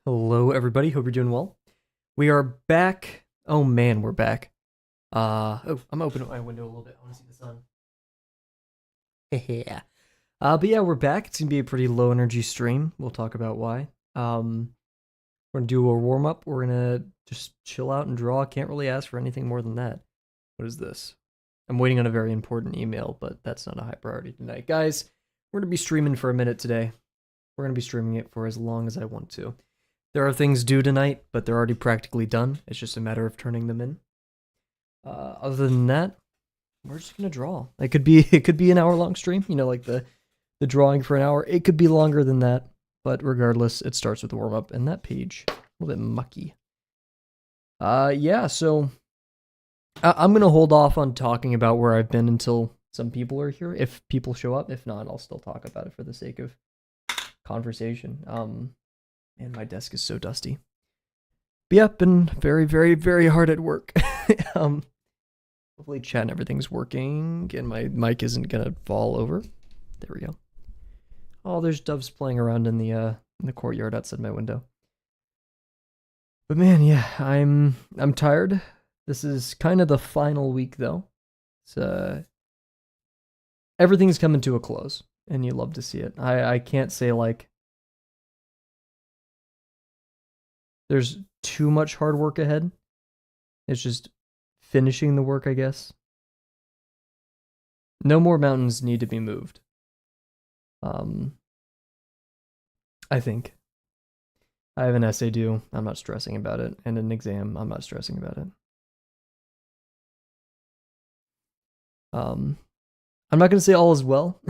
Hello, everybody. Hope you're doing well. We are back. Oh man, we're back. I'm opening my window a little bit. I want to see the sun. Yeah. But yeah, we're back. It's gonna be a pretty low energy stream. We'll talk about why. We're gonna do a warm up. We're gonna just chill out and draw. Can't really ask for anything more than that. What is this? I'm waiting on a very important email, but that's not a high priority tonight, guys. We're gonna be streaming for a minute today. We're gonna be streaming it for as long as I want to. There are things due tonight, but they're already practically done. It's just a matter of turning them in. Other than that, we're just gonna draw. It could be an hour-long stream. You know, like the drawing for an hour. It could be longer than that, but regardless, it starts with the warm-up, and that page a little bit mucky. Yeah. So I'm gonna hold off on talking about where I've been until some people are here. If people show up, if not, I'll still talk about it for the sake of conversation. Man, my desk is so dusty. But yeah, been very, very, very hard at work. Hopefully chat and everything's working and my mic isn't gonna fall over. There we go. Oh, there's doves playing around in the courtyard outside my window. But man, yeah, I'm tired. This is kind of the final week though. It's everything's coming to a close, and you love to see it. I can't say like there's too much hard work ahead. It's just finishing the work, I guess. No more mountains need to be moved. I think. I have an essay due. I'm not stressing about it. And an exam. I'm not stressing about it. I'm not going to say all is well.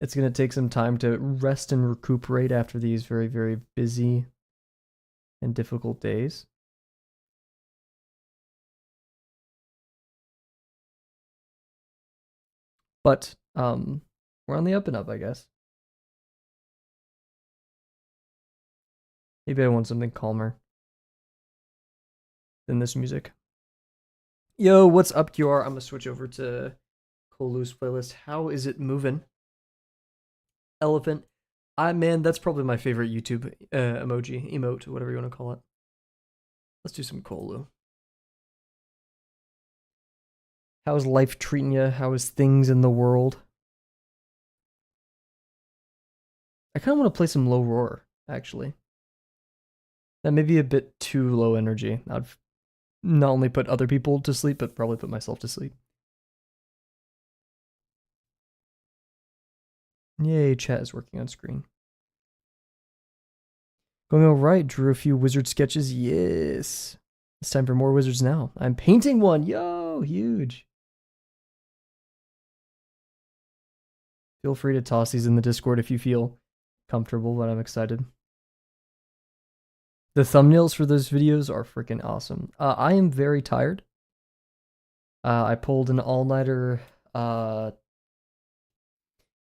It's going to take some time to rest and recuperate after these very, very busy and difficult days. But we're on the up and up, I guess. Maybe I want something calmer than this music. Yo, what's up, QR? I'm gonna switch over to Kolu's playlist. How is it moving? Elephant. Man, that's probably my favorite YouTube emote, whatever you want to call it. Let's do some Kolu. How's life treating you? How is things in the world? I kind of want to play some low roar, actually. That may be a bit too low energy. I'd not only put other people to sleep, but probably put myself to sleep. Yay, chat is working on screen. Going all right, drew a few wizard sketches. Yes. It's time for more wizards now. I'm painting one. Yo, huge. Feel free to toss these in the Discord if you feel comfortable, but I'm excited. The thumbnails for those videos are freaking awesome. I am very tired. I pulled an all-nighter.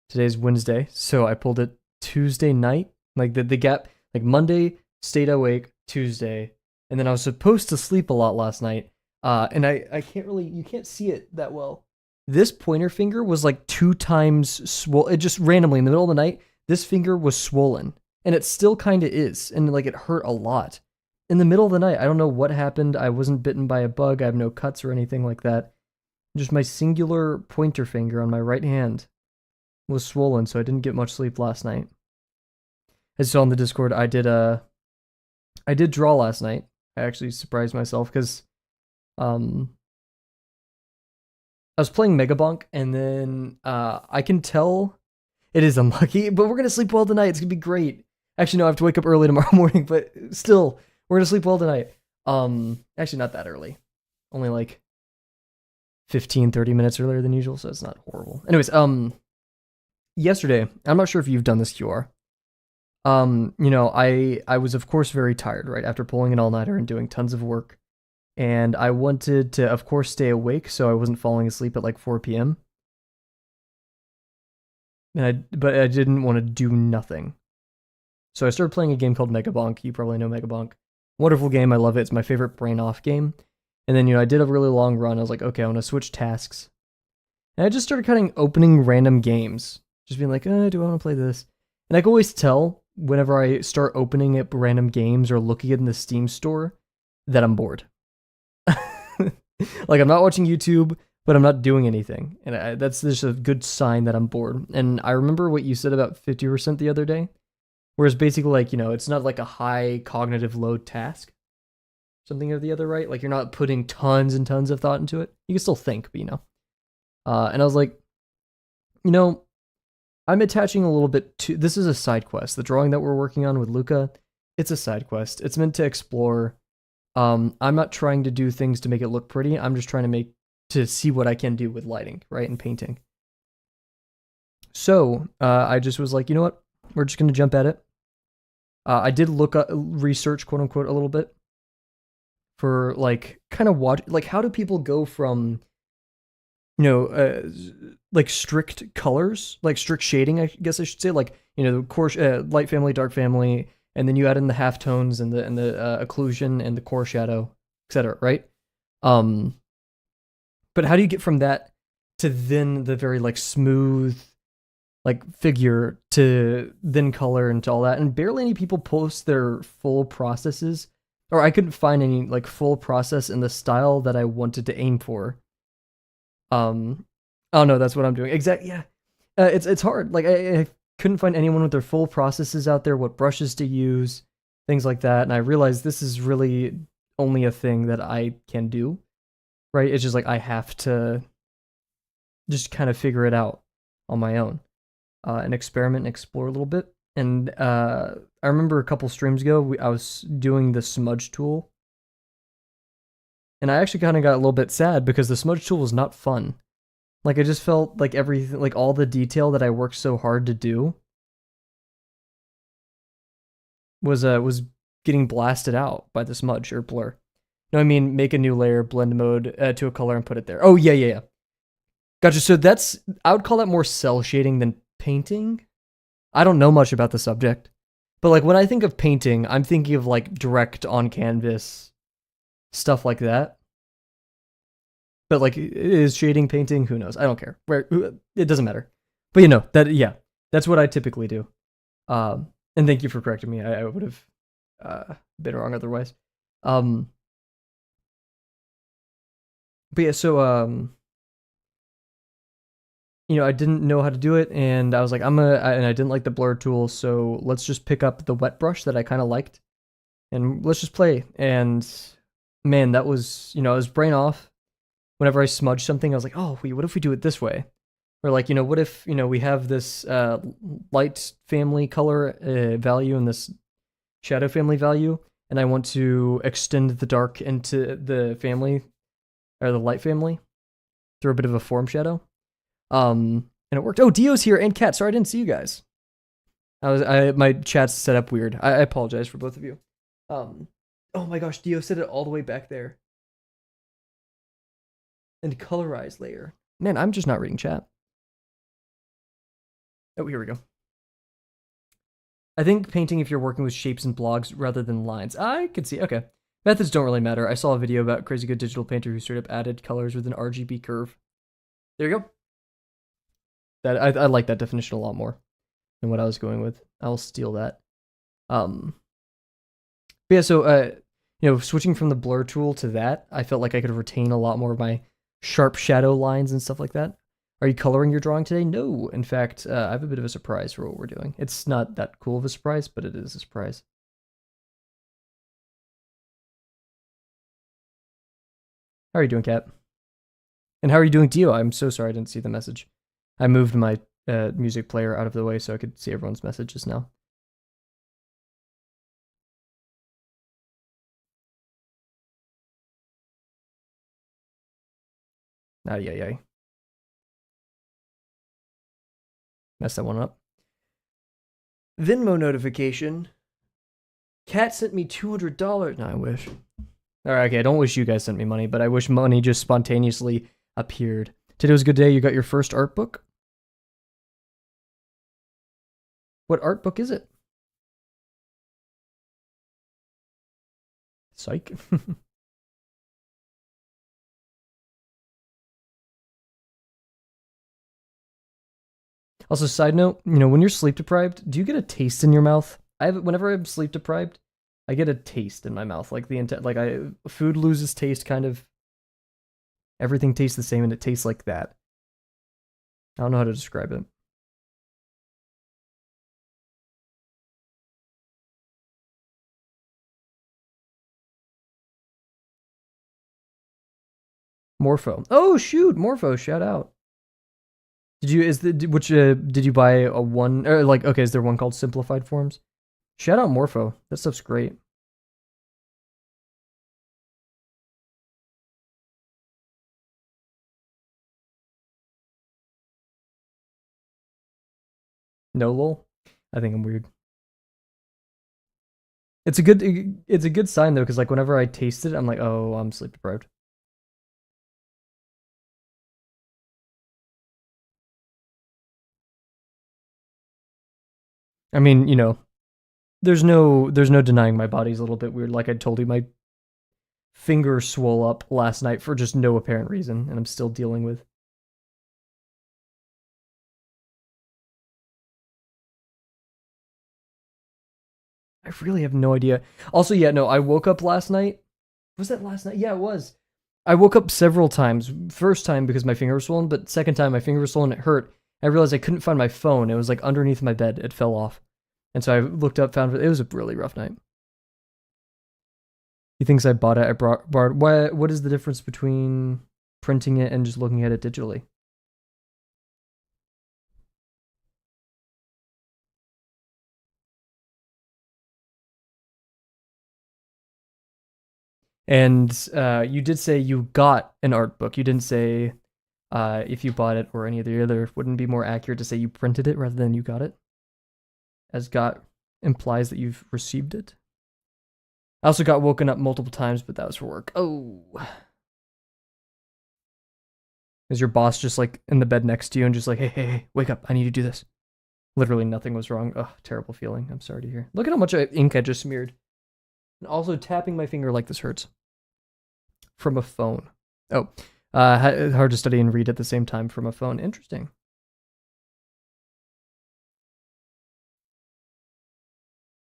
Today's Wednesday, so I pulled it Tuesday night. Like the gap, like Monday, stayed awake, Tuesday, and then I was supposed to sleep a lot last night. And I can't really, you can't see it that well. This pointer finger was like 2 times swollen. It just randomly in the middle of the night, this finger was swollen. And it still kind of is. And like it hurt a lot. In the middle of the night, I don't know what happened. I wasn't bitten by a bug. I have no cuts or anything like that. Just my singular pointer finger on my right hand was swollen, so I didn't get much sleep last night. As you saw on the Discord, I did draw last night. I actually surprised myself because I was playing Mega Bonk, and then I can tell it is unlucky, but we're gonna sleep well tonight. It's gonna be great. Actually, no, I have to wake up early tomorrow morning, but still, we're gonna sleep well tonight. Actually, not that early. Only like 15-30 minutes earlier than usual, so it's not horrible. Anyways, yesterday, I'm not sure if you've done this, QR. You know, I was of course very tired, right, after pulling an all-nighter and doing tons of work. And I wanted to, of course, stay awake so I wasn't falling asleep at like 4 p.m. But I didn't want to do nothing. So I started playing a game called Mega Bonk. You probably know Mega Bonk. Wonderful game. I love it. It's my favorite brain off game. And then, you know, I did a really long run. I was like, okay, I want to switch tasks. And I just started opening random games. Just being like, do I want to play this? And I can always tell whenever I start opening up random games or looking in the Steam store that I'm bored. Like I'm not watching YouTube, but I'm not doing anything, and that's just a good sign that I'm bored. And I remember what you said about 50% the other day, whereas basically like it's not like a high cognitive load task, something or the other, right? Like you're not putting tons and tons of thought into it. You can still think, but. And I was like, you know, I'm attaching a little bit to this is a side quest. The drawing that we're working on with Luca, it's a side quest. It's meant to explore. I'm not trying to do things to make it look pretty. I'm just trying to see what I can do with lighting, right, and painting. So I just was like, you know what? We're just gonna jump at it. I did look up, research, quote unquote, a little bit for like kind of like how do people go from like strict colors, like strict shading, I guess I should say, like coarse, light family, dark family, and then you add in the halftones and the occlusion and the core shadow, etc. Right? But how do you get from that to then the very like smooth, like figure to then color and to all that? And barely any people post their full processes, or I couldn't find any like full process in the style that I wanted to aim for. Oh no, that's what I'm doing. Exactly. Yeah. It's hard. Like I couldn't find anyone with their full processes out there, what brushes to use, things like that. And I realized this is really only a thing that I can do, right? It's just like I have to just kind of figure it out on my own, and experiment and explore a little bit. And I remember a couple streams ago, I was doing the smudge tool, and I actually kind of got a little bit sad because the smudge tool was not fun. Like I just felt like everything, like all the detail that I worked so hard to do was getting blasted out by the smudge or blur. No, I mean make a new layer, blend mode to a color, and put it there. Oh yeah. Gotcha. So I would call that more cell shading than painting. I don't know much about the subject, but like when I think of painting, I'm thinking of like direct on canvas stuff like that. But like, is shading painting? Who knows? I don't care. It doesn't matter. But that's what I typically do. And thank you for correcting me. I would have been wrong otherwise. But yeah, so I didn't know how to do it, and I was like, and I didn't like the blur tool, so let's just pick up the wet brush that I kind of liked, and let's just play. And man, that was I was brain off. Whenever I smudge something, I was like, oh, wait, what if we do it this way? Or like, what if, we have this light family color value and this shadow family value, and I want to extend the dark into the family, or the light family, through a bit of a form shadow. And it worked. Oh, Dio's here, and Kat. Sorry I didn't see you guys. My chat's set up weird. I apologize for both of you. Oh my gosh, Dio set it all the way back there. And colorize layer. Man, I'm just not reading chat. Oh, here we go. I think painting if you're working with shapes and blocks rather than lines. I could see. Okay. Methods don't really matter. I saw a video about Crazy Good Digital Painter who straight up added colors with an RGB curve. There you go. I like that definition a lot more than what I was going with. I'll steal that. But yeah, so switching from the blur tool to that, I felt like I could retain a lot more of my sharp shadow lines and stuff like that. Are you coloring your drawing today? No. In fact, I have a bit of a surprise for what we're doing. It's not that cool of a surprise, but it is a surprise. How are you doing, Kat? And how are you doing, Dio? I'm so sorry I didn't see the message. I moved my music player out of the way so I could see everyone's messages now. Ay. Messed that one up. Venmo notification. Kat sent me $200. No, I wish. Alright, okay, I don't wish you guys sent me money, but I wish money just spontaneously appeared. Today was a good day. You got your first art book? What art book is it? Psych. Also, side note, when you're sleep deprived, do you get a taste in your mouth? whenever I'm sleep deprived, I get a taste in my mouth, like food loses taste, kind of. Everything tastes the same, and it tastes like that. I don't know how to describe it. Morpho. Oh shoot, Morpho, shout out. Did you buy a one, or like, okay, is there one called simplified forms? Shout out Morpho. That stuff's great. No lol. I think I'm weird. It's a good sign though, because like whenever I taste it, I'm like, oh, I'm sleep deprived. I mean, there's no denying my body's a little bit weird. Like I told you, my finger swole up last night for just no apparent reason, and I'm still dealing with. I really have no idea. Also, yeah, no, I woke up last night. Was that last night? Yeah, it was. I woke up several times. First time because my finger was swollen, but second time my finger was swollen, it hurt. I realized I couldn't find my phone. It was like underneath my bed. It fell off. And so I looked up, found it. It was a really rough night. He thinks I bought it. I bought. What is the difference between printing it and just looking at it digitally? And you did say you got an art book. You didn't say if you bought it or any of the other. Wouldn't it be more accurate to say you printed it rather than you got it, as got implies that you've received it? I also got woken up multiple times, but that was for work. Oh, is your boss just like in the bed next to you and just like, hey, wake up! I need to do this. Literally nothing was wrong. Ugh, terrible feeling. I'm sorry to hear. Look at how much ink I just smeared. And also tapping my finger like this hurts. From a phone. Oh, hard to study and read at the same time from a phone. Interesting.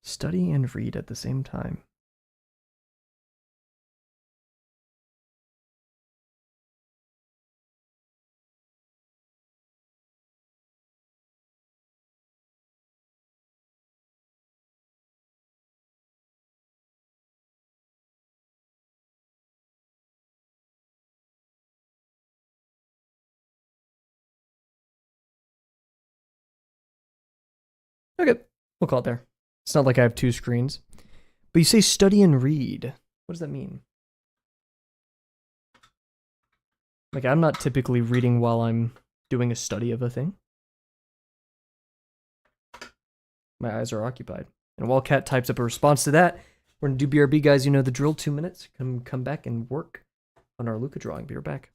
Study and read at the same time. Okay, we'll call it there. It's not like I have two screens. But you say study and read. What does that mean? Like, I'm not typically reading while I'm doing a study of a thing. My eyes are occupied. And while Cat types up a response to that, we're gonna do BRB, guys. You know the drill. 2 minutes. Come back and work on our Luca drawing. Be right back.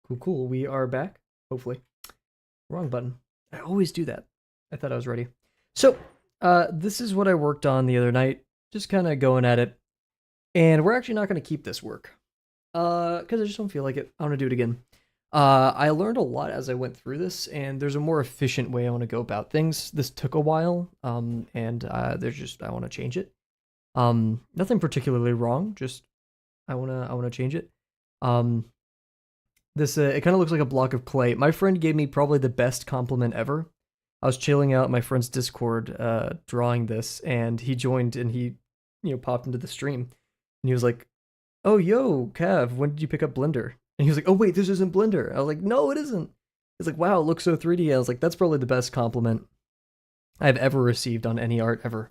Cool, cool. We are back. Hopefully. Wrong button. I always do that. I thought I was ready. So, this is what I worked on the other night. Just kind of going at it. And we're actually not going to keep this work. Because I just don't feel like it. I want to do it again. I learned a lot as I went through this, and there's a more efficient way I want to go about things. This took a while, and I want to change it. Nothing particularly wrong, just I wanna change it. Um, this it kind of looks like a block of clay. My friend gave me probably the best compliment ever. I was chilling out in my friend's Discord, drawing this, and he joined and he, popped into the stream, and he was like, "Oh, yo, Cav, when did you pick up Blender?" And he was like, "Oh wait, this isn't Blender." I was like, "No, it isn't." He's like, "Wow, it looks so 3D." I was like, "That's probably the best compliment I've ever received on any art ever."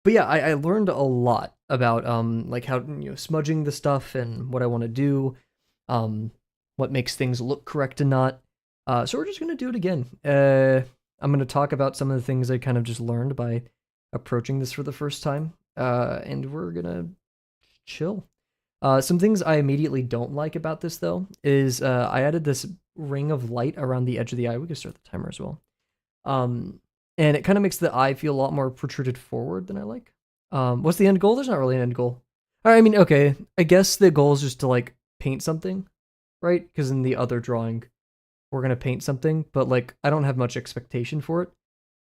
But yeah, I learned a lot about like how smudging the stuff and what I want to do, what makes things look correct and not. So we're just gonna do it again. I'm gonna talk about some of the things I kind of just learned by approaching this for the first time, and we're gonna chill. Some things I immediately don't like about this though is I added this ring of light around the edge of the eye. We can start the timer as well. And it kind of makes the eye feel a lot more protruded forward than I like. What's the end goal? There's not really an end goal. I mean, okay, I guess the goal is just to like paint something, right? Because in the other drawing, we're gonna paint something, but like I don't have much expectation for it.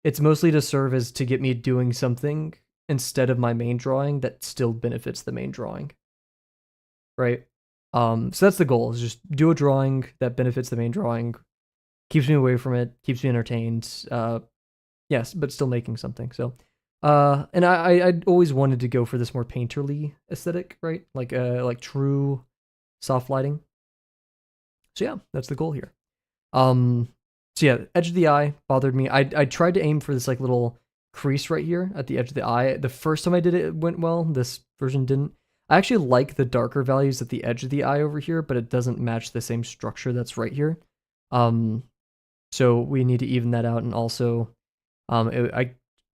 It's mostly to serve as to get me doing something instead of my main drawing that still benefits the main drawing, right? So that's the goal: is just do a drawing that benefits the main drawing, keeps me away from it, keeps me entertained. Yes, but still making something. So, and I always wanted to go for this more painterly aesthetic, right? Like true soft lighting. So yeah, that's the goal here. So yeah, edge of the eye bothered me. I tried to aim for this like little crease right here at the edge of the eye. The first time I did it, it went well. This version didn't. I actually like the darker values at the edge of the eye over here, but it doesn't match the same structure that's right here. So we need to even that out, and also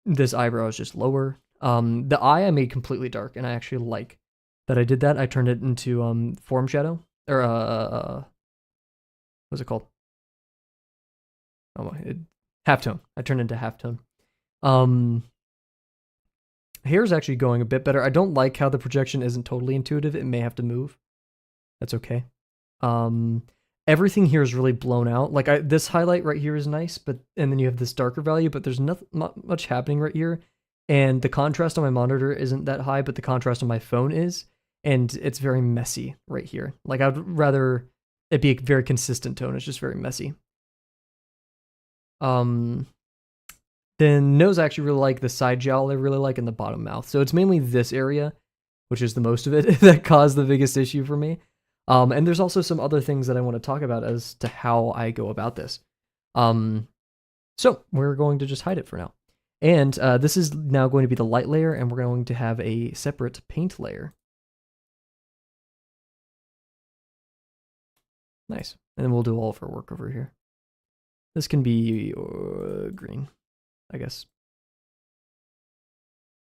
this eyebrow is just lower. The eye I made completely dark, and I actually like that I did that. I turned it into form shadow, or what's it called? Oh, halftone. I turned it into halftone. Hair's actually going a bit better. I don't like how the projection isn't totally intuitive. It may have to move. That's okay. Everything here is really blown out. Like this highlight right here is nice, and then you have this darker value, but there's not much happening right here. And the contrast on my monitor isn't that high, but the contrast on my phone is, and it's very messy right here. Like I'd rather it be a very consistent tone. It's just very messy. Then nose I actually really like, the side jowl I really like, and the bottom mouth. So it's mainly this area, which is the most of it, that caused the biggest issue for me. And there's also some other things that I want to talk about as to how I go about this. So we're going to just hide it for now. And this is now going to be the light layer, and we're going to have a separate paint layer. Nice. And then we'll do all of our work over here. This can be green, I guess.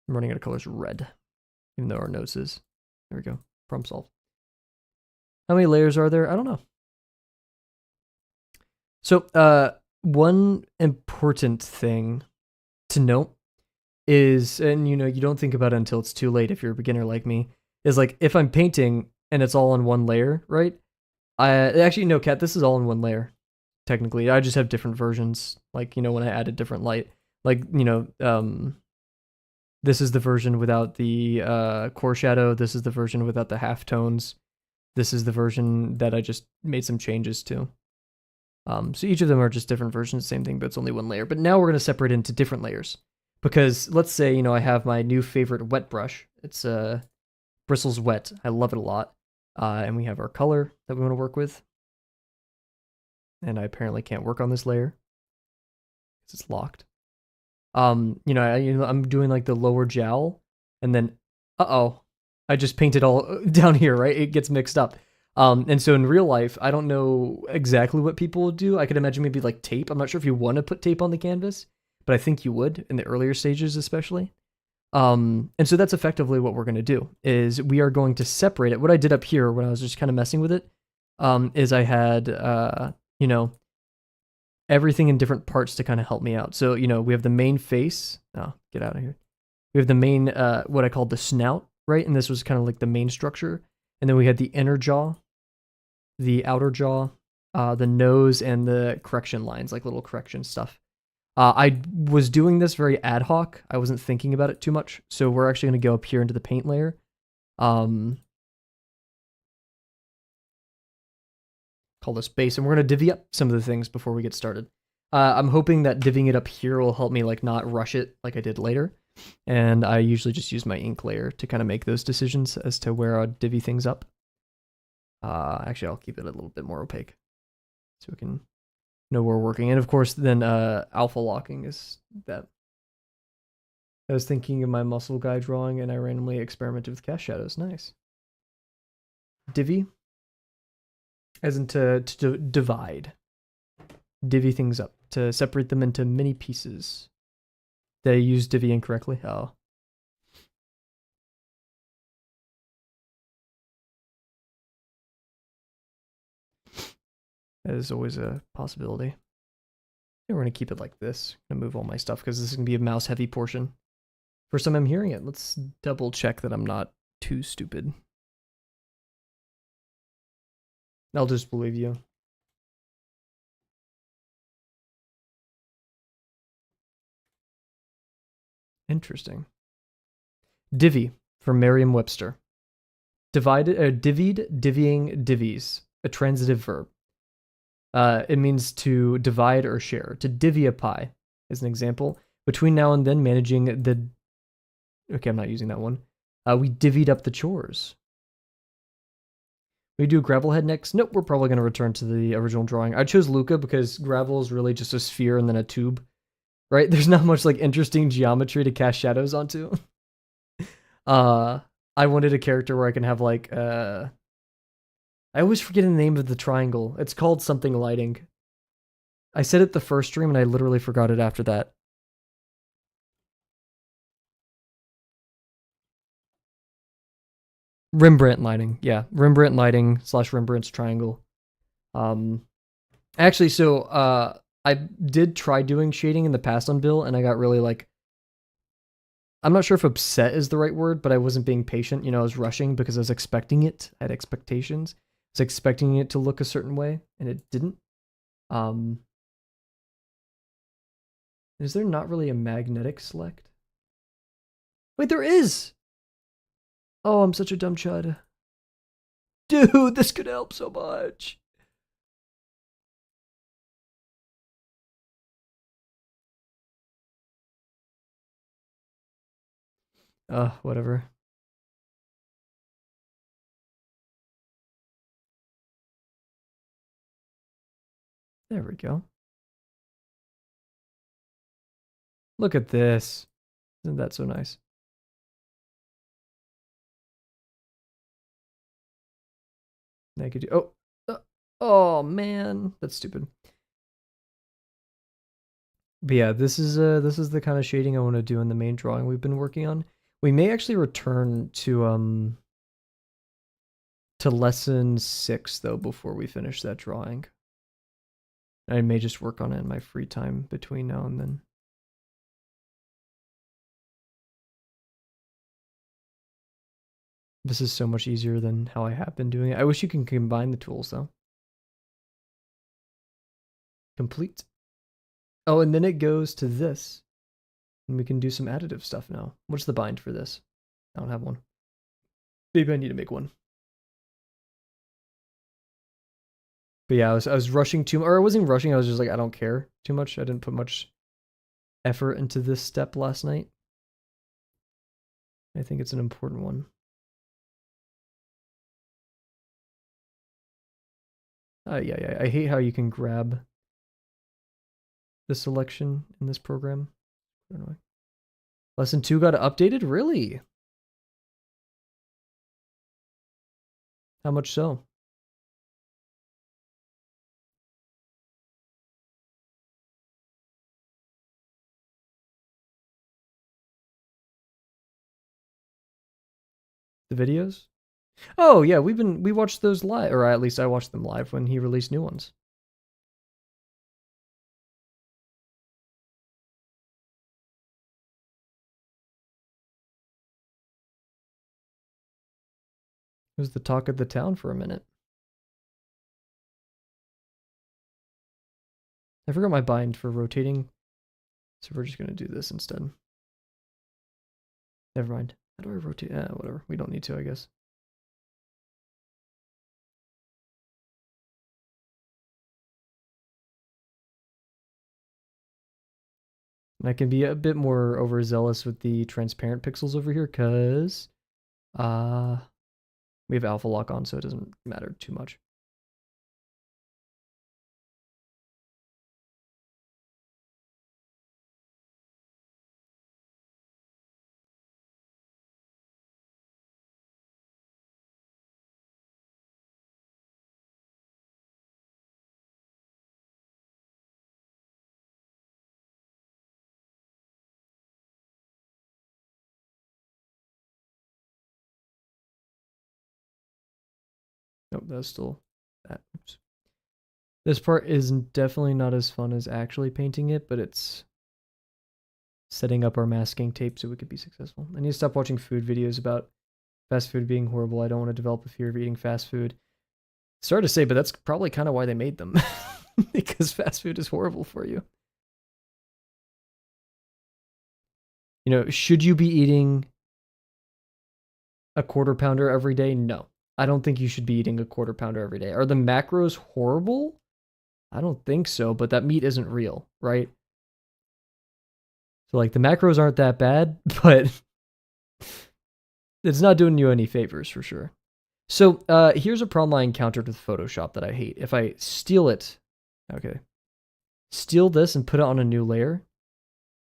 I'm running out of colors red, even though our nose is. There we go. Problem solved. How many layers are there? I don't know. So, one important thing to note is, and you don't think about it until it's too late if you're a beginner like me, is like if I'm painting and it's all on one layer, right? Actually, no, Kat, this is all in one layer. Technically, I just have different versions. Like, when I added different light, like, this is the version without the core shadow. This is the version without the halftones. This is the version that I just made some changes to. So each of them are just different versions, same thing, but it's only one layer. But now we're going to separate into different layers. Because let's say, I have my new favorite wet brush. It's Bristles Wet. I love it a lot. And we have our color that we want to work with. And I apparently can't work on this layer because it's locked. I'm doing like the lower jowl, and then, I just painted all down here, right? It gets mixed up. And so in real life, I don't know exactly what people would do. I could imagine maybe like tape. I'm not sure if you want to put tape on the canvas, but I think you would in the earlier stages, especially. And so that's effectively what we're going to do, is we are going to separate it. What I did up here when I was just kind of messing with it is I had, you know, everything in different parts to kind of help me out. So, you know, we have the main face. Oh, get out of here. We have the main, what I called the snout, right? And this was kind of like the main structure. And then we had the inner jaw, the outer jaw, the nose, and the correction lines, like little correction stuff. I was doing this very ad hoc. I wasn't thinking about it too much. So we're actually going to go up here into the paint layer. Call this base, and we're going to divvy up some of the things before we get started. I'm hoping that divvying it up here will help me like not rush it like I did later. And I usually just use my ink layer to kind of make those decisions as to where I'll divvy things up. Actually, I'll keep it a little bit more opaque so we can know where we're working. And of course, then alpha locking is that. I was thinking of my muscle guy drawing, and I randomly experimented with cast shadows. Nice. Divvy, as in to divide. Divvy things up, to separate them into mini pieces. Did I use divvy incorrectly? Oh. That is always a possibility. And we're going to keep it like this. I'm going to move all my stuff because this is going to be a mouse heavy portion. First time I'm hearing it. Let's double check that I'm not too stupid. I'll just believe you. Interesting. Divvy from Merriam-Webster. Divided, divvied, divvying, divvies. A transitive verb. It means to divide or share. To divvy a pie is an example. Between now and then, managing the... Okay, I'm not using that one. We divvied up the chores. We do Gravelhead next. Nope, we're probably going to return to the original drawing. I chose Luca because gravel is really just a sphere and then a tube, right? There's not much like interesting geometry to cast shadows onto. I wanted a character where I can have like I always forget the name of the triangle. It's called something lighting. I said it the first stream and I literally forgot it after that. Rembrandt lighting, yeah, Rembrandt lighting / Rembrandt's triangle. Actually, so I did try doing shading in the past on Bill, and I got really like, I'm not sure if upset is the right word, but I wasn't being patient. You know, I was rushing because I was expecting it. I had expectations. I was expecting it to look a certain way, and it didn't. Is there not really a magnetic select? Wait, there is! Oh, I'm such a dumb chud. Dude, this could help so much. Whatever. There we go. Look at this. Isn't that so nice? I could do, oh man, that's stupid. But yeah, this is the kind of shading I want to do in the main drawing we've been working on. We may actually return to lesson 6 though before we finish that drawing. I may just work on it in my free time between now and then. This is so much easier than how I have been doing it. I wish you can combine the tools though. Complete. Oh, and then it goes to this. And we can do some additive stuff now. What's the bind for this? I don't have one. Maybe I need to make one. But yeah, I was rushing too, or I wasn't rushing. I was just like, I don't care too much. I didn't put much effort into this step last night. I think it's an important one. Yeah. I hate how you can grab the selection in this program. I don't know. Lesson 2 got updated? Really? How much so? The videos? Oh yeah, we watched those live, or at least I watched them live when he released new ones. It was the talk of the town for a minute. I forgot my bind for rotating, so we're just gonna do this instead. Never mind. How do I rotate? Whatever. We don't need to, I guess. And I can be a bit more overzealous with the transparent pixels over here, because uh, we have alpha lock on, so it doesn't matter too much. Nope, that's still that. Oops. This part is definitely not as fun as actually painting it, but it's setting up our masking tape so we could be successful. I need to stop watching food videos about fast food being horrible. I don't want to develop a fear of eating fast food. Sorry to say, but that's probably kind of why they made them. Because fast food is horrible for you. You know, should you be eating a quarter pounder every day? No. I don't think you should be eating a quarter pounder every day. Are the macros horrible? I don't think so, but that meat isn't real, right? So like the macros aren't that bad, but it's not doing you any favors for sure. So here's a problem I encountered with Photoshop that I hate. If I steal it, okay, steal this and put it on a new layer,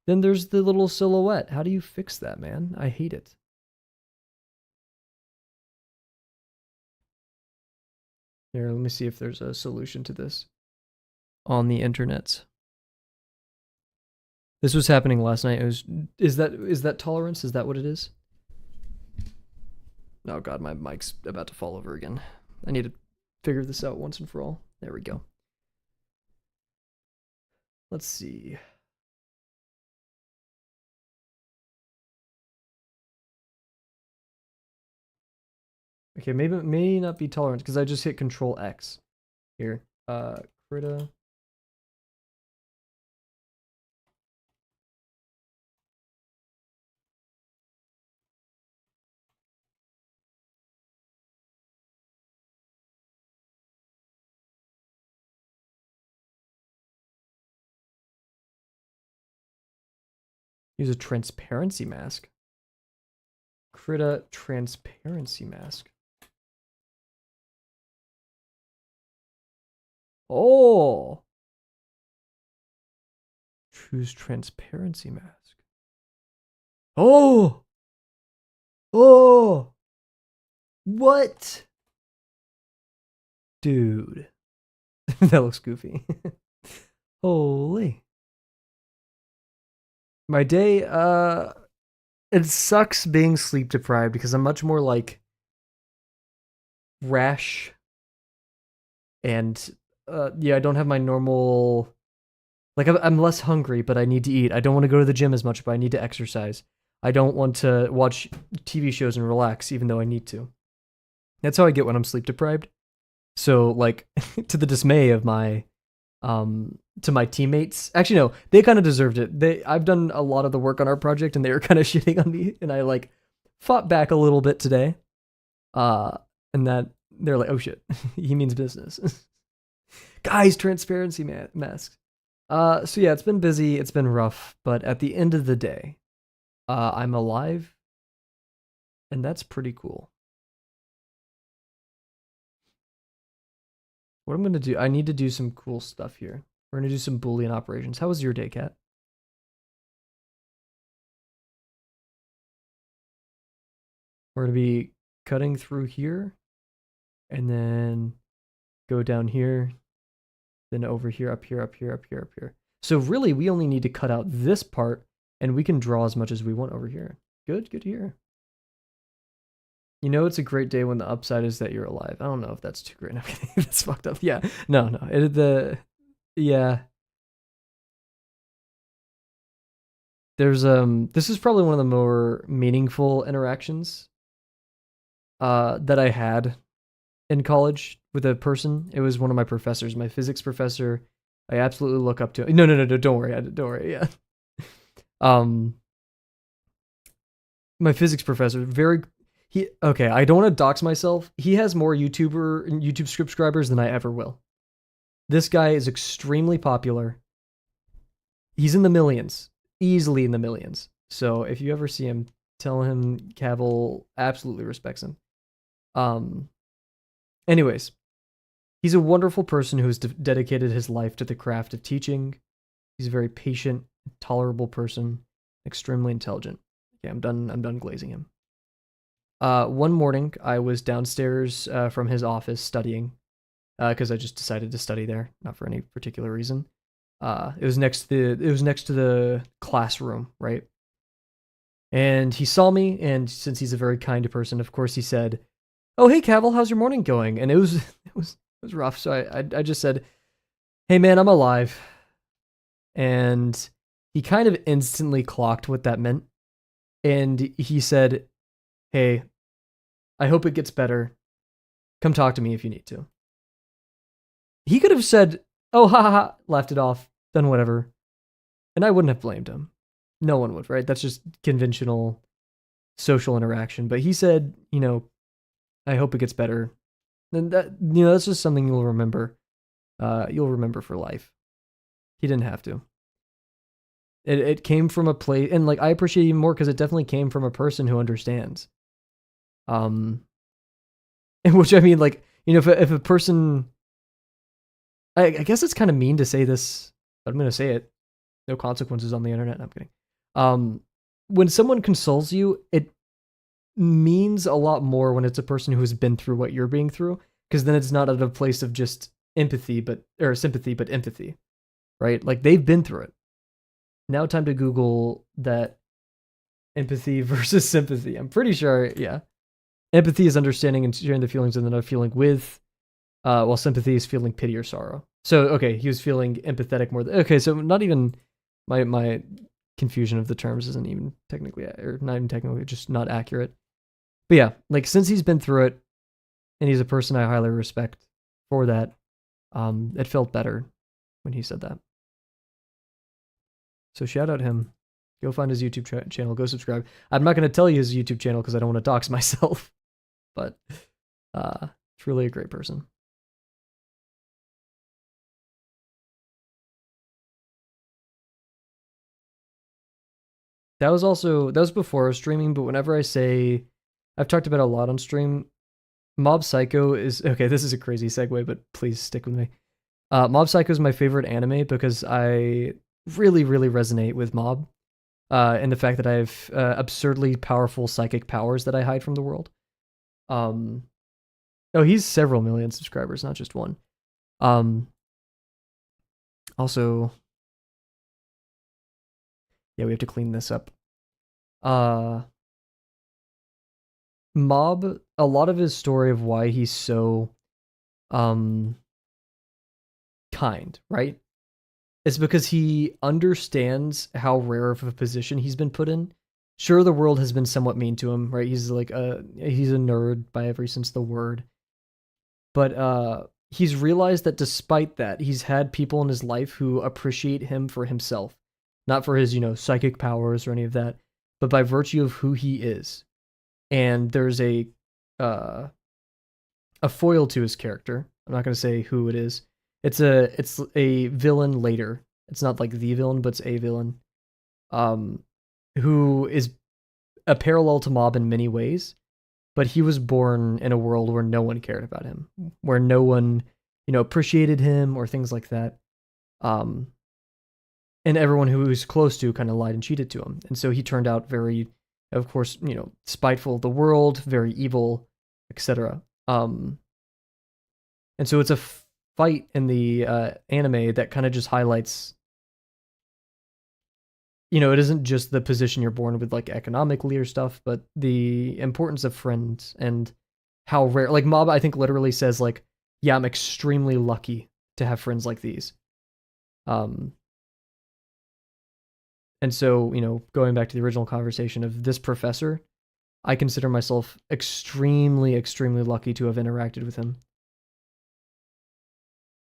then there's the little silhouette. How do you fix that, man? I hate it. Here, let me see if there's a solution to this on the internet. This was happening last night. It was is that tolerance? Is that what it is? Oh god, my mic's about to fall over again. I need to figure this out once and for all. There we go. Let's see. Okay, maybe it may not be tolerance because I just hit Control X. Here. Krita. Use a transparency mask. Krita transparency mask. Oh! Choose transparency mask. Oh! Oh! What? Dude. That looks goofy. Holy. My day, it sucks being sleep deprived because I'm much more like rash and yeah, I don't have my normal like I'm less hungry, but I need to eat. I don't want to go to the gym as much, but I need to exercise. I don't want to watch TV shows and relax even though I need to. That's how I get when I'm sleep deprived. So like to the dismay of my to my teammates. Actually no, they kind of deserved it. I've done a lot of the work on our project and they were kind of shitting on me and I like fought back a little bit today. Uh and that they're like, "Oh shit. He means business." Guys, transparency masks. So yeah, it's been busy, it's been rough, but at the end of the day, I'm alive and that's pretty cool. What I'm gonna do, I need to do some cool stuff here. We're gonna do some Boolean operations. How was your day, Kat? We're gonna be cutting through here and then go down here, then over here, up here, up here, up here, up here. So really, we only need to cut out this part and we can draw as much as we want over here. Good to hear. You know, it's a great day when the upside is that you're alive. I don't know if that's too great. That's fucked up. Yeah. No, no. Yeah. This is probably one of the more meaningful interactions that I had in college with a person. It was one of my professors, my physics professor. I absolutely look up to. No, no, no, no. Don't worry. Don't worry. Yeah. Um, my physics professor, very he. Okay, I don't want to dox myself. He has more YouTube subscribers than I ever will. This guy is extremely popular. He's in the millions, easily in the millions. So if you ever see him, tell him Kavel absolutely respects him. Um. Anyways, he's a wonderful person who has dedicated his life to the craft of teaching. He's a very patient, tolerable person, extremely intelligent. Okay, I'm done. I'm done glazing him. One morning, I was downstairs from his office studying because I just decided to study there, not for any particular reason. It was next to the classroom, right? And he saw me, and since he's a very kind person, of course, he said, "Oh, hey, Kavel, how's your morning going?" And it was rough. So I just said, "Hey, man, I'm alive," and he kind of instantly clocked what that meant, and he said, "Hey, I hope it gets better. Come talk to me if you need to." He could have said, "Oh, ha ha ha," laughed it off, done whatever, and I wouldn't have blamed him. No one would, right? That's just conventional social interaction. But he said, "I hope it gets better." And that's just something you'll remember. You'll remember for life. He didn't have to. It came from a place, and like I appreciate it even more because it definitely came from a person who understands. Um, and which I mean, like if a person, I guess it's kind of mean to say this, but I'm gonna say it. No consequences on the internet. I'm kidding. Um, when someone consoles you, it means a lot more when it's a person who has been through what you're being through, because then it's not at a place of just empathy, or sympathy, but empathy, right? Like they've been through it. Now, time to Google that empathy versus sympathy. I'm pretty sure, yeah. Empathy is understanding and sharing the feelings of another feeling with, while sympathy is feeling pity or sorrow. So, okay, he was feeling empathetic more. Okay, so not even my confusion of the terms isn't even technically, or not even technically, just not accurate. But yeah, like since he's been through it, and he's a person I highly respect for that, it felt better when he said that. So shout out him. Go find his YouTube channel. Go subscribe. I'm not going to tell you his YouTube channel because I don't want to dox myself. But it's really a great person. That was before I was streaming. But whenever I say, I've talked about it a lot on stream. Mob Psycho is okay. This is a crazy segue, but please stick with me. Mob Psycho is my favorite anime because I really, really resonate with Mob. And the fact that I have absurdly powerful psychic powers that I hide from the world. Um, oh, he's several million subscribers, not just one. Um, also, yeah, we have to clean this up. Uh, Mob, a lot of his story of why he's so um kind, right? It's because he understands how rare of a position he's been put in. Sure, the world has been somewhat mean to him, right? He's he's a nerd by every sense of the word. But he's realized that despite that, he's had people in his life who appreciate him for himself, not for his, psychic powers or any of that, but by virtue of who he is. And there's uh, a foil to his character. I'm not gonna say who it is. It's a villain later. It's not like the villain, but it's a villain. Um, who is a parallel to Mob in many ways, but he was born in a world where no one cared about him, where no one, appreciated him or things like that. Um, and everyone who he was close to kind of lied and cheated to him. And so he turned out very, of course, spiteful of the world, very evil, etc. And so it's a fight in the anime that kind of just highlights it isn't just the position you're born with, like economically or stuff, but the importance of friends and how rare. Like Mob, I think literally says like, "Yeah, I'm extremely lucky to have friends like these." Um, and so going back to the original conversation of this professor, I consider myself extremely, extremely lucky to have interacted with him.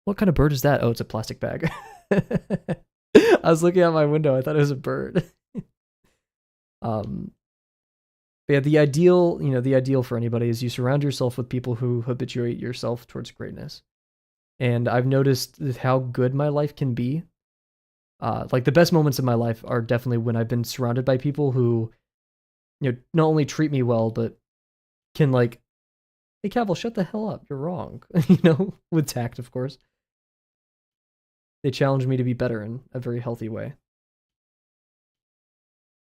What kind of bird is that? Oh, it's a plastic bag. I was looking out my window. I thought it was a bird. Um, but yeah, the ideal for anybody is you surround yourself with people who habituate yourself towards greatness. And I've noticed how good my life can be. Like the best moments of my life are definitely when I've been surrounded by people who, not only treat me well, but can like, hey, Kavel, shut the hell up. You're wrong. With tact, of course. They challenge me to be better in a very healthy way.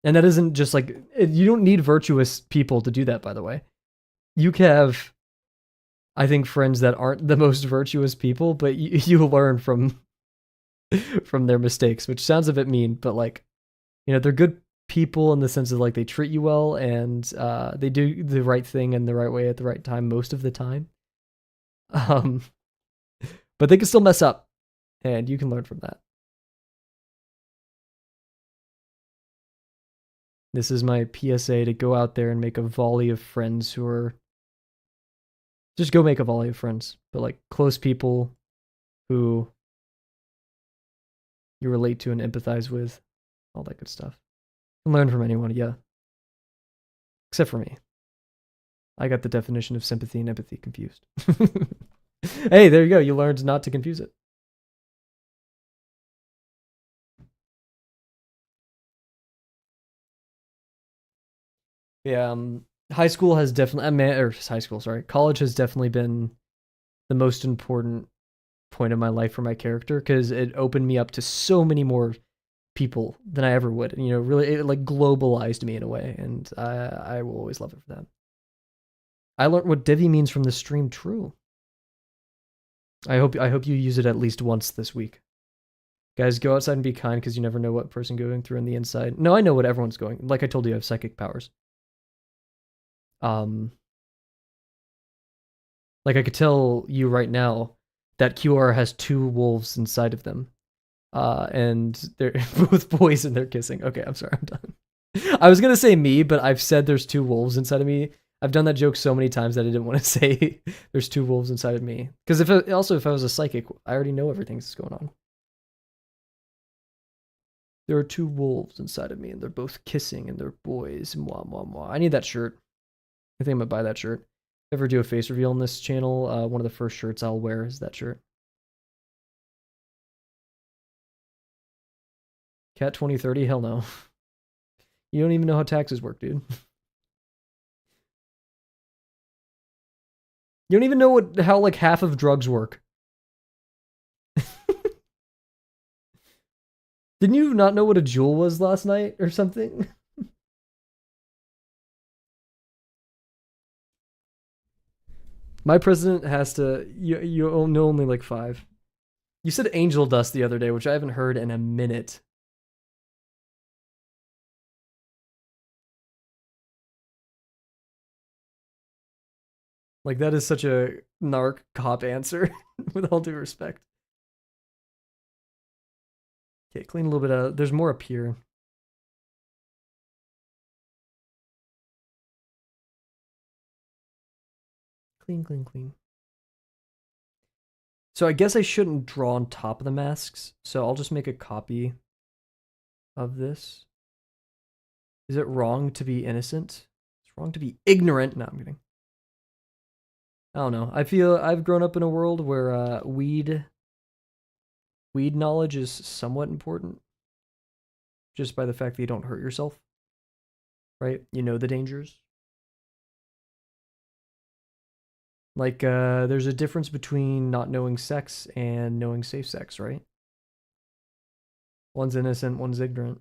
And that isn't just like, you don't need virtuous people to do that, by the way. You can have, I think, friends that aren't the most virtuous people, but you learn from their mistakes, which sounds a bit mean, but like, they're good people in the sense of like they treat you well and they do the right thing in the right way at the right time most of the time. Um, but they can still mess up, and you can learn from that. This is my PSA to go out there and make a volley of friends who are just go make a volley of friends, but like close people who you relate to and empathize with, all that good stuff. You can learn from anyone, yeah, except for me. I got the definition of sympathy and empathy confused. Hey, there you go. You learned not to confuse it. Yeah, high school has definitely, or high school, sorry, college has definitely been the most important point of my life for my character because it opened me up to so many more people than I ever would. And, really, it like globalized me in a way, and I will always love it for that. I learned what Divi means from the stream. True. I hope you use it at least once this week. Guys, go outside and be kind because you never know what person going through on the inside. No, I know what everyone's going. Like I told you, I have psychic powers. Um, like I could tell you right now that QR has two wolves inside of them. And they're both boys and they're kissing. Okay, I'm sorry, I'm done. I was gonna say me, but I've said there's two wolves inside of me. I've done that joke so many times that I didn't want to say there's two wolves inside of me. Because if I was a psychic, I already know everything that's going on. There are two wolves inside of me, and they're both kissing, and they're boys. Mwah, mwah, mwah. I need that shirt. I think I'm gonna buy that shirt. If I ever do a face reveal on this channel, one of the first shirts I'll wear is that shirt. Cat 2030? Hell no. You don't even know how taxes work, dude. You don't even know how like half of drugs work. Didn't you not know what a jewel was last night or something? My president has to. You know only like five. You said angel dust the other day, which I haven't heard in a minute. Like that is such a narc cop answer, with all due respect. Okay, clean a little bit out. There's more up here. Clean, clean, clean. So I guess I shouldn't draw on top of the masks. So I'll just make a copy of this. Is it wrong to be innocent? It's wrong to be ignorant. No, I'm kidding. I don't know. I feel I've grown up in a world where weed knowledge is somewhat important, just by the fact that you don't hurt yourself, right? You know the dangers. Like, there's a difference between not knowing sex and knowing safe sex, right? One's innocent, one's ignorant.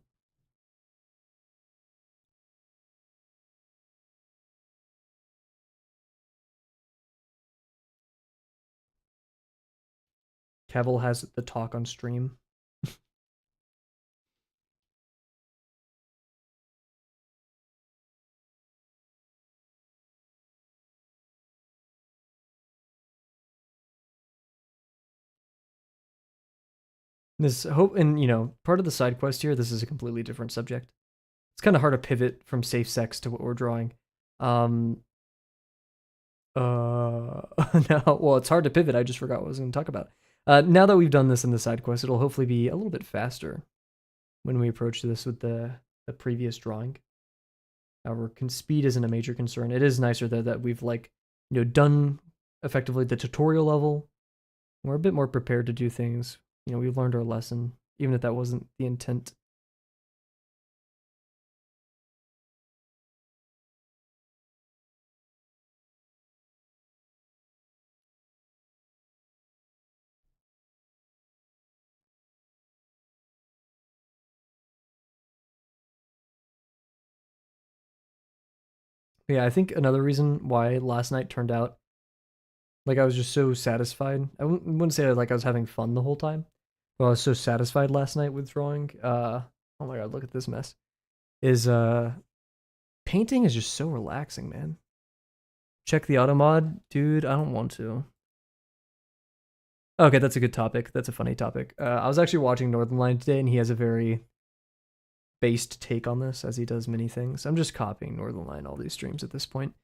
Kavel has the talk on stream. This hope, and part of the side quest here. This is a completely different subject. It's kind of hard to pivot from safe sex to what we're drawing. Um, no, well, it's hard to pivot. I just forgot what I was going to talk about. Now that we've done this in the side quest, it'll hopefully be a little bit faster when we approach this with the previous drawing. However, speed isn't a major concern. It is nicer though that we've done effectively the tutorial level. We're a bit more prepared to do things. We've learned our lesson, even if that wasn't the intent. But yeah, I think another reason why last night turned out like I was just so satisfied. I wouldn't say like I was having fun the whole time, but I was so satisfied last night with drawing. Oh my god, look at this mess. Is painting is just so relaxing, man. Check the auto mod, dude. I don't want to. Okay, that's a good topic. That's a funny topic. I was actually watching Northern Line today, and he has a very based take on this, as he does many things. I'm just copying Northern Line all these streams at this point.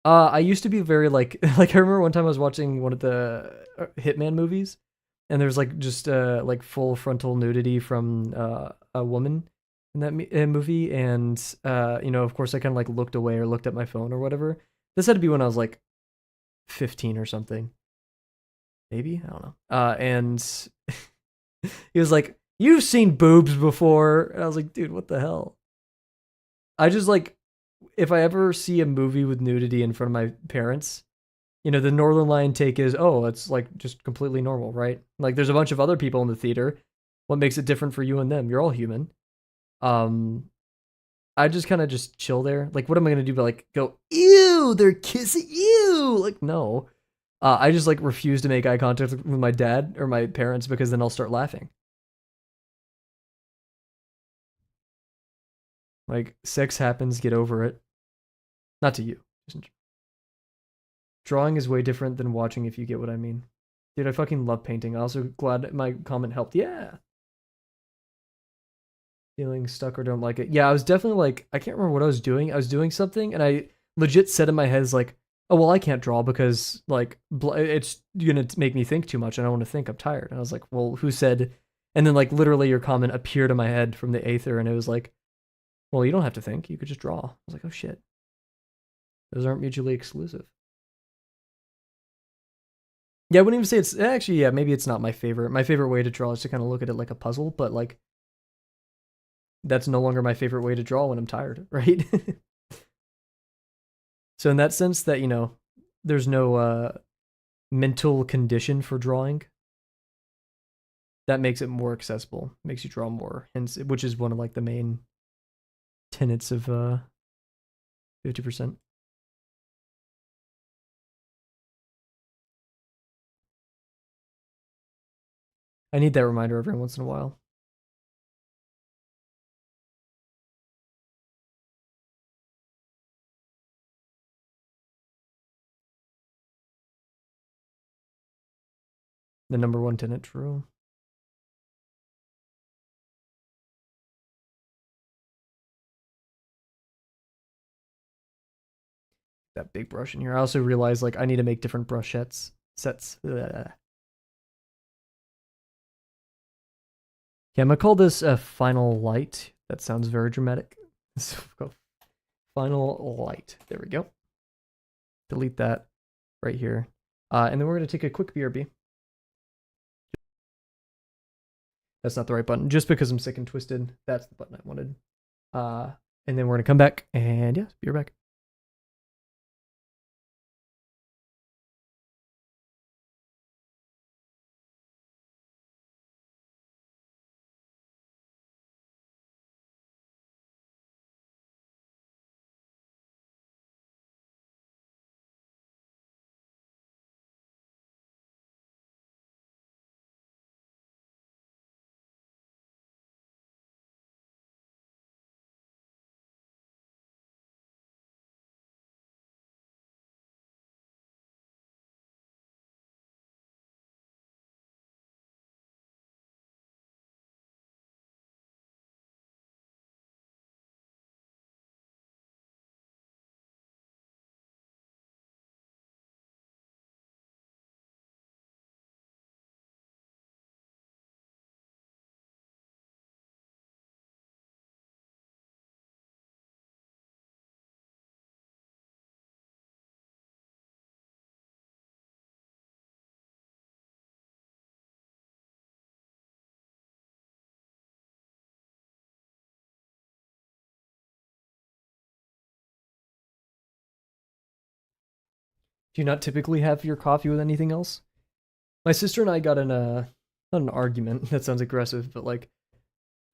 I used to be very like like I remember one time I was watching one of the Hitman movies, and there's like just like full frontal nudity from a woman in that movie, and of course I kind of like looked away or looked at my phone or whatever. This had to be when I was like 15 or something, maybe I don't know. And he was like, "You've seen boobs before," and I was like, "Dude, what the hell?" I just like if I ever see a movie with nudity in front of my parents, the Northern Lion take is, oh, it's like just completely normal, right? Like there's a bunch of other people in the theater. What makes it different for you and them? You're all human. Um, I just kind of just chill there. Like, what am I gonna do? But like, go, ew, they're kissing you. Like, no. I just like refuse to make eye contact with my dad or my parents because then I'll start laughing. Like, sex happens, get over it. Not to you. Drawing is way different than watching, if you get what I mean. Dude, I fucking love painting. I'm also glad my comment helped. Yeah. Feeling stuck or don't like it. Yeah, I was definitely like, I can't remember what I was doing. I was doing something and I legit said in my head, like, oh, well, I can't draw because like it's going to make me think too much and I don't want to think. I'm tired. And I was like, well, who said? And then like literally your comment appeared in my head from the Aether and it was like, well, you don't have to think. You could just draw. I was like, oh shit. Those aren't mutually exclusive. Yeah, I wouldn't even say it's actually, yeah, maybe it's not my favorite. My favorite way to draw is to kind of look at it like a puzzle, but like that's no longer my favorite way to draw when I'm tired, right? So in that sense that, there's no mental condition for drawing, that makes it more accessible, makes you draw more, hence which is one of like the main tenets of 50%. I need that reminder every once in a while. The number one tenet, true. That big brush in here. I also realized like I need to make different brush sets. Ugh. Yeah, I'm gonna call this a final light. That sounds very dramatic. So go final light. There we go. Delete that right here. And then we're gonna take a quick BRB. That's not the right button. Just because I'm sick and twisted, that's the button I wanted. And then we're gonna come back and yeah, be right back. Do you not typically have your coffee with anything else? My sister and I got in a not an argument. That sounds aggressive, but like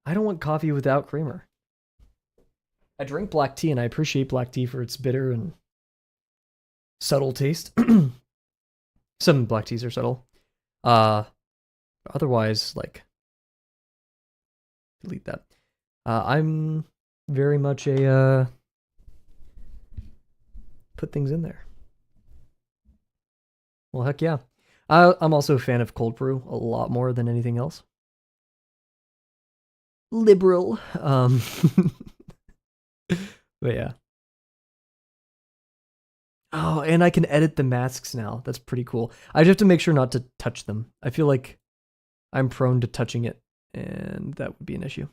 I don't want coffee without creamer. I drink black tea and I appreciate black tea for its bitter and subtle taste. Some black teas are subtle. Otherwise, like delete that. I'm very much a put things in there. Well, heck yeah. I'm also a fan of cold brew a lot more than anything else. Liberal. But yeah. Oh, and I can edit the masks now. That's pretty cool. I just have to make sure not to touch them. I feel like I'm prone to touching it, and that would be an issue.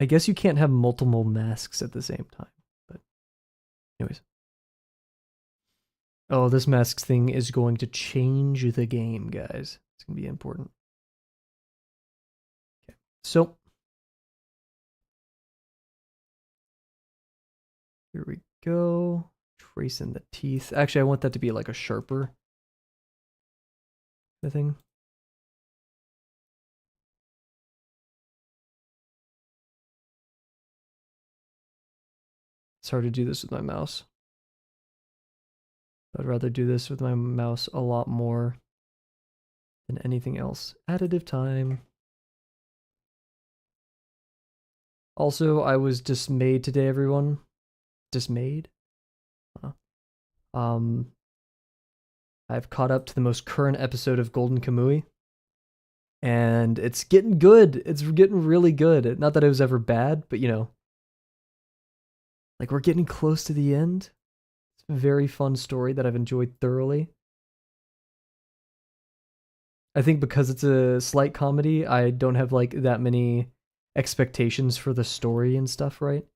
I guess you can't have multiple masks at the same time, but anyways. Oh, this masks thing is going to change the game, guys. It's going to be important. Okay, so here we go. Tracing the teeth. Actually, I want that to be like a sharper thing. It's hard to do this with my mouse. I'd rather do this with my mouse a lot more than anything else. Additive time. Also, I was dismayed today, everyone. Dismayed? I've caught up to the most current episode of Golden Kamui. And it's getting good. It's getting really good. Not that it was ever bad, but you know. Like, we're getting close to the end. It's a very fun story that I've enjoyed thoroughly. I think because it's a slight comedy, I don't have like that many expectations for the story and stuff, right?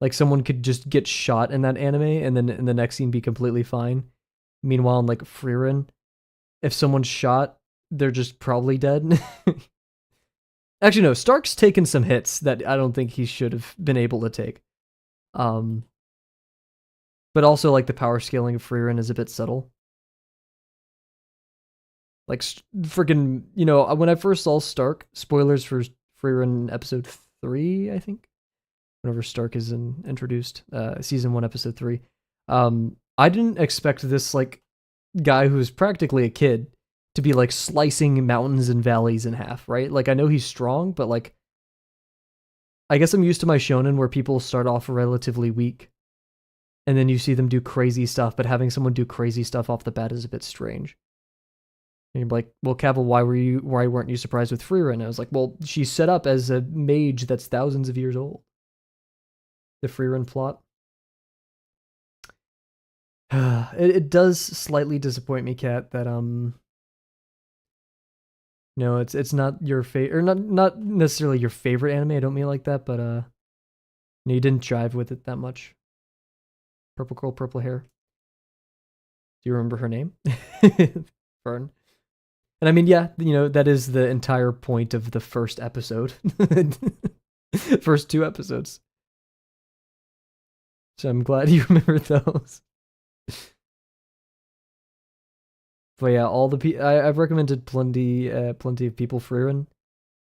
Like someone could just get shot in that anime and then in the next scene be completely fine. Meanwhile, in like Frieren, if someone's shot, they're just probably dead. Actually, no, Stark's taken some hits that I don't think he should have been able to take. But also like the power scaling of Frieren is a bit subtle. Like freaking, you know, when I first saw Stark, spoilers for Frieren episode 3, I think. Whenever Stark is introduced, season 1, episode 3. I didn't expect this like guy who's practically a kid to be like slicing mountains and valleys in half, right? Like I know he's strong, but like I guess I'm used to my shonen where people start off relatively weak and then you see them do crazy stuff, but having someone do crazy stuff off the bat is a bit strange. And you're like, well, Kavel, why weren't you surprised with Frieren? And I was like, well, she's set up as a mage that's thousands of years old. The Frieren plot. It does slightly disappoint me, Kat, that no, it's not your favorite, or not necessarily your favorite anime. I don't mean it like that, but no, you didn't jive with it that much. Purple girl, purple hair. Do you remember her name? Fern. And I mean, yeah, you know, that is the entire point of the first episode. First 2 episodes. So I'm glad you remember those. But yeah, all the I've recommended plenty of people Frieren,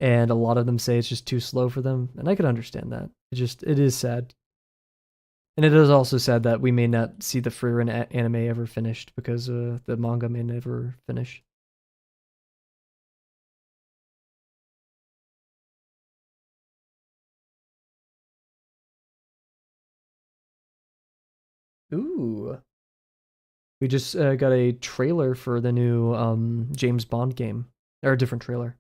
and a lot of them say it's just too slow for them, and I could understand that. It is sad. And it is also sad that we may not see the Frieren anime ever finished because the manga may never finish. Ooh. We just got a trailer for the new James Bond game. Or a different trailer.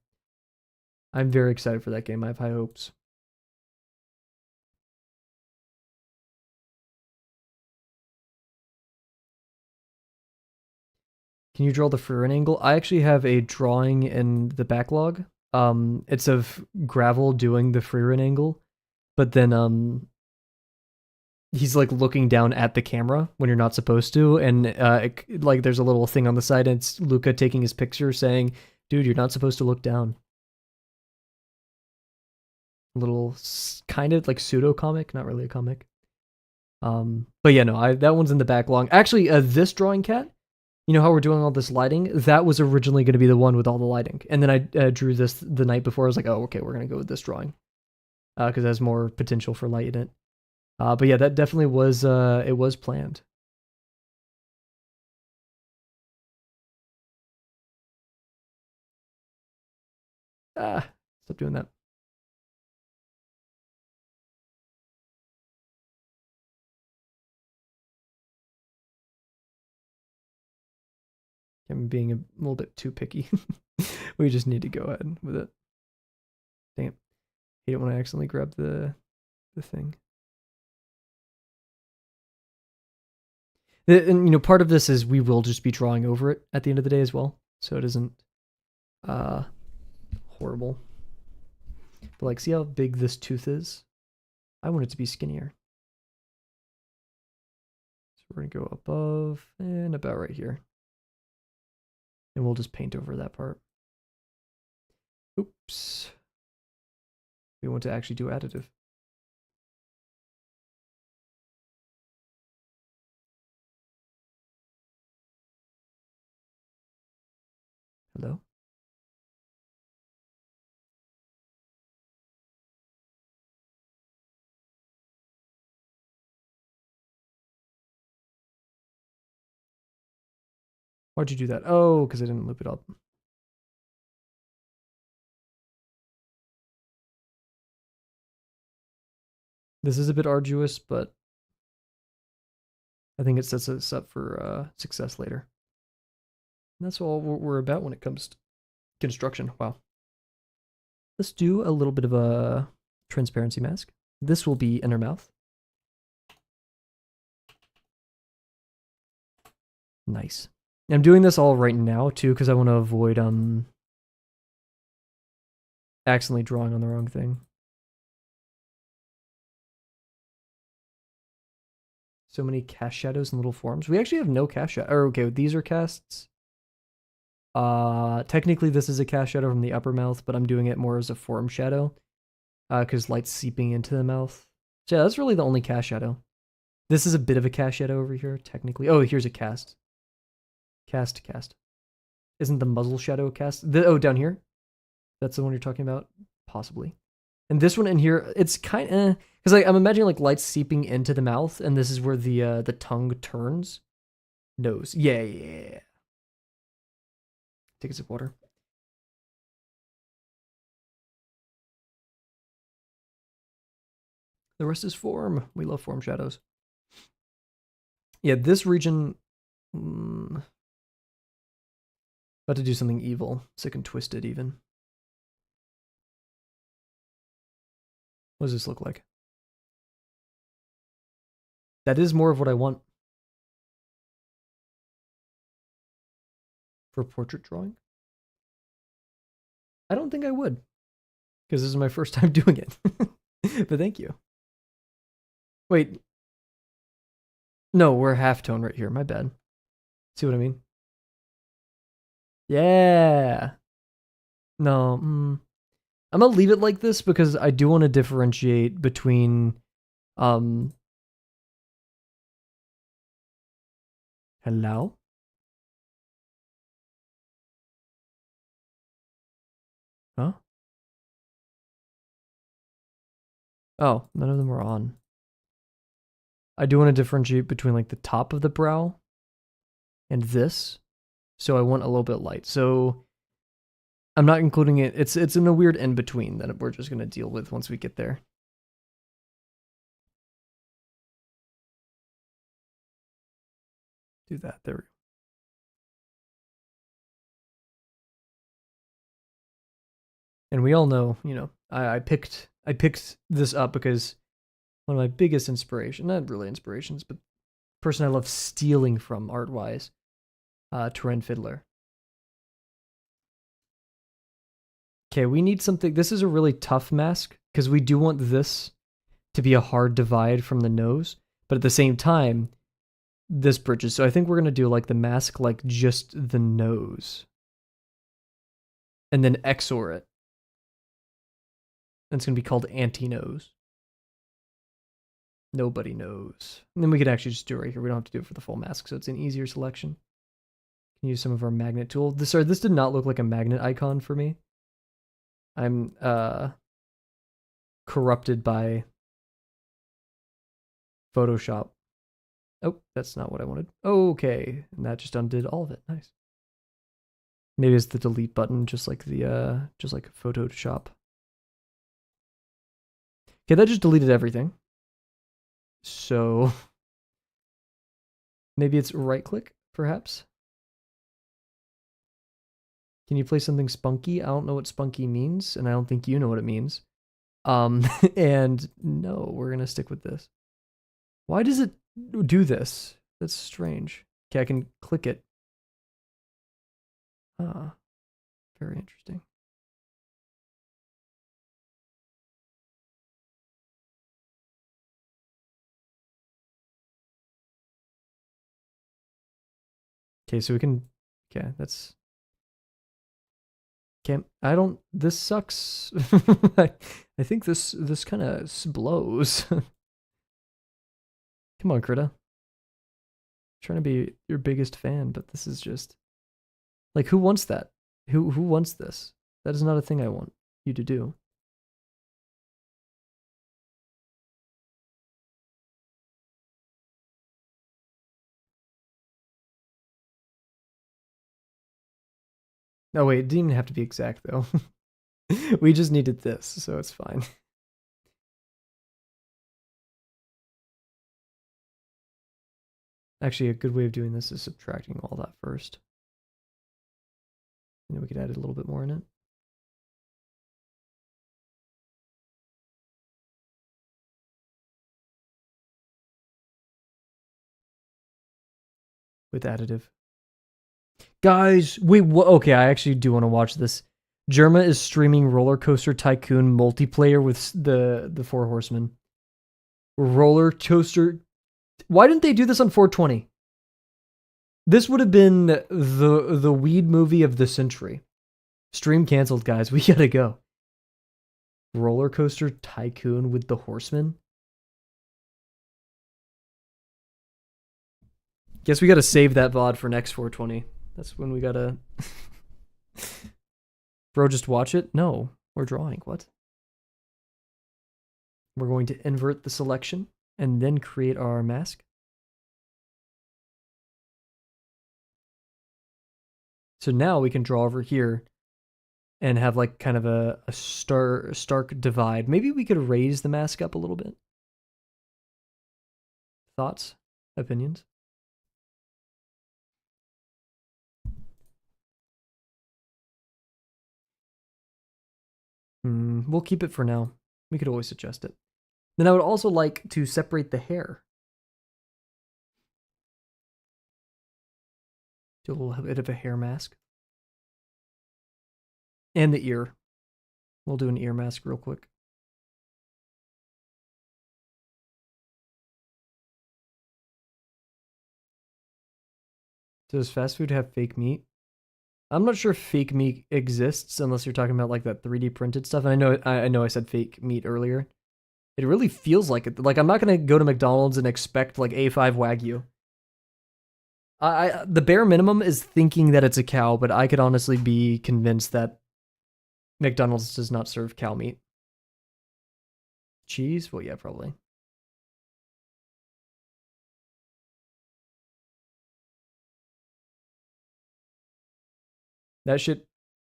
I'm very excited for that game. I have high hopes. Can you draw the Frieren angle? I actually have a drawing in the backlog. It's of Gravel doing the Frieren angle, but then he's like looking down at the camera when you're not supposed to, and like there's a little thing on the side, and it's Luca taking his picture saying, "Dude, you're not supposed to look down." little kind of like pseudo comic, not really a comic. But yeah, no, that one's in the back long. Actually, this drawing cat, you know how we're doing all this lighting? That was originally going to be the one with all the lighting. And then I drew this the night before. I was like, oh, okay, we're going to go with this drawing. Because it has more potential for light in it. But yeah, that definitely was, it was planned. Stop doing that. I'm being a little bit too picky. We just need to go ahead with it. Dang it. Hate it when I accidentally grab the thing. And, you know, part of this is we will just be drawing over it at the end of the day as well. So it isn't horrible. But like, see how big this tooth is? I want it to be skinnier. So we're going to go above and about right here. And we'll just paint over that part. Oops. We want to actually do additive. Hello? Why'd you do that? Oh, because I didn't loop it up. This is a bit arduous, but I think it sets us up for success later. And that's all we're about when it comes to construction. Wow. Let's do a little bit of a transparency mask. This will be inner mouth. Nice. I'm doing this all right now too because I want to avoid accidentally drawing on the wrong thing. So many cast shadows and little forms. We actually have no cast shadow. Or okay, these are casts. Technically this is a cast shadow from the upper mouth, but I'm doing it more as a form shadow. Because light's seeping into the mouth. So yeah, that's really the only cast shadow. This is a bit of a cast shadow over here, technically. Oh, here's a cast. Cast. Isn't the muzzle shadow a cast? Oh, down here? That's the one you're talking about? Possibly. And this one in here, it's kind of... Because like, I'm imagining like light seeping into the mouth, and this is where the tongue turns. Nose. Yeah. Take a sip of water. The rest is form. We love form shadows. Yeah, this region... about to do something evil. Sick and twisted, even. What does this look like? That is more of what I want. For portrait drawing? I don't think I would. Because this is my first time doing it. But thank you. Wait. No, we're halftone right here. My bad. See what I mean? Yeah. No. I'm gonna leave it like this because I do want to differentiate between hello? Huh? Oh, none of them are on. I do want to differentiate between like the top of the brow and this. So I want a little bit light. So I'm not including it. It's in a weird in between that we're just gonna deal with once we get there. Do that. There we go. And we all know, you know, I picked this up because one of my biggest inspiration, not really inspirations, but person I love stealing from art-wise, Turin Fiddler. Okay, we need something. This is a really tough mask because we do want this to be a hard divide from the nose, but at the same time, this bridges. So I think we're gonna do like the mask, like just the nose, and then XOR it. And it's going to be called Anti-Knows. Nobody knows. And then we could actually just do it right here. We don't have to do it for the full mask, so it's an easier selection. Can use some of our magnet tool. This did not look like a magnet icon for me. I'm corrupted by Photoshop. Oh, that's not what I wanted. Okay, and that just undid all of it. Nice. Maybe it's the delete button, just like Photoshop. Okay, that just deleted everything. So maybe it's right click, perhaps. Can you play something spunky? I don't know what spunky means, and I don't think you know what it means. And no, we're gonna stick with this. Why does it do this? That's strange. Okay, I can click it. Ah, very interesting. Okay, so we can. Okay, that's. Can't. I don't. This sucks. I think this kind of blows. Come on, Krita. Trying to be your biggest fan, but this is just like, who wants that? Who wants this? That is not a thing I want you to do. Oh wait, it didn't even have to be exact though. We just needed this, so it's fine. Actually, a good way of doing this is subtracting all that first. And then we could add a little bit more in it. With additive. Guys, wait, okay, I actually do want to watch this. Germa is streaming Roller Coaster Tycoon multiplayer with the Four Horsemen. Roller Coaster. Why didn't they do this on 420? This would have been the weed movie of the century. Stream canceled, guys. We gotta go. Roller Coaster Tycoon with the Horsemen. Guess we gotta save that VOD for next 420. That's when we gotta. Bro, just watch it? No, we're drawing. What? We're going to invert the selection and then create our mask. So now we can draw over here and have like kind of a stark divide. Maybe we could raise the mask up a little bit. Thoughts? Opinions? We'll keep it for now. We could always adjust it. Then I would also like to separate the hair. Do a little bit of a hair mask. And the ear. We'll do an ear mask real quick. Does fast food have fake meat? I'm not sure if fake meat exists unless you're talking about like that 3D printed stuff. And I know I said fake meat earlier. It really feels like it. Like, I'm not gonna go to McDonald's and expect like A5 Wagyu. The bare minimum is thinking that it's a cow, but I could honestly be convinced that McDonald's does not serve cow meat. Cheese? Well, yeah, probably. That shit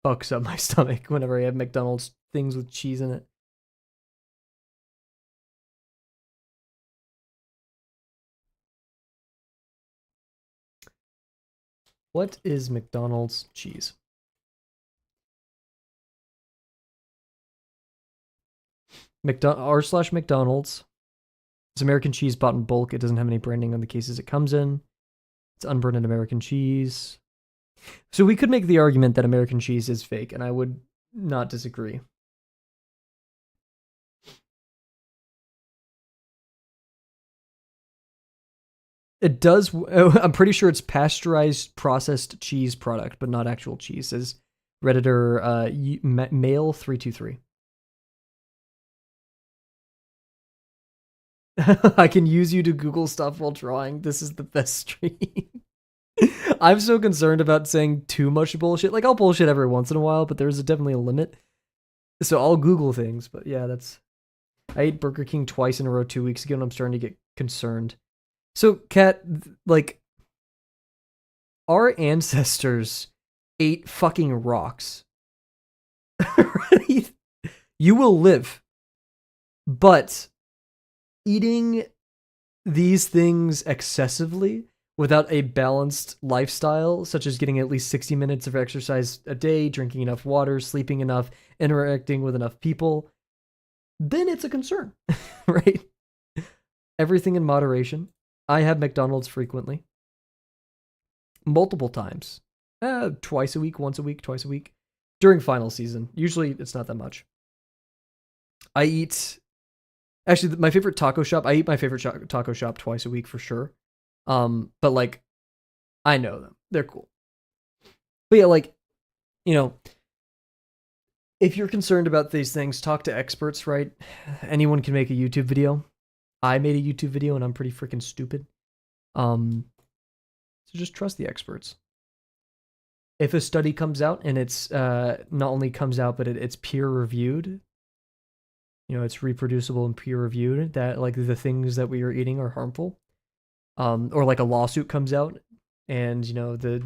fucks up my stomach whenever I have McDonald's things with cheese in it. What is McDonald's cheese? r/McDonald's. It's American cheese bought in bulk. It doesn't have any branding on the cases it comes in. It's unbranded American cheese. So we could make the argument that American cheese is fake, and I would not disagree. It does. I'm pretty sure it's pasteurized processed cheese product, but not actual cheese. Says Redditor male 323. I can use you to Google stuff while drawing. This is the best stream. I'm so concerned about saying too much bullshit. Like, I'll bullshit every once in a while, but there's definitely a limit. So I'll Google things, but yeah, that's... I ate Burger King twice in a row 2 weeks ago, and I'm starting to get concerned. So, Kat, like, our ancestors ate fucking rocks. You will live. But eating these things excessively without a balanced lifestyle, such as getting at least 60 minutes of exercise a day, drinking enough water, sleeping enough, interacting with enough people, then it's a concern, right? Everything in moderation. I have McDonald's frequently. Multiple times. Twice a week, once a week, twice a week. During final season. Usually it's not that much. I eat... Actually, my favorite taco shop, I eat my favorite taco shop twice a week for sure. But like, I know them. They're cool. But yeah, like, you know, if you're concerned about these things, talk to experts, right? Anyone can make a YouTube video. I made a YouTube video and I'm pretty freaking stupid. So just trust the experts. If a study comes out and it's not only comes out, but it's peer reviewed, you know, it's reproducible and peer reviewed, that like the things that we are eating are harmful, or like a lawsuit comes out and, you know, the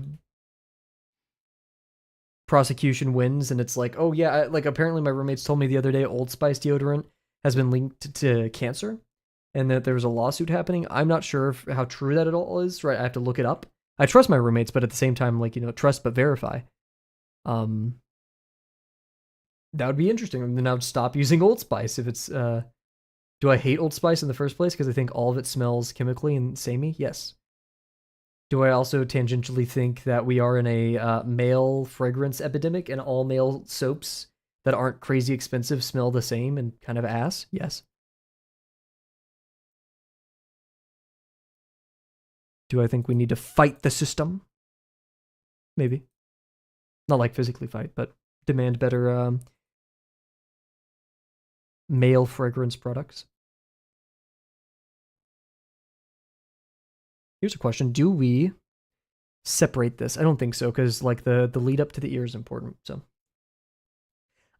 prosecution wins and it's like, oh yeah, like apparently my roommates told me the other day Old Spice deodorant has been linked to cancer and that there was a lawsuit happening. I'm not sure how true that at all is, right? I have to look it up. I trust my roommates, but at the same time, like, you know, trust but verify. That would be interesting. And then I would stop using Old Spice if it's, do I hate Old Spice in the first place because I think all of it smells chemically and samey? Yes. Do I also tangentially think that we are in a male fragrance epidemic and all male soaps that aren't crazy expensive smell the same and kind of ass? Yes. Do I think we need to fight the system? Maybe. Not like physically fight, but demand better male fragrance products. Here's a question. Do we separate this? I don't think so, because like the lead up to the ear is important. So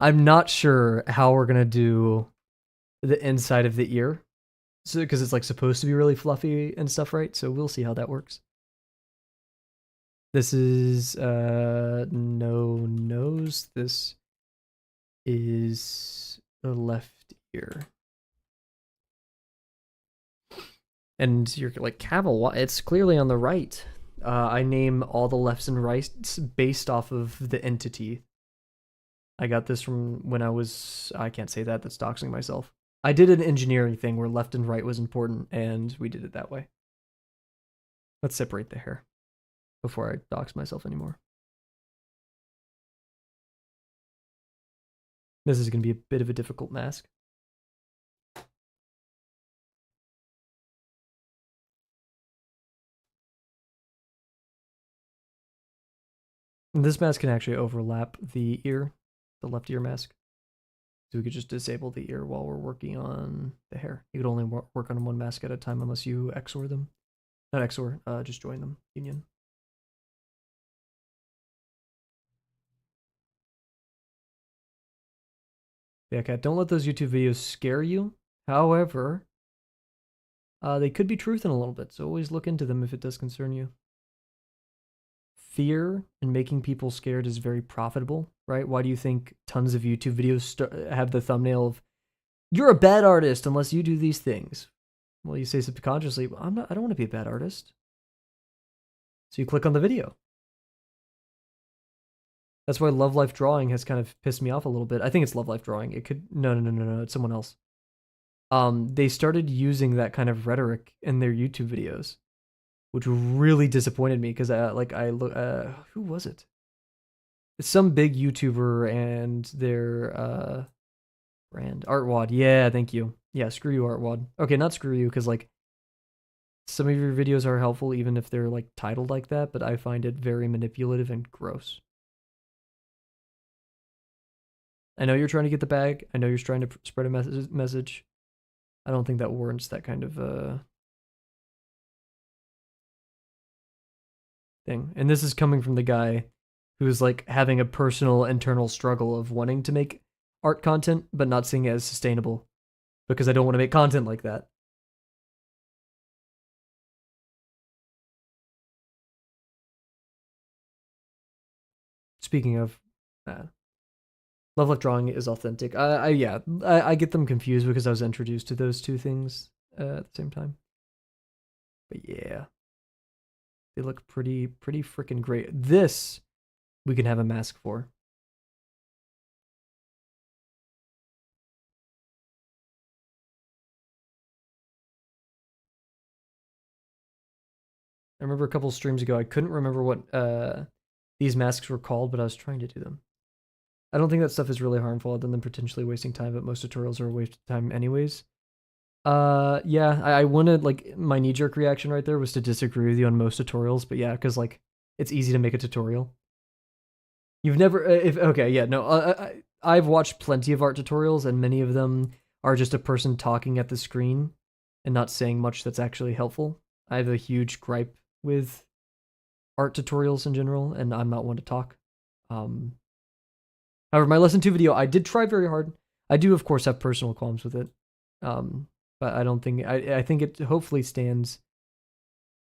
I'm not sure how we're gonna do the inside of the ear. So because it's like supposed to be really fluffy and stuff, right? So we'll see how that works. This is no nose. This is the left ear. And you're like, Kavel, it's clearly on the right. I name all the lefts and rights based off of the entity. I got this from when I can't say that, that's doxing myself. I did an engineering thing where left and right was important, and we did it that way. Let's separate the hair before I dox myself anymore. This is going to be a bit of a difficult mask. And this mask can actually overlap the ear, the left ear mask. So we could just disable the ear while we're working on the hair. You could only work on one mask at a time unless you XOR them. Not XOR, just join them, union. Yeah, Kat, don't let those YouTube videos scare you. However, they could be truth in a little bit, so always look into them if it does concern you. Fear and making people scared is very profitable, right? Why do you think tons of YouTube videos have the thumbnail of, you're a bad artist unless you do these things? Well, you say subconsciously, well, I don't want to be a bad artist. So you click on the video. That's why Love Life Drawing has kind of pissed me off a little bit. I think it's Love Life Drawing. It could, no, it's someone else. They started using that kind of rhetoric in their YouTube videos, which really disappointed me because who was it? It's some big YouTuber and their brand, Artwad. Yeah, thank you. Yeah, screw you, Artwad. Okay, not screw you, because like some of your videos are helpful even if they're like titled like that, but I find it very manipulative and gross. I know you're trying to get the bag. I know you're trying to spread a message. I don't think that warrants that kind of thing. And this is coming from the guy who's like having a personal internal struggle of wanting to make art content but not seeing it as sustainable because I don't want to make content like that. Speaking of, love life drawing is authentic. I get them confused because I was introduced to those two things at the same time. But yeah, they look pretty freaking great. This we can have a mask for. I remember a couple streams ago, I couldn't remember what these masks were called, but I was trying to do them. I don't think that stuff is really harmful other than potentially wasting time, but most tutorials are a waste of time anyways. Yeah, I wanted, like, my knee-jerk reaction right there was to disagree with you on most tutorials, but yeah, because, like, it's easy to make a tutorial. You've never, okay, yeah, no, I've watched plenty of art tutorials, and many of them are just a person talking at the screen and not saying much that's actually helpful. I have a huge gripe with art tutorials in general, and I'm not one to talk. However, my lesson 2 video, I did try very hard. I do, of course, have personal qualms with it. But I don't think, I think it hopefully stands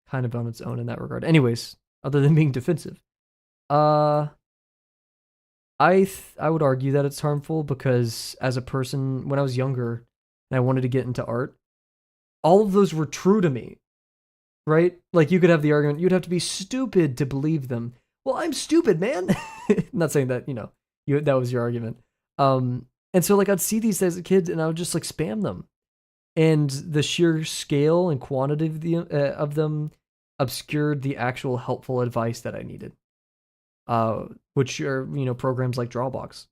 kind of on its own in that regard. Anyways, other than being defensive. I would argue that it's harmful because as a person, when I was younger and I wanted to get into art, all of those were true to me, right? Like you could have the argument, you'd have to be stupid to believe them. Well, I'm stupid, man. Not saying that, that was your argument. And so like I'd see these as a kid and I would just like spam them. And the sheer scale and quantity of them obscured the actual helpful advice that I needed. Which are, programs like Drawbox.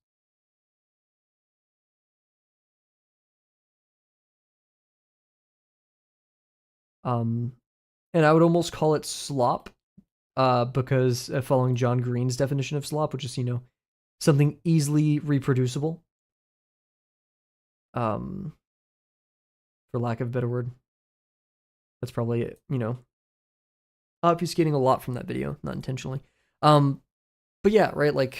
And I would almost call it slop, because following John Green's definition of slop, which is, something easily reproducible. For lack of a better word. That's probably it, obfuscating a lot from that video, not intentionally. But yeah, right, like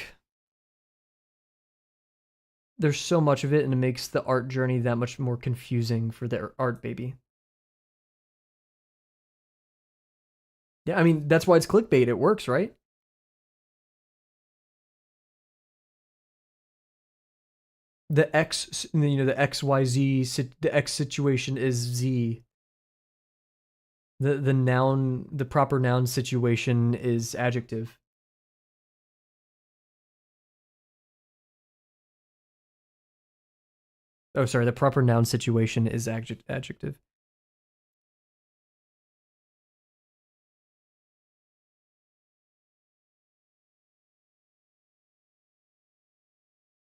there's so much of it and it makes the art journey that much more confusing for the art baby. Yeah, I mean, that's why it's clickbait. It works, right? The X, the XYZ, the X situation is Z. The noun, the proper noun situation is adjective. Oh, sorry, the proper noun situation is adjective.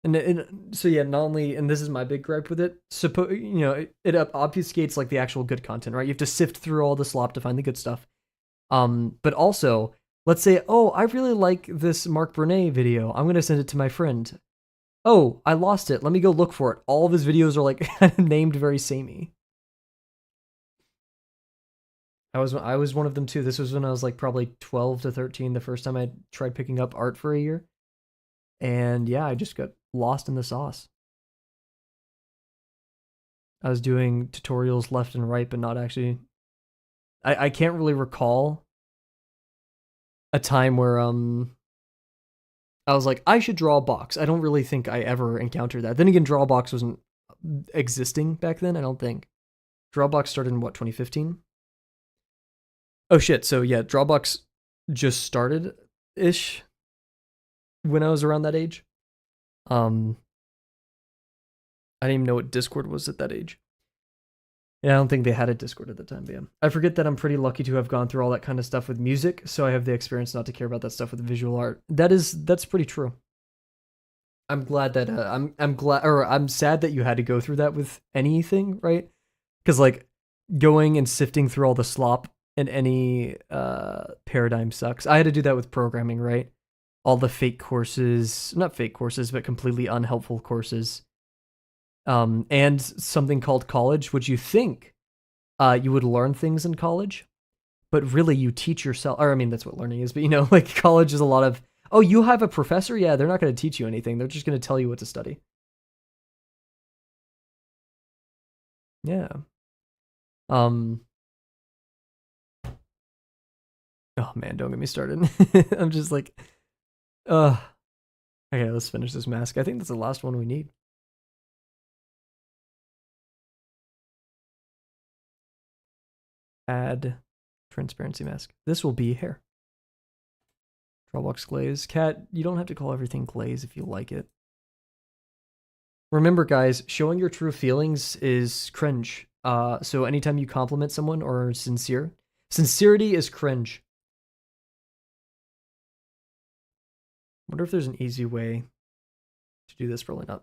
And so yeah, not only, and this is my big gripe with it. It obfuscates like the actual good content, right? You have to sift through all the slop to find the good stuff. But also, let's say, oh, I really like this Mark Brunet video. I'm gonna send it to my friend. Oh, I lost it. Let me go look for it. All of his videos are like named very samey. I was one of them too. This was when I was like probably 12 to 13, the first time I tried picking up art for a year. And yeah, I just got lost in the sauce. I was doing tutorials left and right, but not actually. I can't really recall a time where I was like, I should draw a box. I don't really think I ever encountered that. Then again, Drawbox wasn't existing back then, I don't think. Drawbox started in what, 2015? Oh shit, so yeah, Drawbox just started-ish when I was around that age. I didn't even know what Discord was at that age. Yeah, I don't think they had a Discord at the time, but yeah. I forget that I'm pretty lucky to have gone through all that kind of stuff with music, so I have the experience not to care about that stuff with visual art. That's pretty true. I'm glad that I'm sad that you had to go through that with anything, right? Because like going and sifting through all the slop in any paradigm sucks. I had to do that with programming, right? All the fake courses, not fake courses, but completely unhelpful courses. and something called college, which you think you would learn things in college, but really you teach yourself. Or I mean, that's what learning is. But like college is a lot of, oh, you have a professor? Yeah, they're not going to teach you anything. They're just going to tell you what to study. Yeah. Oh man, don't get me started. I'm just like, okay, let's finish this mask. I think that's the last one we need. Add transparency mask. This will be hair. Drawbox glaze. Cat, you don't have to call everything glaze if you like it. Remember, guys, showing your true feelings is cringe. So anytime you compliment someone or sincerity is cringe. Wonder if there's an easy way to do this. Probably not.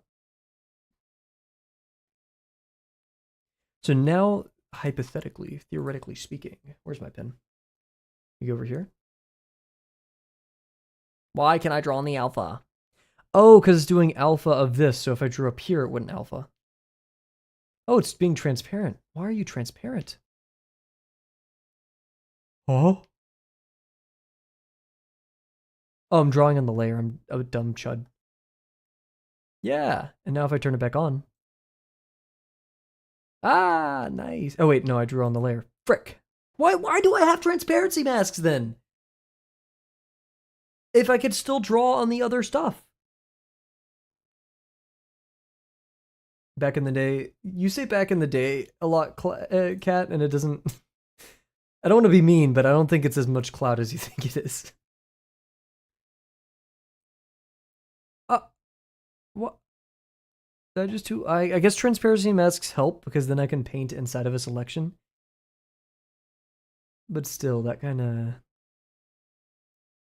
So now, hypothetically, theoretically speaking, where's my pen? You go over here. Why can I draw on the alpha? Oh, because it's doing alpha of this. So if I drew up here, it wouldn't alpha. Oh, it's being transparent. Why are you transparent? Oh? Oh, I'm drawing on the layer. I'm a dumb chud. Yeah. And now if I turn it back on. Ah, nice. Oh, wait. No, I drew on the layer. Frick. Why do I have transparency masks then? If I could still draw on the other stuff. Back in the day. You say back in the day a lot, Cat, and it doesn't... I don't want to be mean, but I don't think it's as much cloud as you think it is. What? Did I just too... I guess transparency masks help, because then I can paint inside of a selection. But still, that kind of...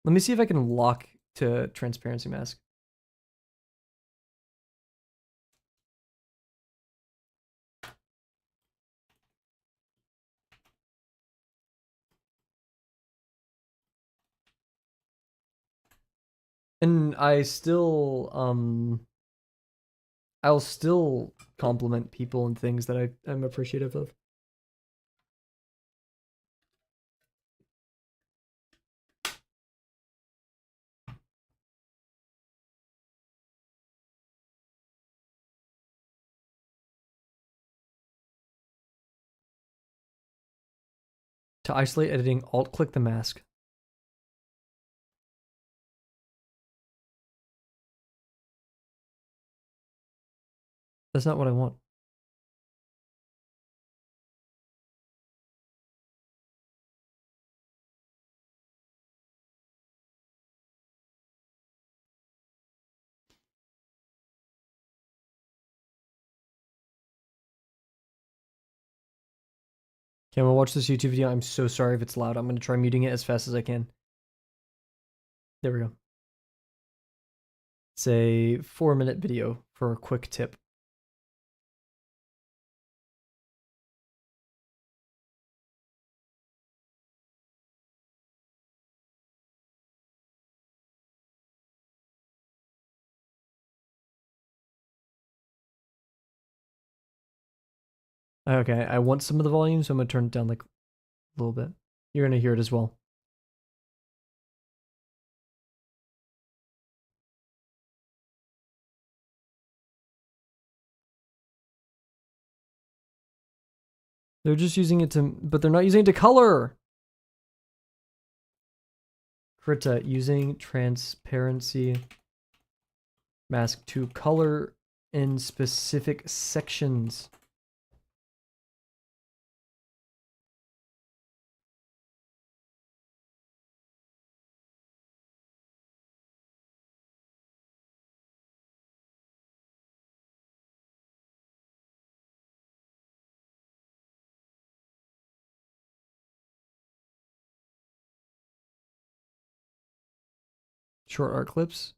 Let me see if I can lock to transparency mask. And I'll still compliment people and things that I'm appreciative of. To isolate editing, alt-click the mask. That's not what I want. Okay, I'm gonna watch this YouTube video. I'm so sorry if it's loud. I'm gonna try muting it as fast as I can. There we go. It's a 4-minute video for a quick tip. Okay, I want some of the volume, so I'm gonna turn it down like a little bit. You're gonna hear it as well. They're just using it to, but they're not using it to color. Krita, using transparency mask to color in specific sections. Short art clips.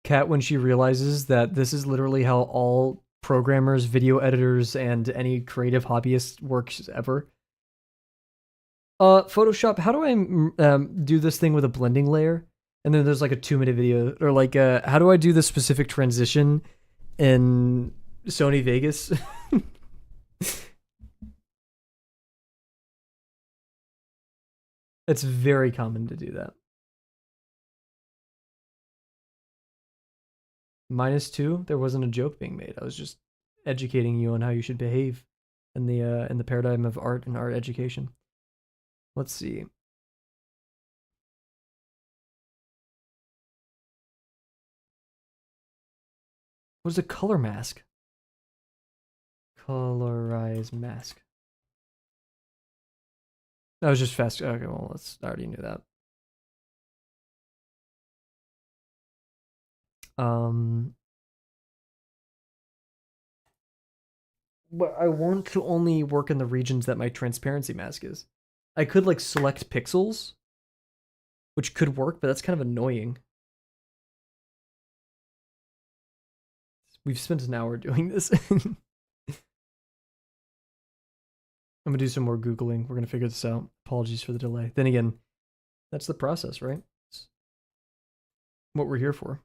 Kat, when she realizes that this is literally how all programmers, video editors, and any creative hobbyist works ever. Photoshop, how do I do this thing with a blending layer? And then there's like a 2-minute video, or like, how do I do this specific transition in Sony Vegas. It's very common to do that. -2. There wasn't a joke being made. I was just educating you on how you should behave in the paradigm of art and art education. Let's see. What is a color mask? Colorize mask. That was just fast. Okay, well, I already knew that. Um, but I want to only work in the regions that my transparency mask is. I could like select pixels, which could work, but that's kind of annoying. We've spent an hour doing this. I'm gonna do some more Googling. We're gonna figure this out. Apologies for the delay. Then again, that's the process, right? It's what we're here for.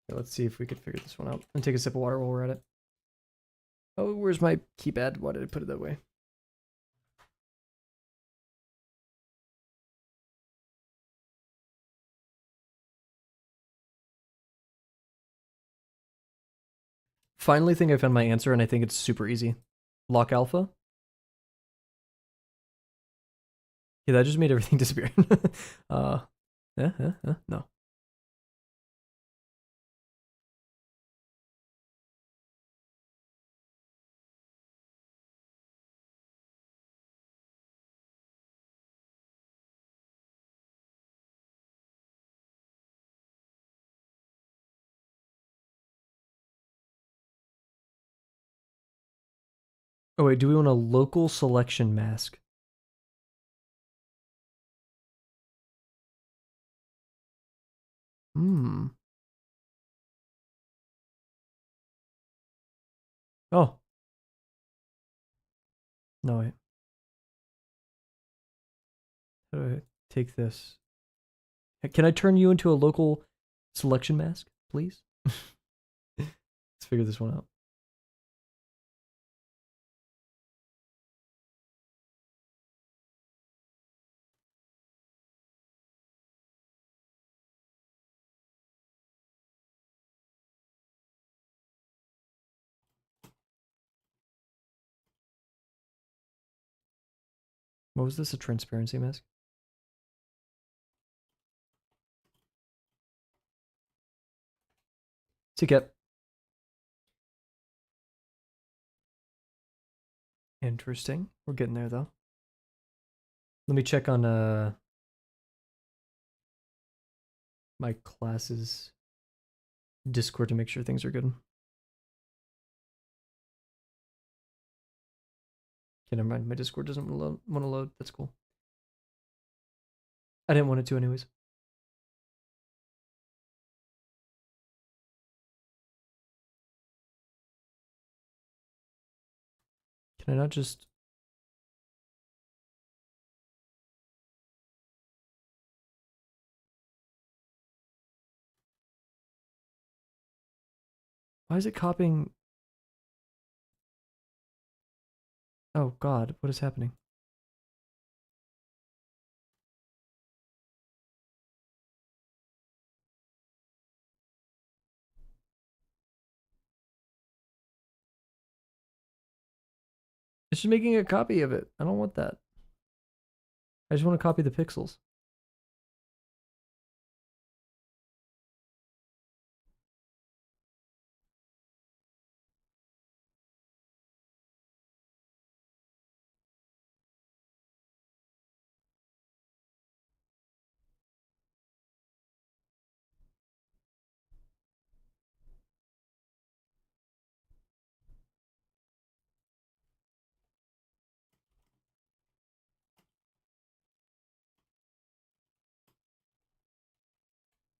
Okay, let's see if we could figure this one out. And take a sip of water while we're at it. Oh, where's my keypad? Why did I put it that way? Finally think I found my answer, and I think it's super easy. Lock alpha. Yeah, that just made everything disappear. No. Oh wait, do we want a local selection mask? Hmm. Oh. No, wait. How do I take this? Can I turn you into a local selection mask, please? Let's figure this one out. What was this? A transparency mask? Ticket. Interesting. We're getting there though. Let me check on my class's Discord to make sure things are good. Okay, never mind. My Discord doesn't want to load. That's cool. I didn't want it to anyways. Can I not just... Why is it copying... Oh god, what is happening? It's just making a copy of it. I don't want that. I just want to copy the pixels.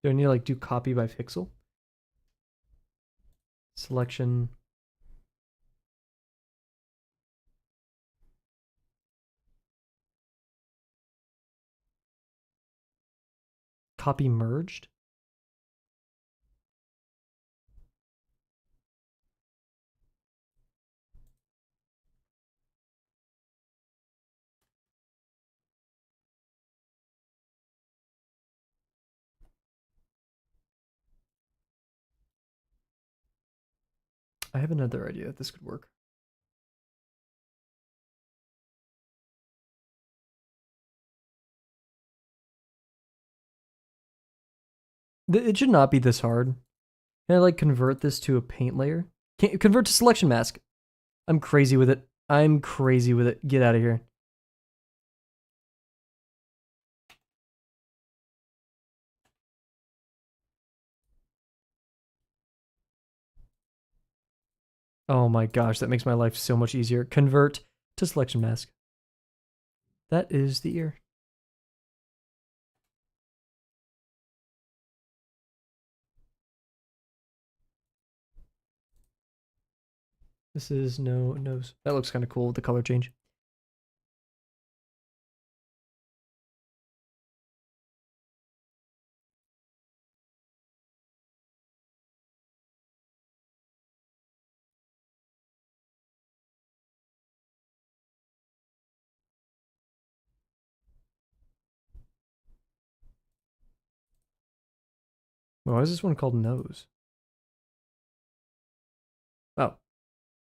Do I need to like do copy by pixel? Selection. Copy merged? I have another idea that this could work. It should not be this hard. Can I like convert this to a paint layer? Can't convert to selection mask. I'm crazy with it. I'm crazy with it. Get out of here. Oh my gosh, that makes my life so much easier. Convert to selection mask. That is the ear. This is no nose. That looks kind of cool with the color change. Why is this one called nose? Oh,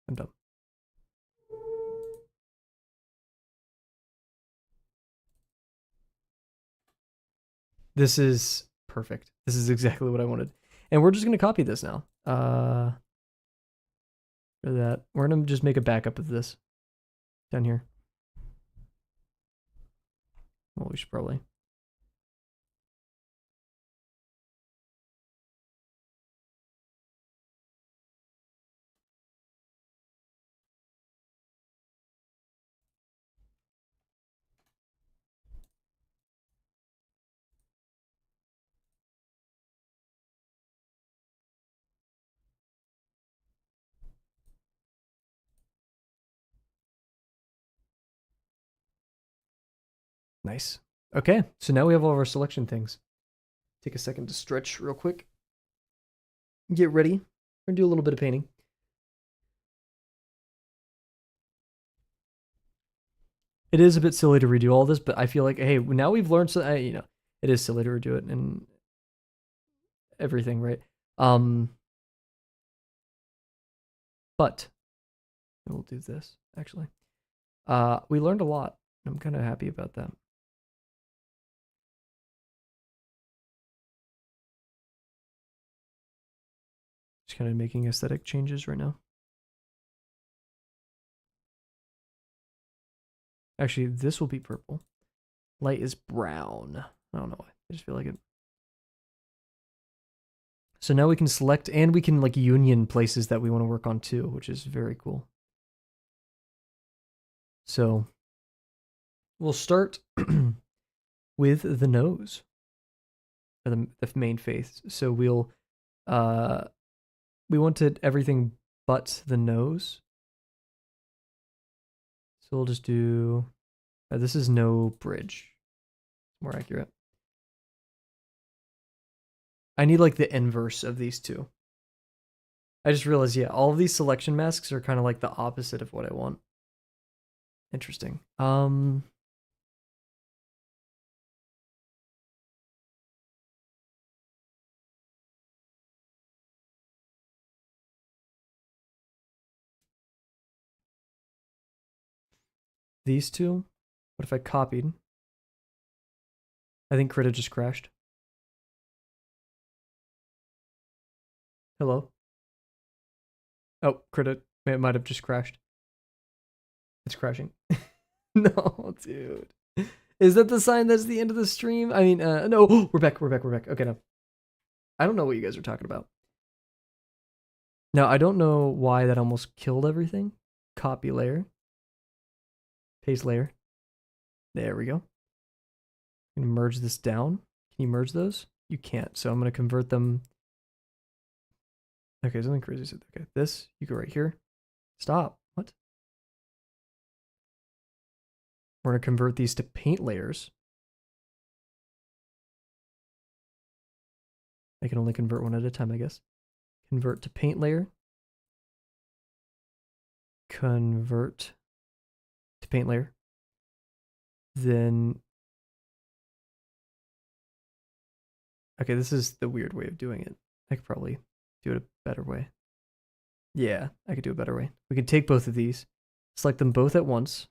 I'm dumb. This is perfect. This is exactly what I wanted. And we're just going to copy this now. For that. We're going to just make a backup of this down here. Well, we should probably. Nice. Okay, so now we have all of our selection things. Take a second to stretch real quick. Get ready. We're going to do a little bit of painting. It is a bit silly to redo all this, but I feel like, hey, now we've learned, so you know, it is silly to redo it and everything, right? But we'll do this actually. We learned a lot. I'm kind of happy about that. Just kind of making aesthetic changes right now. Actually, this will be purple. Light is brown. I don't know why. I just feel like it. So now we can select and we can like union places that we want to work on too, which is very cool. So we'll start with the nose, or the main face. So we wanted everything but the nose. So we'll just do, this is no bridge. More accurate. I need like the inverse of these two. I just realized, yeah, all of these selection masks are kind of like the opposite of what I want. Interesting. these two. What if I copied? I think Krita just crashed. Hello? Oh, Krita might have just crashed. It's crashing. No, dude. Is that the sign that's the end of the stream? I mean, no. We're back. Okay, no. I don't know what you guys are talking about. Now, I don't know why that almost killed everything. Copy layer. Paste layer. There we go. I'm gonna merge this down. Can you merge those? You can't, so I'm gonna convert them. Okay, something crazy. Okay, this, you go right here. Stop. What? We're gonna convert these to paint layers. I can only convert one at a time, I guess. Convert to paint layer. Convert to paint layer. Then, okay, this is the weird way of doing it. I could probably do it a better way. Yeah, I could do a better way. We can take both of these, select them both at once.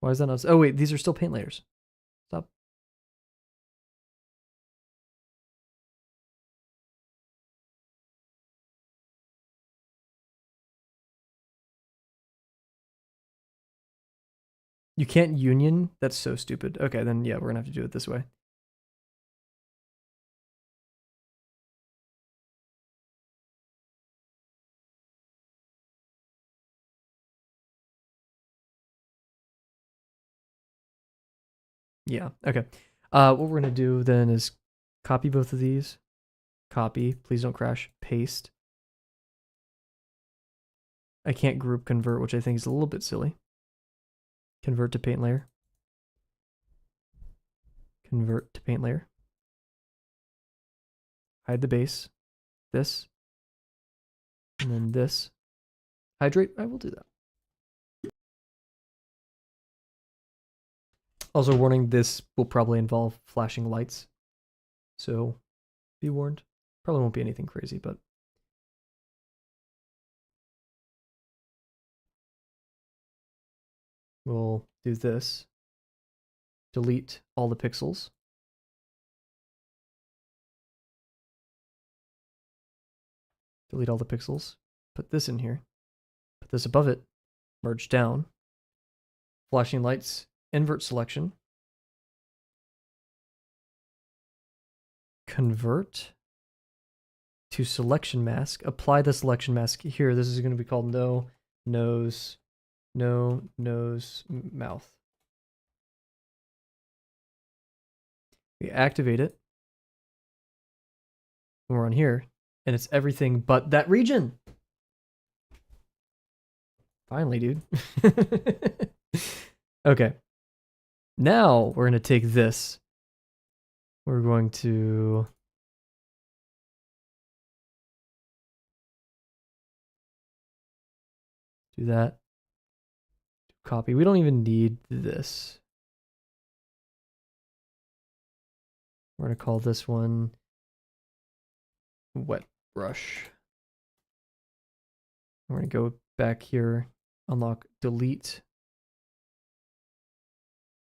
Why is that not? Oh, wait, these are still paint layers. Stop. You can't union? That's so stupid. Okay, then yeah, we're gonna have to do it this way. Yeah, okay. What we're gonna do then is copy both of these. Copy, please don't crash. Paste. I can't group convert, which I think is a little bit silly. Convert to paint layer. Convert to paint layer. Hide the base. This. And then this. Hydrate, I will do that. Also warning, this will probably involve flashing lights. So be warned. Probably won't be anything crazy, but we'll do this. Delete all the pixels. Delete all the pixels. Put this in here. Put this above it. Merge down. Flashing lights. Invert selection. Convert to selection mask. Apply the selection mask here. This is going to be called no nose mouth. We activate it. And we're on here. And it's everything but that region. Finally, dude. Okay. Now we're going to take this. We're going to do that. Copy. We don't even need this. We're going to call this one wet brush. We're going to go back here, unlock, delete,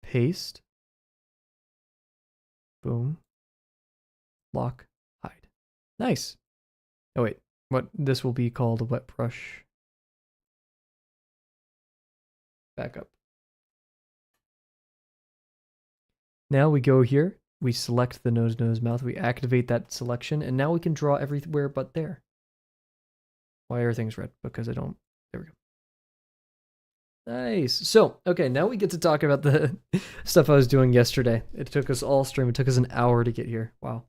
paste, boom, lock, hide. Nice. Oh wait, what this will be called a wet brush. Back up. Now we go here, we select the nose, mouth, we activate that selection, and now we can draw everywhere but there. Why are things red? Because I don't, there we go. Nice. So, okay, now we get to talk about the stuff I was doing yesterday. It took us all stream. It took us an hour to get here. Wow.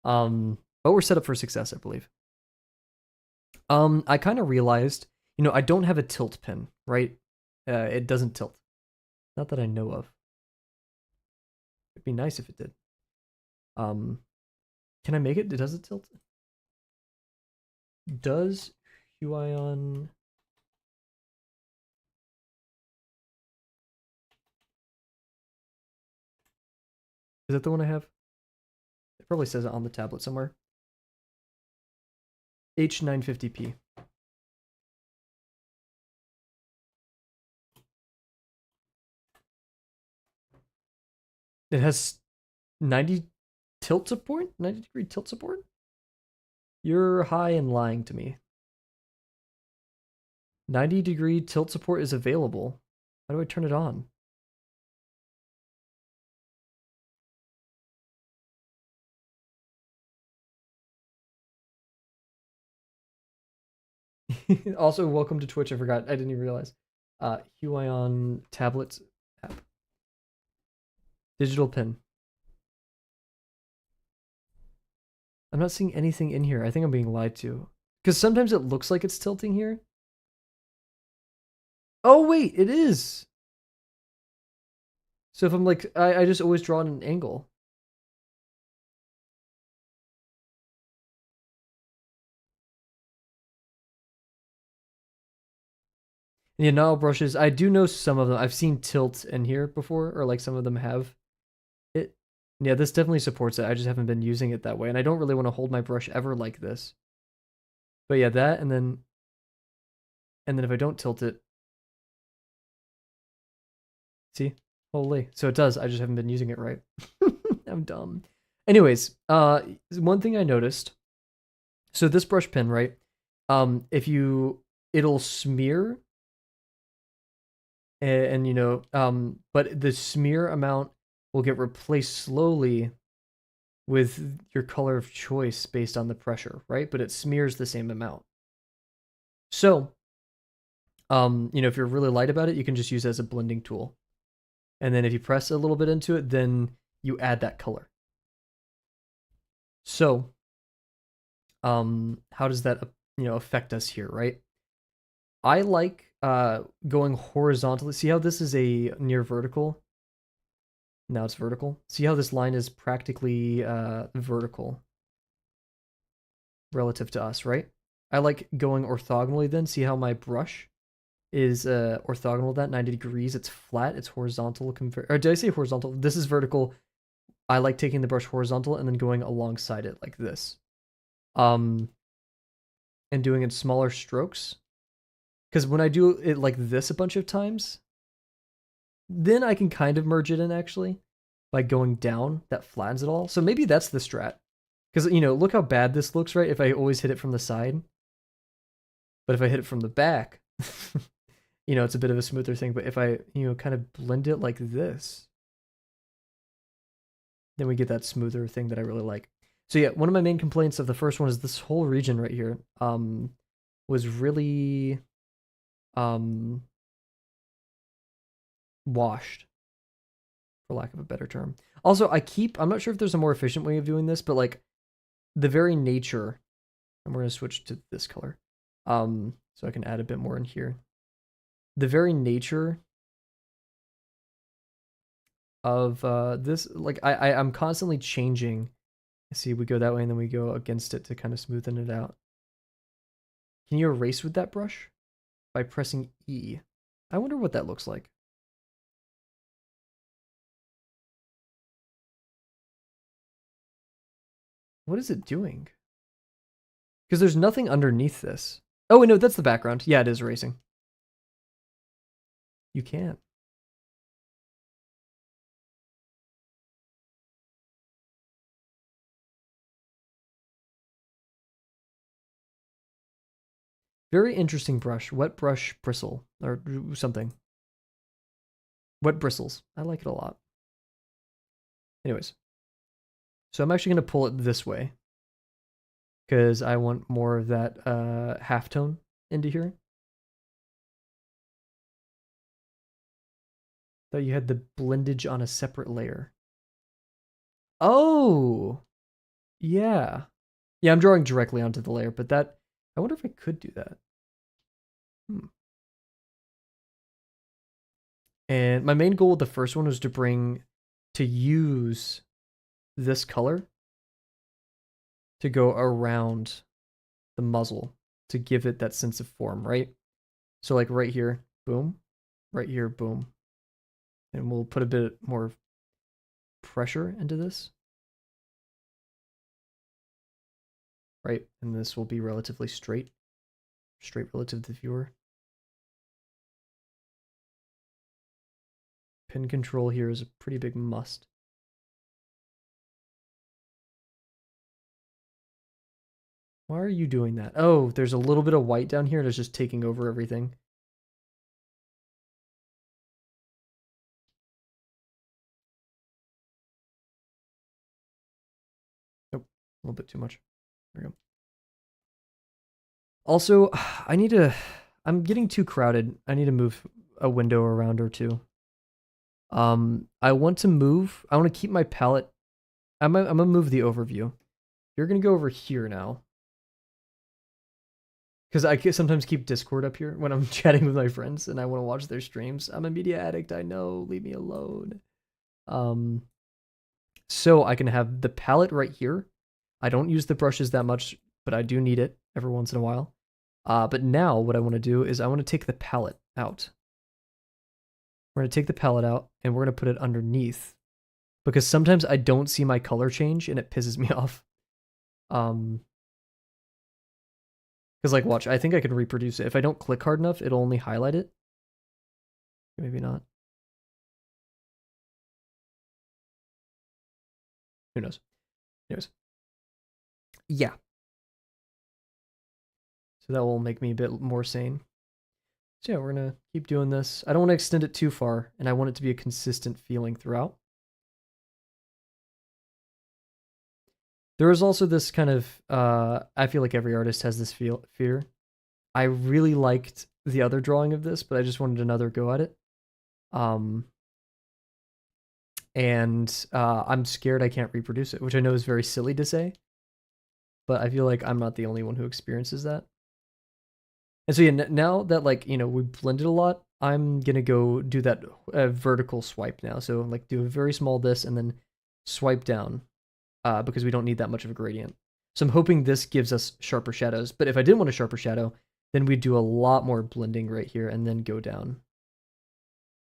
But we're set up for success, I believe. I kind of realized, I don't have a tilt pin, right? It doesn't tilt. Not that I know of. It'd be nice if it did. Can I make it? Does it tilt? Does Huion... Is that the one I have? It probably says it on the tablet somewhere. H950p. It has 90 tilt support? 90-degree tilt support? You're high and lying to me. 90-degree tilt support is available. How do I turn it on? Also, welcome to Twitch. I forgot. I didn't even realize. Huion tablets app. Digital pin. I'm not seeing anything in here. I think I'm being lied to. Because sometimes it looks like it's tilting here. Oh, wait, it is. So if I'm like, I just always draw at an angle. Yeah, now brushes. I do know some of them. I've seen tilt in here before, or like some of them have it. Yeah, this definitely supports it. I just haven't been using it that way, and I don't really want to hold my brush ever like this. But yeah, that, and then if I don't tilt it, see, holy. So it does. I just haven't been using it right. I'm dumb. Anyways, one thing I noticed. So this brush pen, right? If you, it'll smear and you know, but the smear amount will get replaced slowly with your color of choice based on the pressure, right? But it smears the same amount. So, you know, if you're really light about it, you can just use it as a blending tool. And then if you press a little bit into it, then you add that color. So, how does that, you know, affect us here, right? I like going horizontally. See how this is a near vertical? Now it's vertical. See how this line is practically vertical relative to us, right? I like going orthogonally then. See how my brush is orthogonal to that, 90 degrees. It's flat, it's horizontal. Or did I say horizontal? This is vertical. I like taking the brush horizontal and then going alongside it like this. And doing it smaller strokes. Because when I do it like this a bunch of times, then I can kind of merge it in actually by going down. That flattens it all. So maybe that's the strat. Because, you know, look how bad this looks, right? If I always hit it from the side. But if I hit it from the back, you know, it's a bit of a smoother thing. But if I, you know, kind of blend it like this, then we get that smoother thing that I really like. So yeah, one of my main complaints of the first one is this whole region right here was really washed, for lack of a better term. Also, I'm not sure if there's a more efficient way of doing this, but like the very nature, and we're going to switch to this color, so I can add a bit more in here. The very nature of this, like I'm constantly changing. See, we go that way and then we go against it to kind of smoothen it out. Can you erase with that brush? By pressing E. I wonder what that looks like. What is it doing? Because there's nothing underneath this. Oh, wait, no, that's the background. Yeah, it is erasing. You can't. Very interesting brush. Wet brush bristle. Or something. Wet bristles. I like it a lot. Anyways. So I'm actually going to pull it this way. Because I want more of that halftone into here. Thought you had the blendage on a separate layer. Oh! Yeah. Yeah, I'm drawing directly onto the layer, but that... I wonder if I could do that. And my main goal with the first one was to use this color to go around the muzzle to give it that sense of form, right? So like right here, boom, right here, boom. And we'll put a bit more pressure into this. right? And this will be relatively straight relative to the viewer. Pin control here is a pretty big must. Why are you doing that? Oh, there's a little bit of white down here that's just taking over everything. Nope, a little bit too much. There we go. Also, I'm getting too crowded. I need to move a window around or two. I want to keep my palette. I'm gonna move the overview. You're gonna go over here now. Because I sometimes keep Discord up here when I'm chatting with my friends and I want to watch their streams. I'm a media addict, I know. Leave me alone. So I can have the palette right here. I don't use the brushes that much, but I do need it every once in a while. But now what I want to do is I want to take the palette out. We're going to take the palette out and we're going to put it underneath. Because sometimes I don't see my color change and it pisses me off. Because, like, watch, I think I can reproduce it. If I don't click hard enough, it'll only highlight it. Maybe not. Who knows? Anyways. Yeah. So that will make me a bit more sane. So yeah, we're going to keep doing this. I don't want to extend it too far, and I want it to be a consistent feeling throughout. There is also this kind of, I feel like every artist has this fear. I really liked the other drawing of this, but I just wanted another go at it. And I'm scared I can't reproduce it, which I know is very silly to say, but I feel like I'm not the only one who experiences that. And so yeah, now that, like, you know, we blended a lot, I'm gonna go do that vertical swipe now. So like do a very small this and then swipe down, because we don't need that much of a gradient. So I'm hoping this gives us sharper shadows. But if I didn't want a sharper shadow, then we'd do a lot more blending right here and then go down.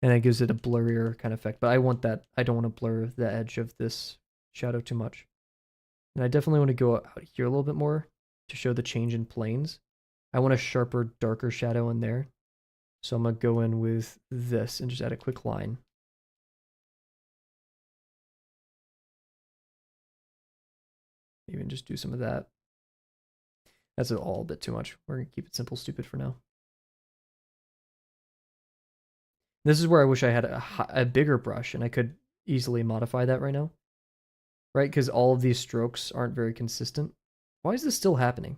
And that gives it a blurrier kind of effect. But I want that. I don't want to blur the edge of this shadow too much. And I definitely want to go out here a little bit more to show the change in planes. I want a sharper, darker shadow in there. So I'm going to go in with this and just add a quick line. Even just do some of that. That's all a bit too much. We're going to keep it simple, stupid for now. This is where I wish I had a bigger brush and I could easily modify that right now. Right? Because all of these strokes aren't very consistent. Why is this still happening?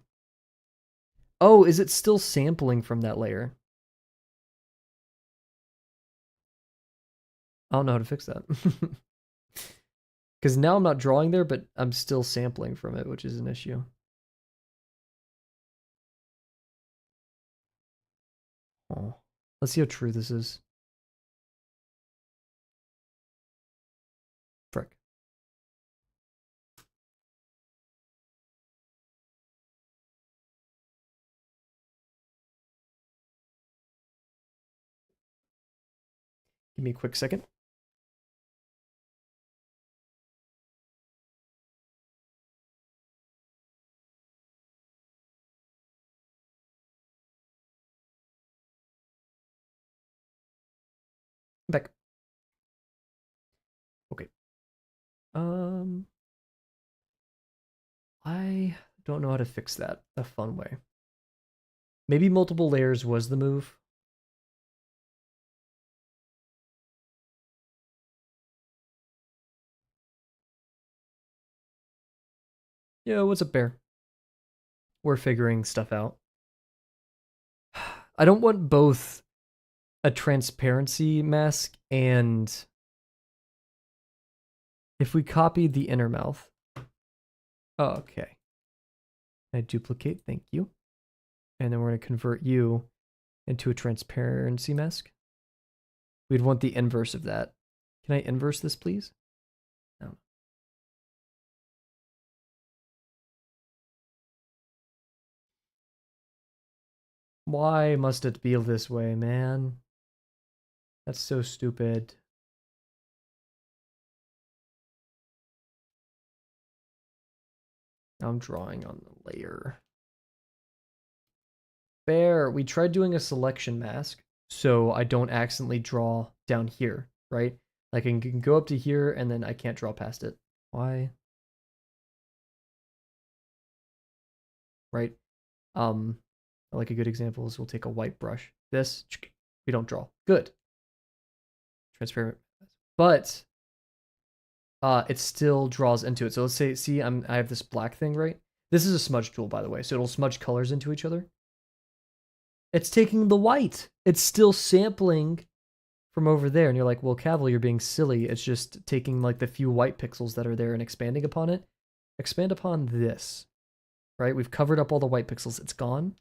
Oh, is it still sampling from that layer? I don't know how to fix that. Because now I'm not drawing there, but I'm still sampling from it, which is an issue. Oh, let's see how true this is. Frick. Give me a quick second. Back. Okay. I don't know how to fix that a fun way. Maybe multiple layers was the move. Yo, what's up, Bear? We're figuring stuff out. I don't want both a transparency mask and if we copy the inner mouth. Oh, okay. I duplicate, thank you. And then we're going to convert you into a transparency mask. We'd want the inverse of that. Can I inverse this, please? No. Why must it be this way, man? That's so stupid. Now I'm drawing on the layer. Fair. We tried doing a selection mask so I don't accidentally draw down here, right? Like I can go up to here and then I can't draw past it. Why? Right? Like a good example is we'll take a white brush. This, we don't draw. Good. Transparent. But it still draws into it. So let's say, see, I have this black thing, right? This is a smudge tool, by the way, so it'll smudge colors into each other. It's taking the white. It's still sampling from over there, and you're like, well, Kavel, you're being silly. It's just taking like the few white pixels that are there and expanding upon it. Expand upon this, right? We've covered up all the white pixels. It's gone.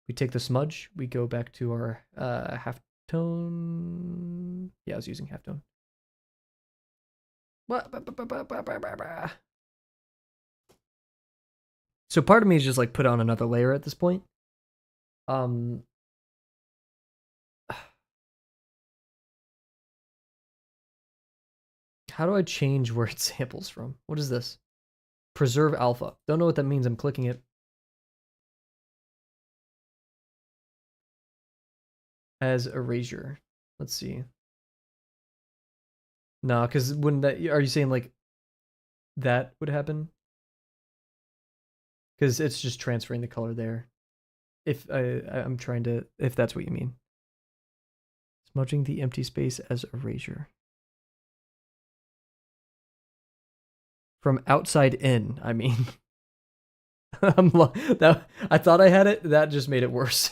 We take the smudge. We go back to our halftone. Yeah, I was using halftone. So part of me is just like put on another layer at this point. How do I change where it samples from? What is this? Preserve alpha. Don't know what that means. I'm clicking it. As erasure. Let's see. No, because when that, are you saying like that would happen? Because it's just transferring the color there. If I'm trying to, if that's what you mean. Smudging the empty space as erasure. From outside in, I mean. I thought I had it. That just made it worse.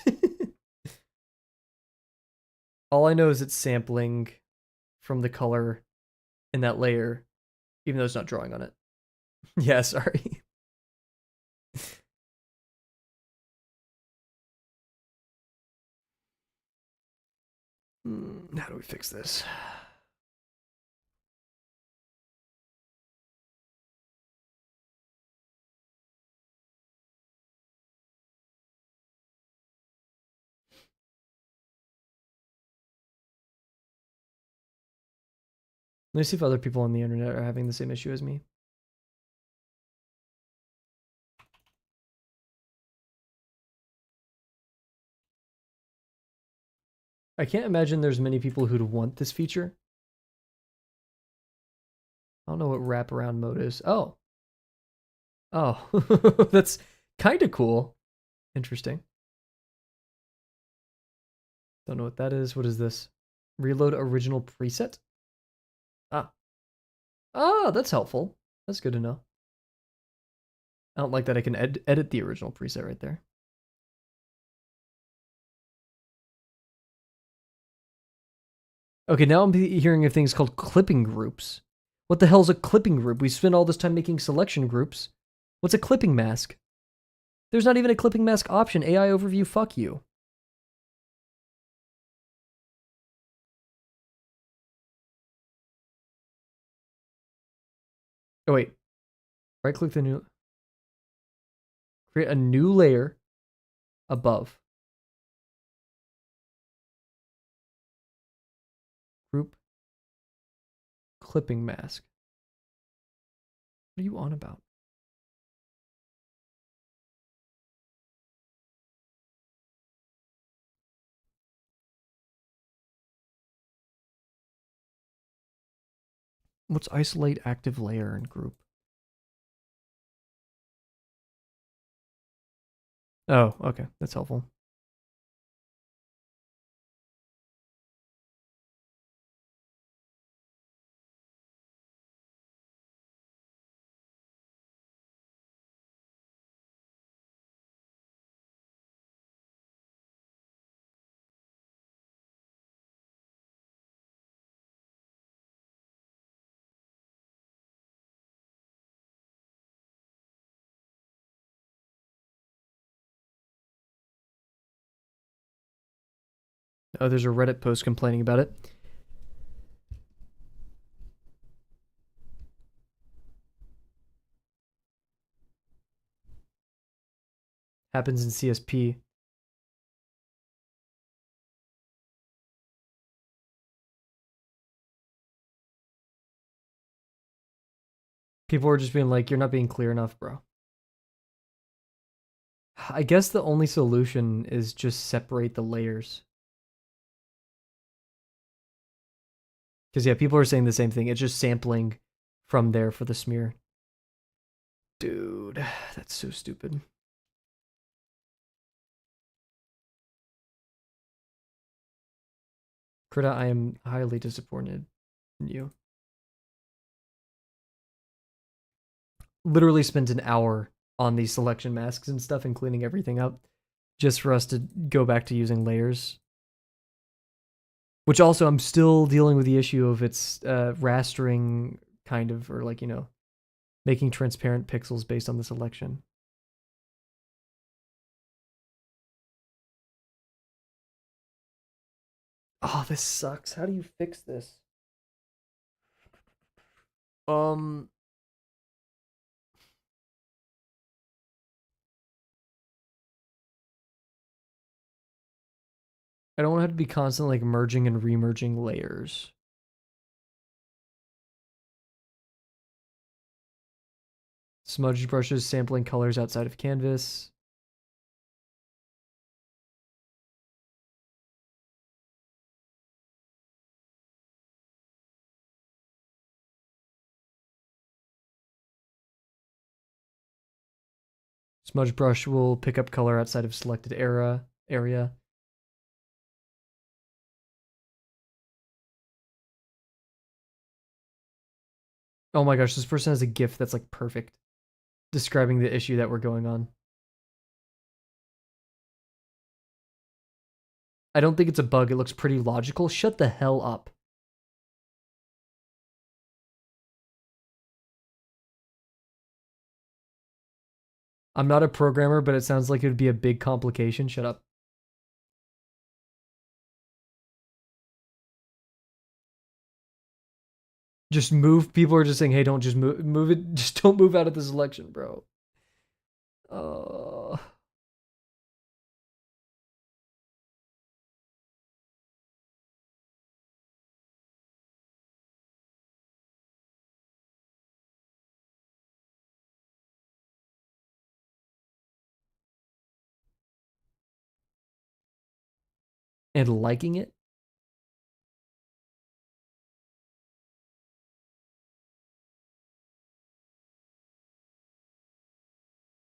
All I know is it's sampling from the color in that layer, even though it's not drawing on it. Yeah, sorry. How do we fix this? Let me see if other people on the internet are having the same issue as me. I can't imagine there's many people who'd want this feature. I don't know what wraparound mode is. Oh. Oh. That's kind of cool. Interesting. Don't know what that is. What is this? Reload original preset? Ah. Ah, that's helpful. That's good to know. I don't like that I can edit the original preset right there. Okay, now I'm hearing of things called clipping groups. What the hell's a clipping group? We spent all this time making selection groups. What's a clipping mask? There's not even a clipping mask option. AI overview, fuck you. Oh, wait. Right click the new. Create a new layer above. Group clipping mask. What are you on about? What's isolate active layer and group? Oh, okay. That's helpful. Oh, there's a Reddit post complaining about it. Happens in CSP. People are just being like, you're not being clear enough, bro. I guess the only solution is just separate the layers. Because yeah, people are saying the same thing. It's just sampling from there for the smear. Dude, that's so stupid. Krita, I am highly disappointed in you. Literally spent an hour on these selection masks and stuff and cleaning everything up just for us to go back to using layers. Which also, I'm still dealing with the issue of its rastering kind of, or like, making transparent pixels based on the selection. Oh, this sucks. How do you fix this? Um, I don't want to have to be constantly like merging and remerging layers. Smudge brushes sampling colors outside of canvas. Smudge brush will pick up color outside of selected area. Oh my gosh, this person has a GIF that's like perfect, describing the issue that we're going on. I don't think it's a bug. It looks pretty logical. Shut the hell up. I'm not a programmer, but it sounds like it would be a big complication. Shut up. Just move. People are just saying, hey, don't just move it. Just don't move out of the selection, bro. Uh, and liking it.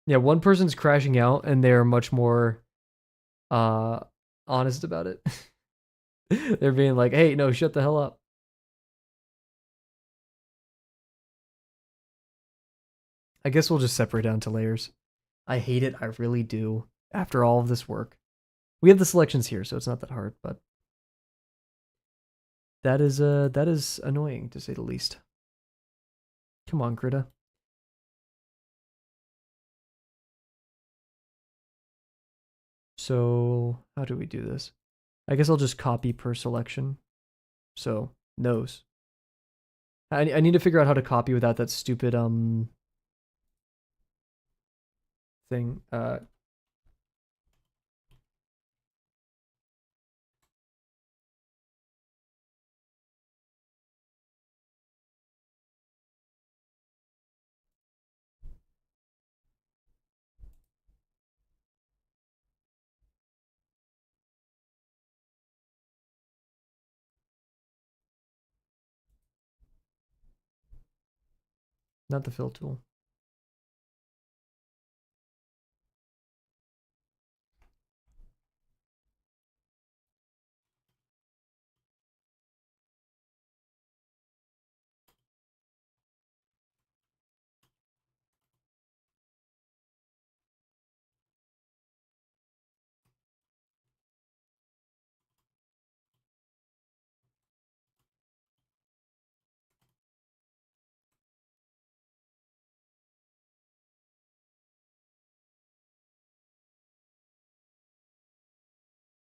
Yeah, one person's crashing out and they're much more uh honest about it. They're being like, hey, no, shut the hell up. I guess we'll just separate down to layers. I hate it. I really do. After all of this work. We have the selections here, so it's not that hard, but that is annoying to say the least. Come on, Krita. So how do we do this? I guess I'll just copy per selection. So nose. I need to figure out how to copy without that stupid thing. Not the fill tool.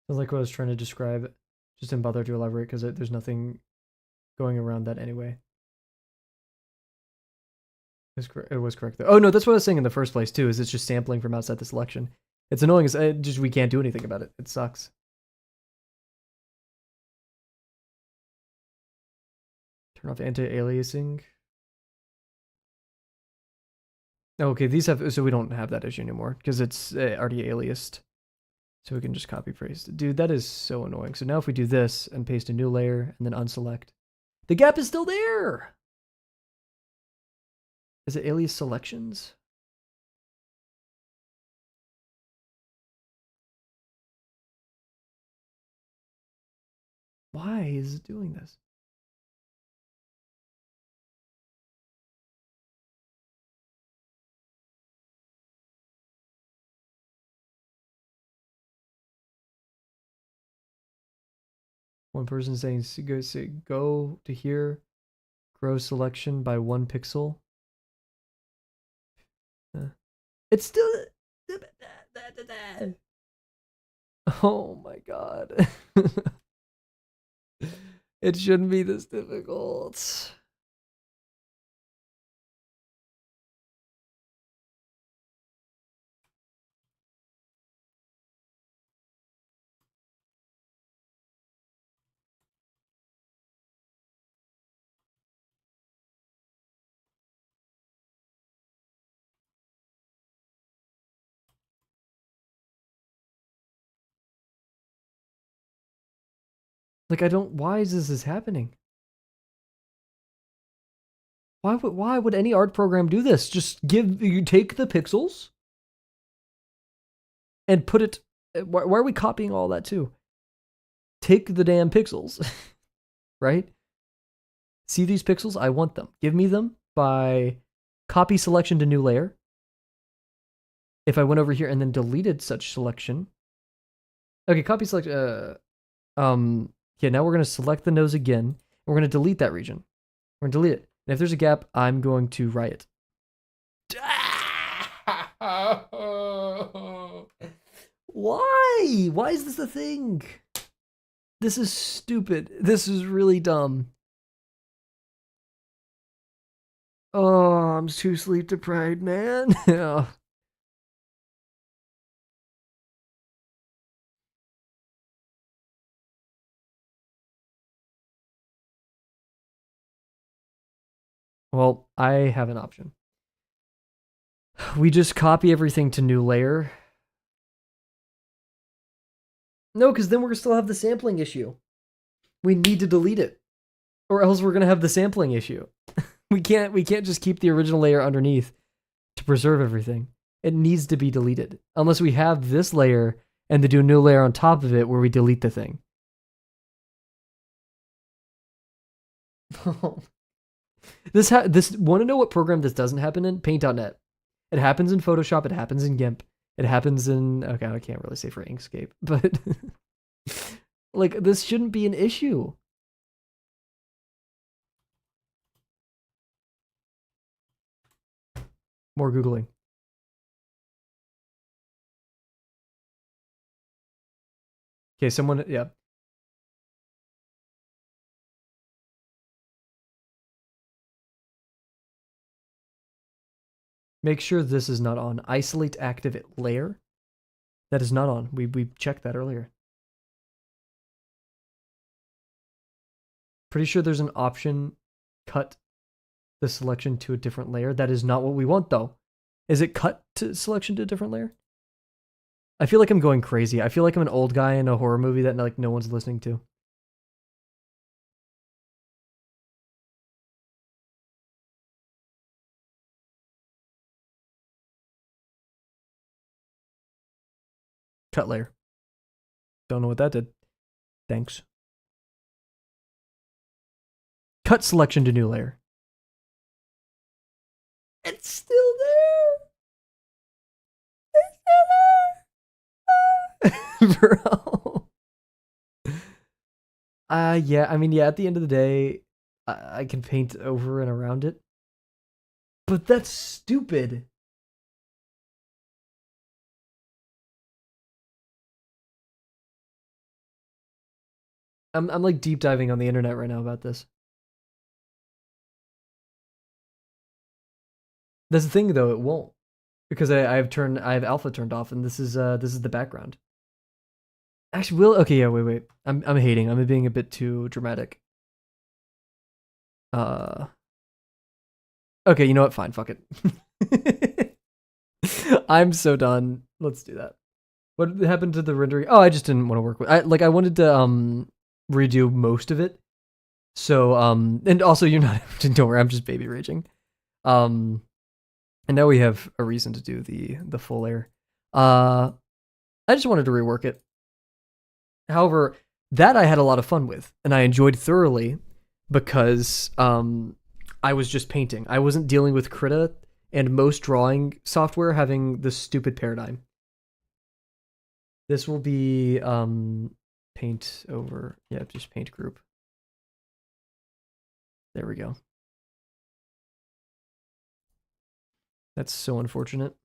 Sounds like what I was trying to describe. Just didn't bother to elaborate because there's nothing going around that anyway. It was correct though. Oh no, that's what I was saying in the first place too. Is it's just sampling from outside the selection. It's annoying. Just we can't do anything about it. It sucks. Turn off anti-aliasing. Okay, these have, so we don't have that issue anymore because it's already aliased. So we can just copy paste. Dude, that is so annoying. So now if we do this and paste a new layer and then unselect, the gap is still there. Is it alias selections? Why is it doing this? One person saying go to here, grow selection by 1 pixel. It's still. Oh my god. It shouldn't be this difficult. Like I don't. Why is this happening? Why would any art program do this? Just you take the pixels and put it. Why are we copying all that too? Take the damn pixels, right? See these pixels? I want them. Give me them by copy selection to new layer. If I went over here and then deleted such selection. Okay, copy select. Yeah, now we're going to select the nose again. And we're going to delete that region. We're going to delete it. And if there's a gap, I'm going to riot. Why? Why is this a thing? This is stupid. This is really dumb. Oh, I'm too sleep deprived, man. Yeah. Well, I have an option. We just copy everything to new layer. No, because then we're gonna still have the sampling issue. We need to delete it, or else we're gonna have the sampling issue. We can't just keep the original layer underneath to preserve everything. It needs to be deleted unless we have this layer and to do a new layer on top of it where we delete the thing. This want to know what program this doesn't happen in? Paint.net. It happens in Photoshop. It happens in GIMP. It happens in, okay, I can't really say for Inkscape, but like this shouldn't be an issue. More Googling. Okay, someone, yeah. Make sure this is not on. Isolate active layer. That is not on. We checked that earlier. Pretty sure there's an option, cut the selection to a different layer. That is not what we want though. Is it cut to selection to a different layer? I feel like I'm going crazy. I feel like I'm an old guy in a horror movie that like no one's listening to. Cut layer. Don't know what that did. Thanks. Cut selection to new layer. It's still there. It's still there. Bro. Yeah, I mean, yeah, at the end of the day, I can paint over and around it. But that's stupid. I'm like deep diving on the internet right now about this. That's the thing though, it won't. Because I have alpha turned off and this is the background. Actually okay, yeah, wait. I'm hating. I'm being a bit too dramatic. Okay, you know what? Fine, fuck it. I'm so done. Let's do that. What happened to the rendering? Oh, I just didn't want to work with. I wanted to redo most of it. So and also you're not. Don't worry, I'm just baby raging. Um, and now we have a reason to do the full layer. Uh, I just wanted to rework it. However, that I had a lot of fun with, and I enjoyed thoroughly because I was just painting. I wasn't dealing with Krita and most drawing software having this stupid paradigm. This will be paint over, yeah, just paint group. There we go. That's so unfortunate.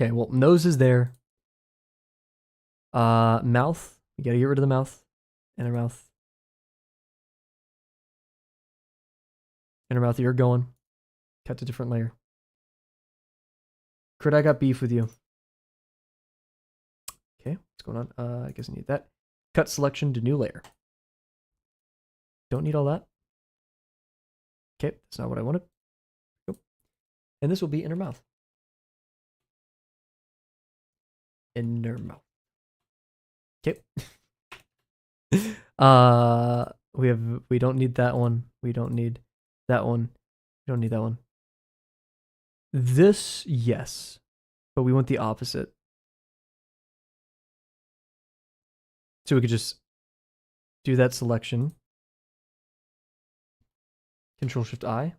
Okay, well, nose is there. Mouth. You gotta get rid of the mouth. Inner mouth. Inner mouth, you're going. Cut to different layer. Crit, I got beef with you. Okay, what's going on? I guess I need that. Cut selection to new layer. Don't need all that. Okay, that's not what I wanted. Nope. And this will be inner mouth. Inner mouth. Okay. We don't need that one. We don't need that one. We don't need that one. This, yes. But we want the opposite. So we could just do that selection. Control Shift I.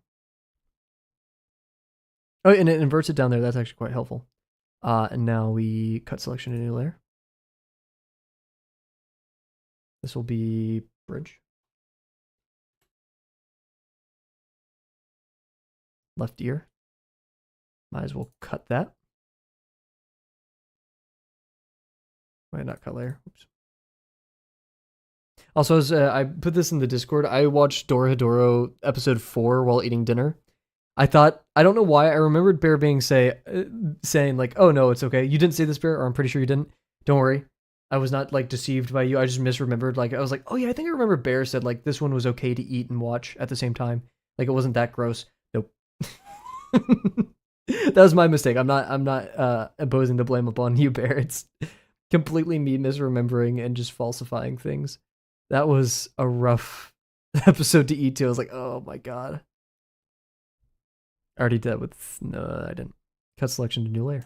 Oh, and it inverts it down there. That's actually quite helpful. And now we cut selection to new layer. This will be bridge. Left ear. Might as well cut that. Wait, not cut layer. Oops. Also, as I put this in the Discord, I watched Dorohedoro episode 4 while eating dinner. I don't know why, I remembered Bear being saying like, oh no, it's okay. You didn't say this, Bear, or I'm pretty sure you didn't. Don't worry. I was not like deceived by you. I just misremembered. Like, I was like, oh yeah, I think I remember Bear said like this one was okay to eat and watch at the same time. Like it wasn't that gross. Nope. That was my mistake. I'm not imposing the blame upon you, Bear. It's completely me misremembering and just falsifying things. That was a rough episode to eat to. I was like, oh my god. I already did that with, no, I didn't. Cut selection to new layer.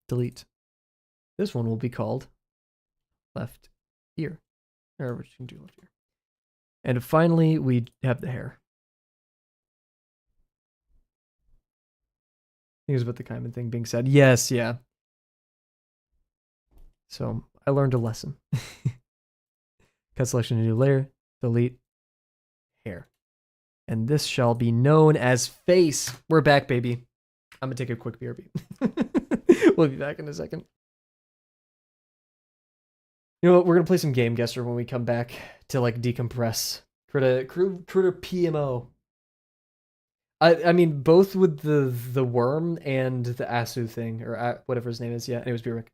Delete. This one will be called left ear. Or we can do left ear. And finally, we have the hair. I think it was about the Kaiman thing being said. Yes, yeah. So I learned a lesson. Cut selection to new layer. Delete. Hair. And this shall be known as face. We're back, baby. I'm gonna take a quick BRB. We'll be back in a second. You know what? We're gonna play some Game Guesser when we come back to like decompress. Critter PMO. I mean both with the worm and the Asu thing or whatever his name is. Yeah. Anyways, be right back.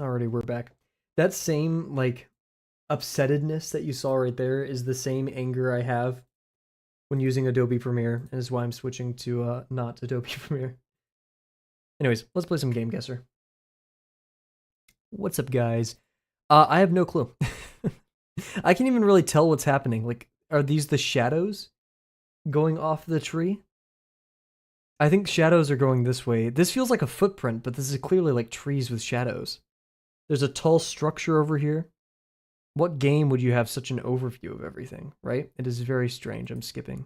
Alrighty, we're back. That same, like, upsettedness that you saw right there is the same anger I have when using Adobe Premiere, and is why I'm switching to not Adobe Premiere. Anyways, let's play some Game Guesser. What's up, guys? I have no clue. I can't even really tell what's happening. Like, are these the shadows going off the tree? I think shadows are going this way. This feels like a footprint, but this is clearly like trees with shadows. There's a tall structure over here. What game would you have such an overview of everything, right? It is very strange. I'm skipping.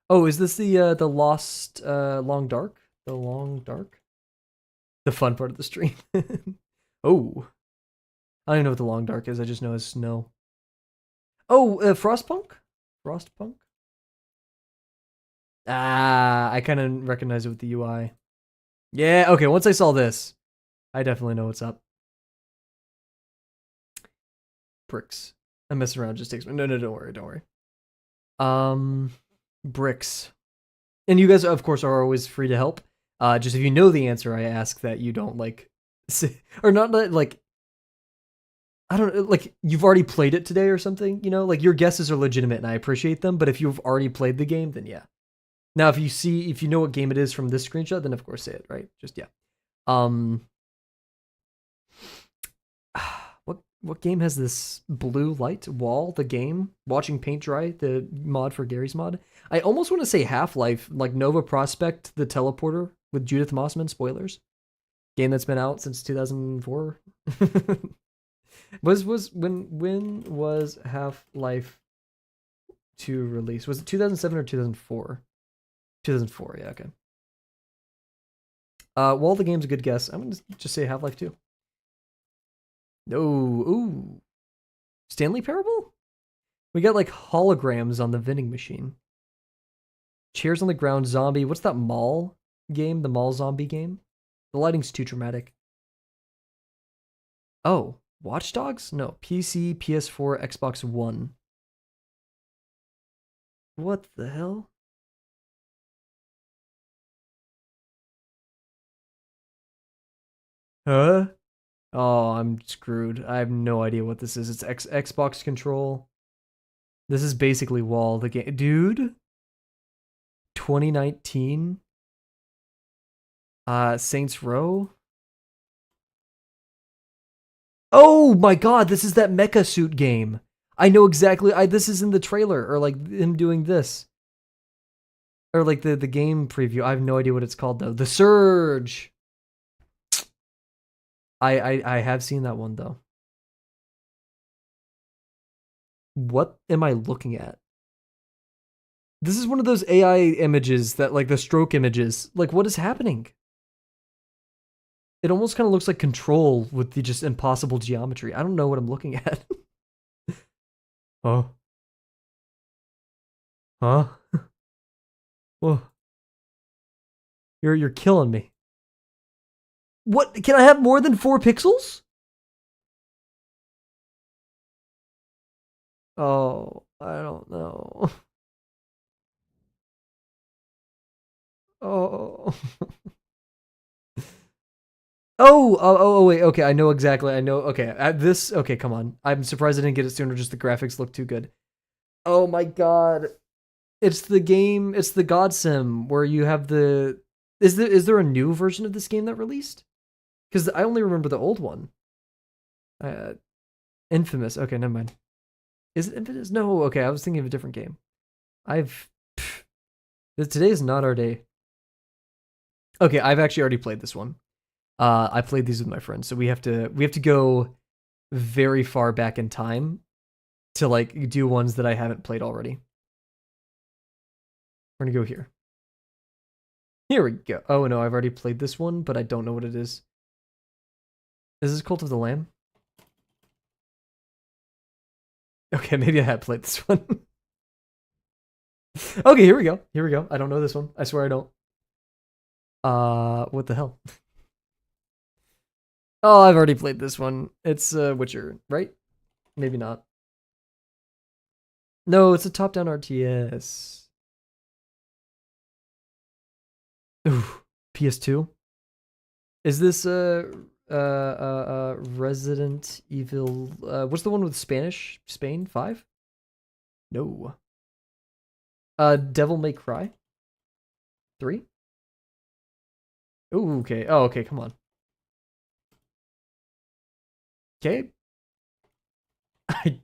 Oh, is this the Lost Long Dark? The Long Dark? The fun part of the stream. Oh. I don't even know what the Long Dark is. I just know it's snow. Oh, Frostpunk? Frostpunk? Ah, I kind of recognize it with the UI. Yeah, okay, once I saw this, I definitely know what's up. Bricks. I'm messing around, just takes me. No, don't worry. Bricks. And you guys, of course, are always free to help. Just if you know the answer, I ask that you don't, like, or not, like, I don't, like, you've already played it today or something, you know? Like, your guesses are legitimate and I appreciate them, but if you've already played the game, then yeah. Now, if you know what game it is from this screenshot, then of course say it, right? Just, yeah. What game has this blue light wall? The game? Watching paint dry? The mod for Gary's mod? I almost want to say Half-Life, like Nova Prospect, the teleporter with Judith Mossman, spoilers. Game that's been out since 2004. When was Half-Life 2 released? Was it 2007 or 2004? 2004, yeah, okay. While the game's a good guess, I'm gonna just say Half-Life 2. No, ooh. Stanley Parable? We got like holograms on the vending machine. Chairs on the ground, zombie. What's that mall game? The mall zombie game? The lighting's too dramatic. Oh, Watch Dogs? No, PC, PS4, Xbox One. What the hell? Huh? Oh, I'm screwed. I have no idea what this is. It's Xbox control. This is basically Wall, the game. Dude? 2019? Saints Row? Oh my god, this is that mecha suit game. I know exactly. This is in the trailer, or like him doing this. Or like the game preview. I have no idea what it's called though. The Surge! I have seen that one though. What am I looking at? This is one of those AI images that, like, the stroke images. Like, what is happening? It almost kind of looks like Control with the just impossible geometry. I don't know what I'm looking at. Oh. Huh? Whoa. You're killing me. What? Can I have more than 4 pixels? Oh, I don't know. Oh. Oh, wait, okay, I know exactly, okay, okay, come on. I'm surprised I didn't get it sooner, just the graphics look too good. Oh my god. It's the game, it's the God Sim, where you have the, is there a new version of this game that released? Because I only remember the old one. Infamous, okay, never mind. Is it Infamous? No, okay, I was thinking of a different game. Today is not our day. Okay, I've actually already played this one. I played these with my friends, so we have to go very far back in time to like do ones that I haven't played already. We're gonna go here. Here we go. Oh no, I've already played this one, but I don't know what it is. Is this Cult of the Lamb? Okay, maybe I have played this one. Okay, here we go. Here we go. I don't know this one. I swear I don't. What the hell? Oh, I've already played this one. It's Witcher, right? Maybe not. No, it's a top-down RTS. Ooh, PS2. Is this Resident Evil. What's the one with Spanish? Spain 5? No. Devil May Cry 3. Ooh, okay. Oh, okay. Come on. Okay.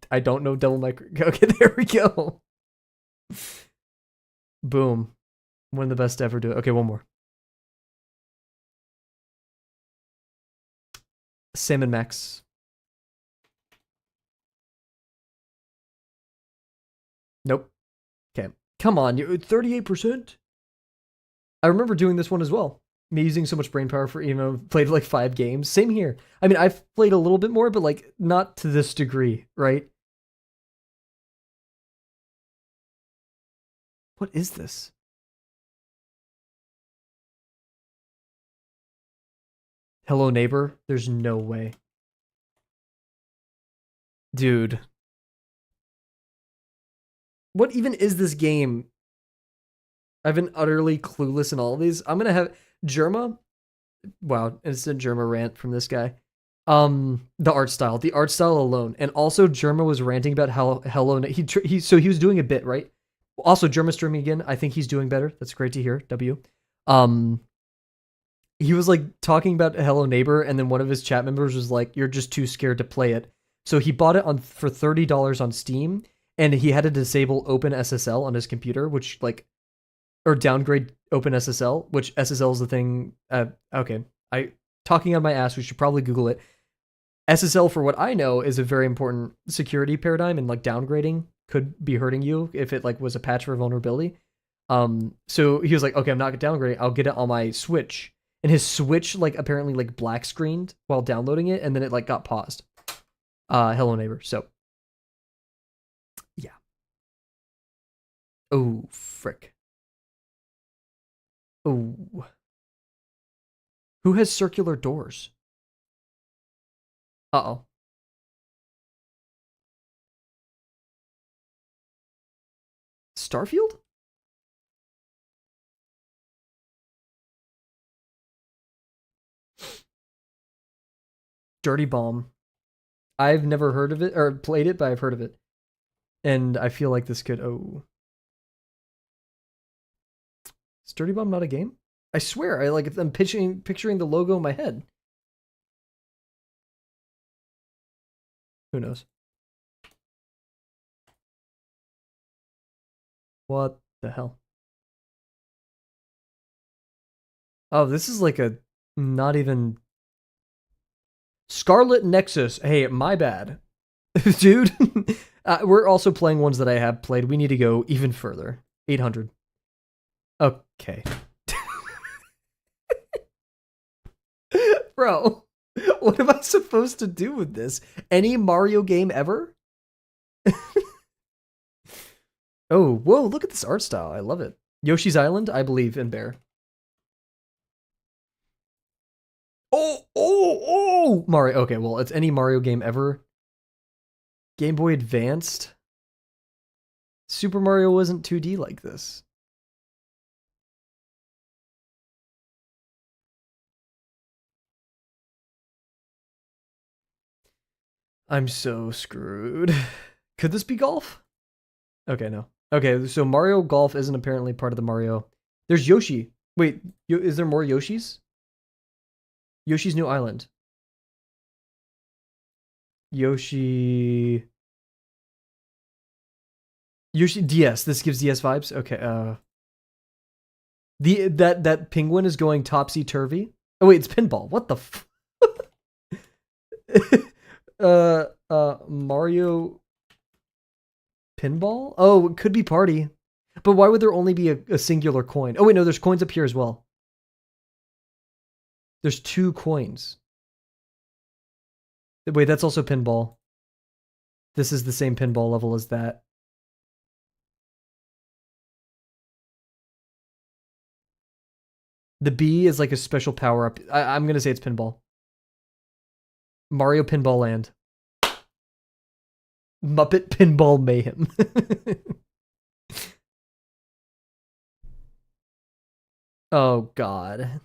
I don't know Devil May Cry. Okay, there we go. Boom. One of the best to ever do it. Okay, one more. Sam and Max. Nope. Okay. Come on, you 38%? I remember doing this one as well. Me using so much brain power for played like 5 games. Same here. I mean, I've played a little bit more, but like not to this degree, right? What is this? Hello Neighbor? There's no way. Dude. What even is this game? I've been utterly clueless in all of these. I'm gonna have Germa. Wow, instant Germa rant from this guy. The art style alone, and also Germa was ranting about how Hello. So he was doing a bit, right? Also, Germa streaming again. I think he's doing better. That's great to hear. W. Um, he was like talking about Hello Neighbor, and then one of his chat members was like, "You're just too scared to play it." So he bought it on for $30 on Steam, and he had to disable OpenSSL on his computer, which like or downgrade OpenSSL, which SSL is the thing. Okay, I talking on my ass. We should probably Google it. SSL, for what I know, is a very important security paradigm, and like downgrading could be hurting you if it like was a patch for a vulnerability. So he was like, okay, I'm not downgrading. I'll get it on my Switch, and his Switch like apparently like black screened while downloading it, and then it like got paused. Hello Neighbor. So yeah. Oh frick. Oh. Who has circular doors? Uh-oh. Starfield? Dirty Bomb. I've never heard of it or played it, but I've heard of it. And I feel like this could Is Dirty Bomb not a game? I swear, I like if I'm picturing the logo in my head. Who knows? What the hell? Oh, this is like a not even Scarlet Nexus. Hey, my bad. Dude. We're also playing ones that I have played. We need to go even further. 800. Okay. Bro, what am I supposed to do with this? Any Mario game ever? Oh, whoa, look at this art style. I love it. Yoshi's Island, I believe in Bear. Oh! Mario. Okay, well, it's any Mario game ever. Game Boy Advanced. Super Mario wasn't 2D like this. I'm so screwed. Could this be golf? Okay, no. Okay, so Mario Golf isn't apparently part of the Mario. There's Yoshi. Wait, is there more Yoshis? Yoshi's New Island. Yoshi. Yoshi DS. This gives DS vibes. Okay. That penguin is going topsy turvy. Oh wait, it's pinball. What the? Mario pinball. Oh, it could be party, but why would there only be a singular coin? Oh wait, no, there's coins up here as well. There's 2 coins. Wait, that's also pinball. This is the same pinball level as that. The B is like a special power up. I'm gonna say it's pinball. Mario Pinball Land. Muppet Pinball Mayhem. Oh god.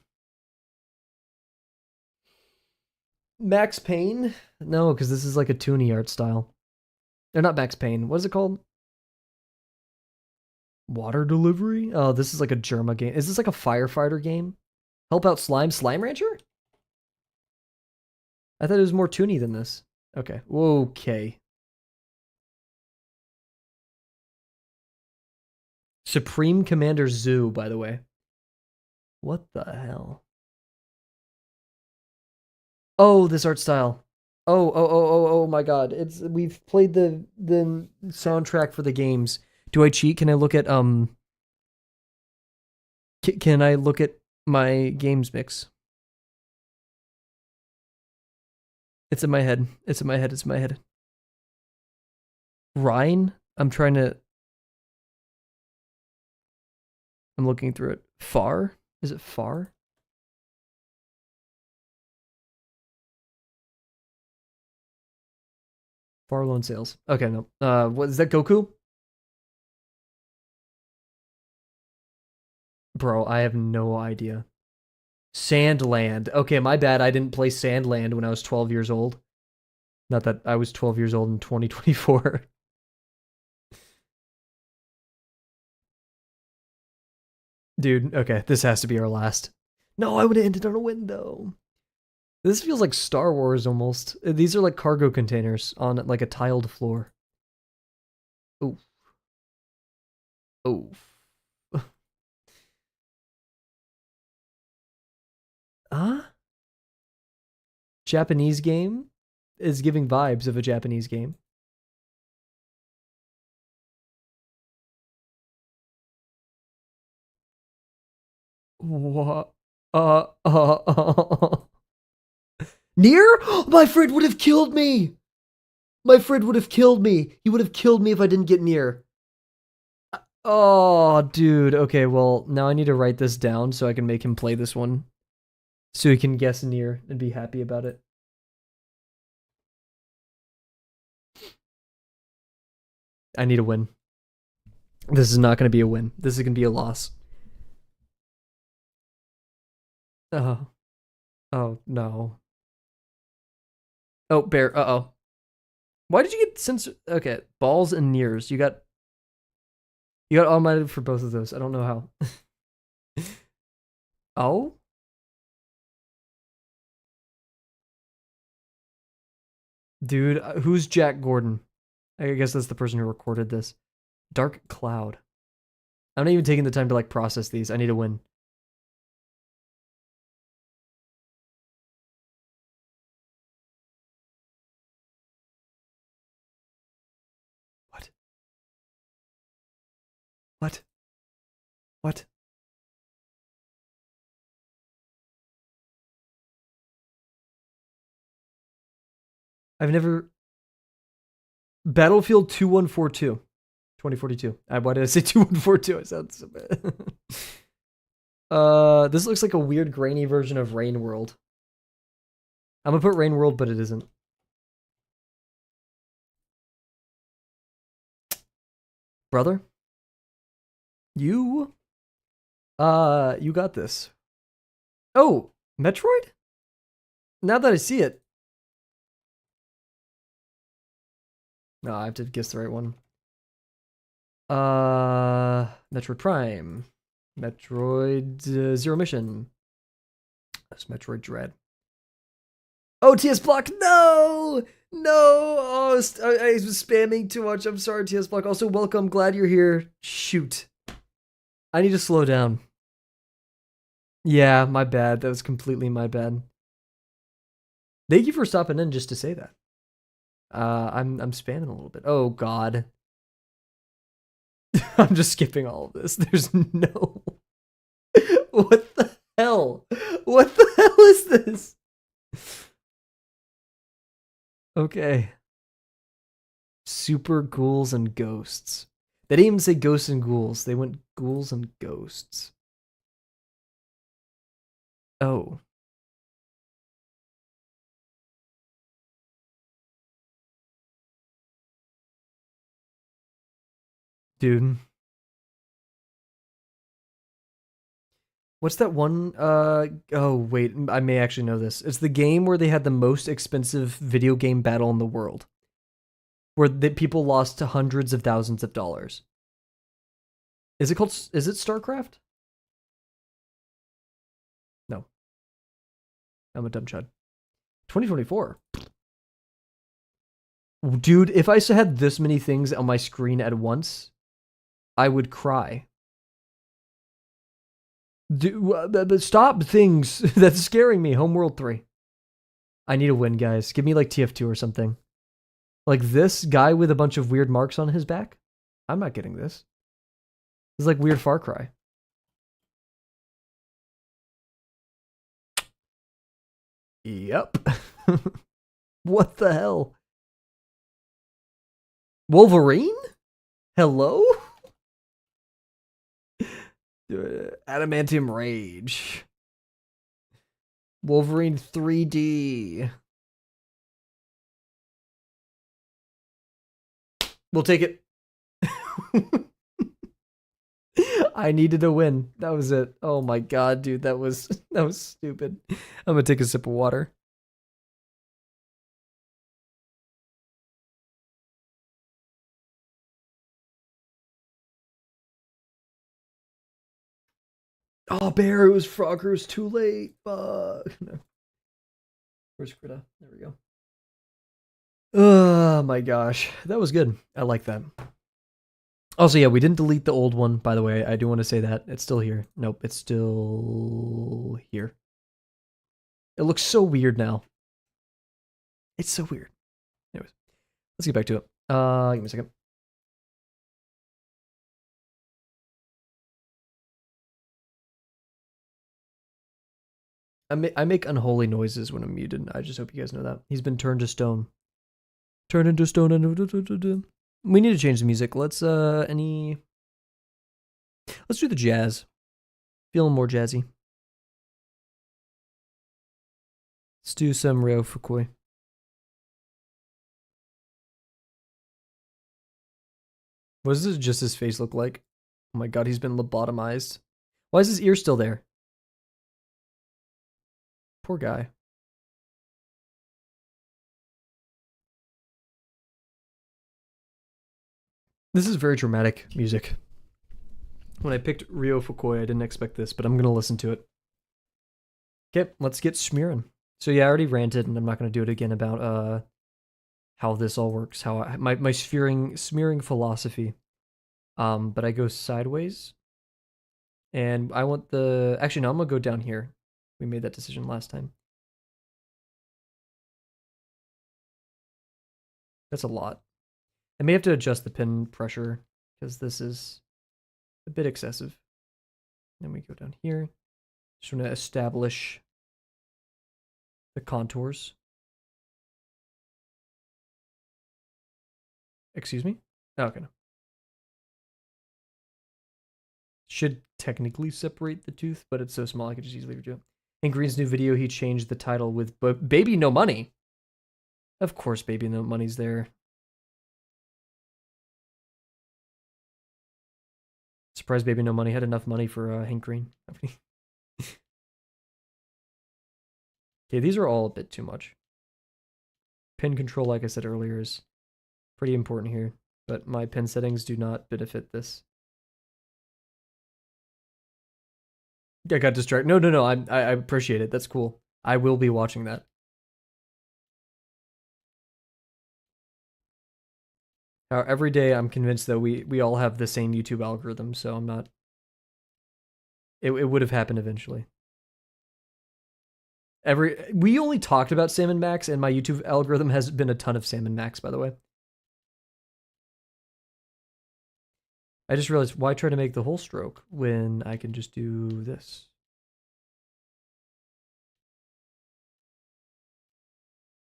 Max Payne? No, because this is like a toony art style. They're not Max Payne. What is it called? Water delivery? Oh, this is like a Germa game. Is this like a firefighter game? Help out slime? Slime Rancher? I thought it was more toony than this. Okay. Okay. Supreme Commander Zoo, by the way. What the hell? Oh, this art style. Oh my god. We've played the soundtrack for the games. Do I cheat? Can I look at can I look at my games mix? It's in my head. It's in my head. It's in my head. Rhine? I'm looking through it. Far? Is it far? Far loan sales. Okay, no. What is that? Goku? Bro, I have no idea. Sandland. Okay, my bad. I didn't play Sandland when I was 12 years old. Not that I was 12 years old in 2024. Dude, okay, this has to be our last. No, I would have ended on a win though. This feels like Star Wars almost. These are like cargo containers on like a tiled floor. Oh, oh. Huh? Japanese game is giving vibes of a Japanese game. What? Near? My friend would have killed me. My friend would have killed me. He would have killed me if I didn't get near. Oh, dude. Okay, well, now I need to write this down so I can make him play this one. So he can guess near and be happy about it. I need a win. This is not going to be a win. This is going to be a loss. Oh. Oh, no. Oh, bear. Uh-oh. Why did you get since okay, balls and nears. You got automated for both of those. I don't know how. Oh? Dude, who's Jack Gordon? I guess that's the person who recorded this. Dark Cloud. I'm not even taking the time to like process these. I need to win. What? What? What? I've never Battlefield 2142. 2042. Why did I say 2142? I sound so bad. This looks like a weird grainy version of Rain World. I'm gonna put Rain World, but it isn't. Brother, you you got this. Oh, Metroid? Now that I see it. No, I have to guess the right one. Metroid Prime. Metroid Zero Mission. That's Metroid Dread. Oh, TS Block. No! No! Oh, I was spamming too much. I'm sorry, TS Block. Also, welcome. Glad you're here. Shoot. I need to slow down. Yeah, my bad. That was completely my bad. Thank you for stopping in just to say that. I'm spamming a little bit. Oh God. I'm just skipping all of this. There's no. What the hell? What the hell is this? Okay. Super ghouls and ghosts. They didn't even say ghosts and ghouls. They went ghouls and ghosts. Oh. Dude. What's that one? Oh wait, I may actually know this. It's the game where they had the most expensive video game battle in the world, where the people lost to hundreds of thousands of dollars. Is it called? Is it StarCraft? No, I'm a dumb chud. 2024. Dude, if I had this many things on my screen at once, I would cry. Stop things. That's scaring me. Homeworld 3. I need a win, guys. Give me like TF2 or something. Like this guy with a bunch of weird marks on his back? I'm not getting this. This is like weird Far Cry. Yep. What the hell? Wolverine? Hello? Adamantium Rage. Wolverine 3D. We'll take it. I needed a win. That was it. Oh my god, dude, that was stupid. I'm gonna take a sip of water. Oh, Bear, it was Frogger. It was too late. Fuck. No. Where's Krita? There we go. Oh my gosh. That was good. I like that. Also, yeah, we didn't delete the old one, by the way. I do want to say that. It's still here. Nope, it's still here. It looks so weird now. It's so weird. Anyways, let's get back to it. Give me a second. I make unholy noises when I'm muted. I just hope you guys know that. He's been turned to stone. Turned into stone. We need to change the music. Let's do the jazz. Feeling more jazzy. Let's do some Ryo Fukui. What does just his face look like? Oh my god, he's been lobotomized. Why is his ear still there? Poor guy. This is very dramatic music. When I picked Ryo Fukui, I didn't expect this, but I'm going to listen to it. Okay, let's get smearing. So yeah, I already ranted, and I'm not going to do it again about how this all works, how my smearing philosophy. But I go sideways, and I want the... Actually, no, I'm going to go down here. We made that decision last time. That's a lot. I may have to adjust the pin pressure, because this is a bit excessive. Then we go down here. Just want to establish the contours. Excuse me? Oh, okay. No. Should technically separate the tooth, but it's so small I could just easily redo it. In Green's new video, he changed the title with Baby No Money. Of course, Baby No Money's there. Surprised Baby No Money had enough money for Hank Green. Okay, these are all a bit too much. Pin control, like I said earlier, is pretty important here, but my pin settings do not benefit this. I got distracted. No. I appreciate it. That's cool. I will be watching that. Every day I'm convinced that we all have the same YouTube algorithm, so I'm not... It would have happened eventually. We only talked about Salmon Max, and my YouTube algorithm has been a ton of Salmon Max, by the way. I just realized, why try to make the whole stroke when I can just do this?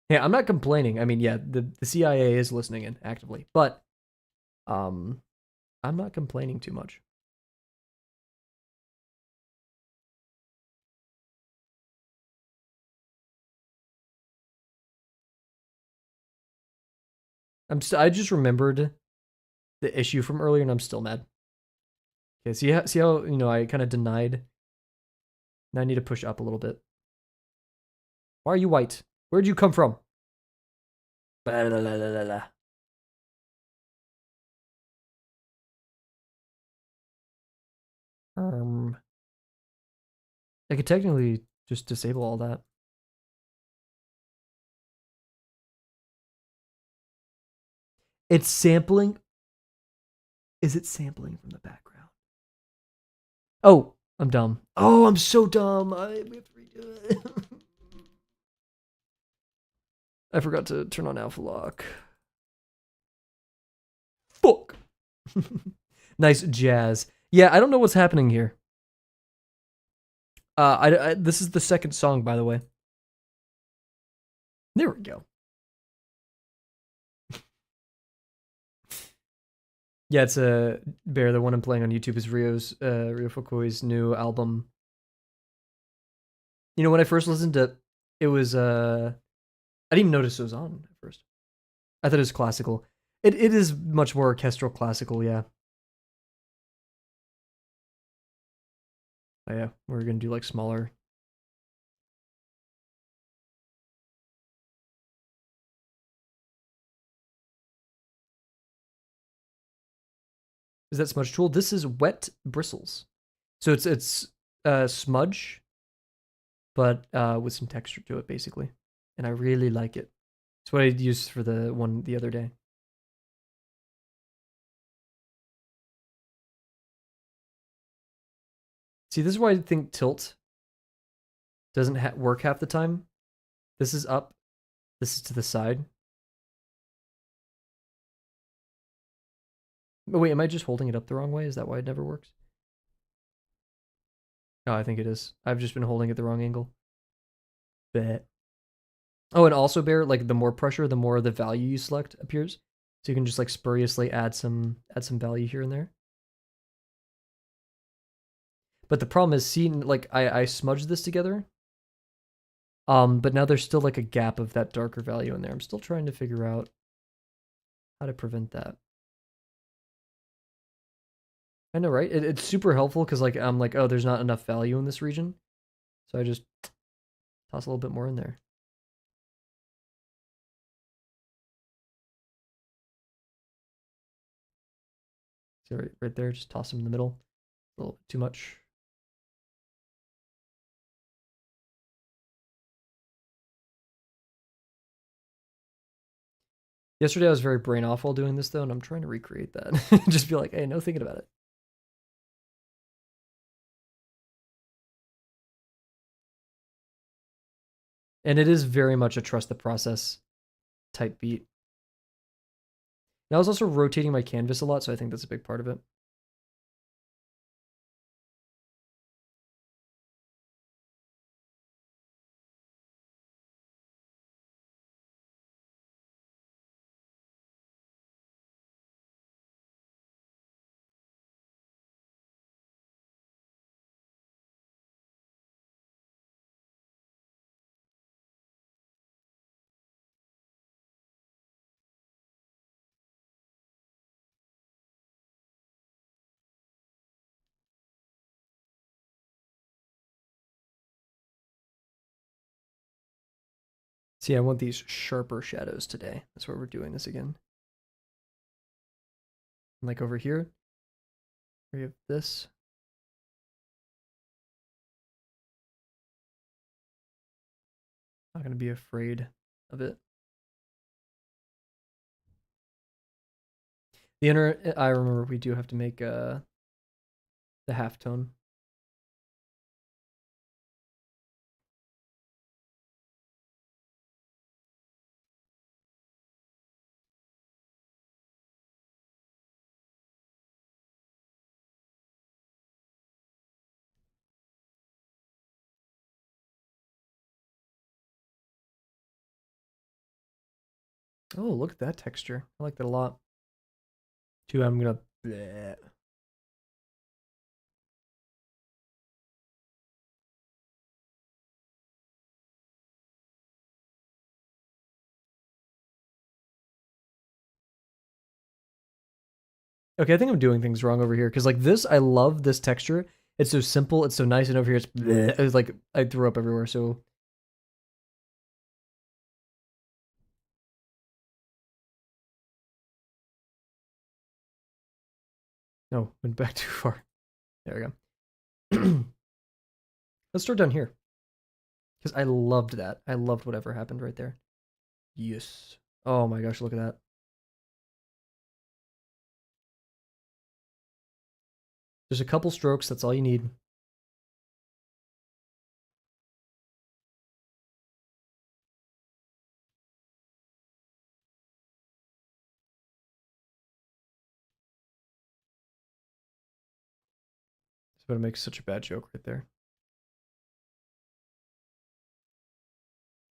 Yeah, I'm not complaining. I mean, yeah, the CIA is listening in actively, but I'm not complaining too much. I just remembered the issue from earlier, and I'm still mad. Okay, see how I kind of denied Now I need to push up a little bit. Why are you white? Where'd you come from? Blah, blah, blah, blah, blah. I could technically just disable all that. It's sampling. Is it sampling from the background? Oh, I'm dumb. Oh, I'm so dumb. We have to redo it. I forgot to turn on alpha lock. Fuck. Nice jazz. Yeah, I don't know what's happening here. This is the second song, by the way. There we go. Yeah, it's a Bear. The one I'm playing on YouTube is Rio Fukui's new album. You know, when I first listened to it, was I didn't even notice it was on at first. I thought it was classical. It is much more orchestral classical, yeah. Oh, yeah, we're gonna do like smaller. Is that smudge tool? This is wet bristles. So it's smudge, but with some texture to it, basically. And I really like it. It's what I used for the one the other day. See, this is why I think tilt doesn't work half the time. This is up. This is to the side. But wait, am I just holding it up the wrong way? Is that why it never works? No, I think it is. I've just been holding it the wrong angle. Bet. Oh, and also, Bear, like the more pressure, the more the value you select appears. So you can just like spuriously add some value here and there. But the problem is, see, like I smudged this together. But now there's still like a gap of that darker value in there. I'm still trying to figure out how to prevent that. I know, right? It's super helpful because like I'm like, oh, there's not enough value in this region. So I just toss a little bit more in there. See right there, just toss them in the middle. A little bit too much. Yesterday I was very brain off while doing this though, and I'm trying to recreate that. Just be like, hey, no thinking about it. And it is very much a trust the process type beat. Now I was also rotating my canvas a lot, so I think that's a big part of it. See, I want these sharper shadows today. That's why we're doing this again. And like over here, we have this. Not gonna be afraid of it. The inner, I remember we do have to make the halftone. Oh, look at that texture. I like that a lot. Too, I'm gonna. Bleh. Okay, I think I'm doing things wrong over here because like this, I love this texture, It's so simple. It's so nice. And over here, it's bleh. It's like I threw up everywhere. So no, went back too far. There we go. Let's start down here because I loved that. I loved whatever happened right there. Yes. Oh my gosh, look at that. There's a couple strokes. That's all you need. It's about to make such a bad joke right there.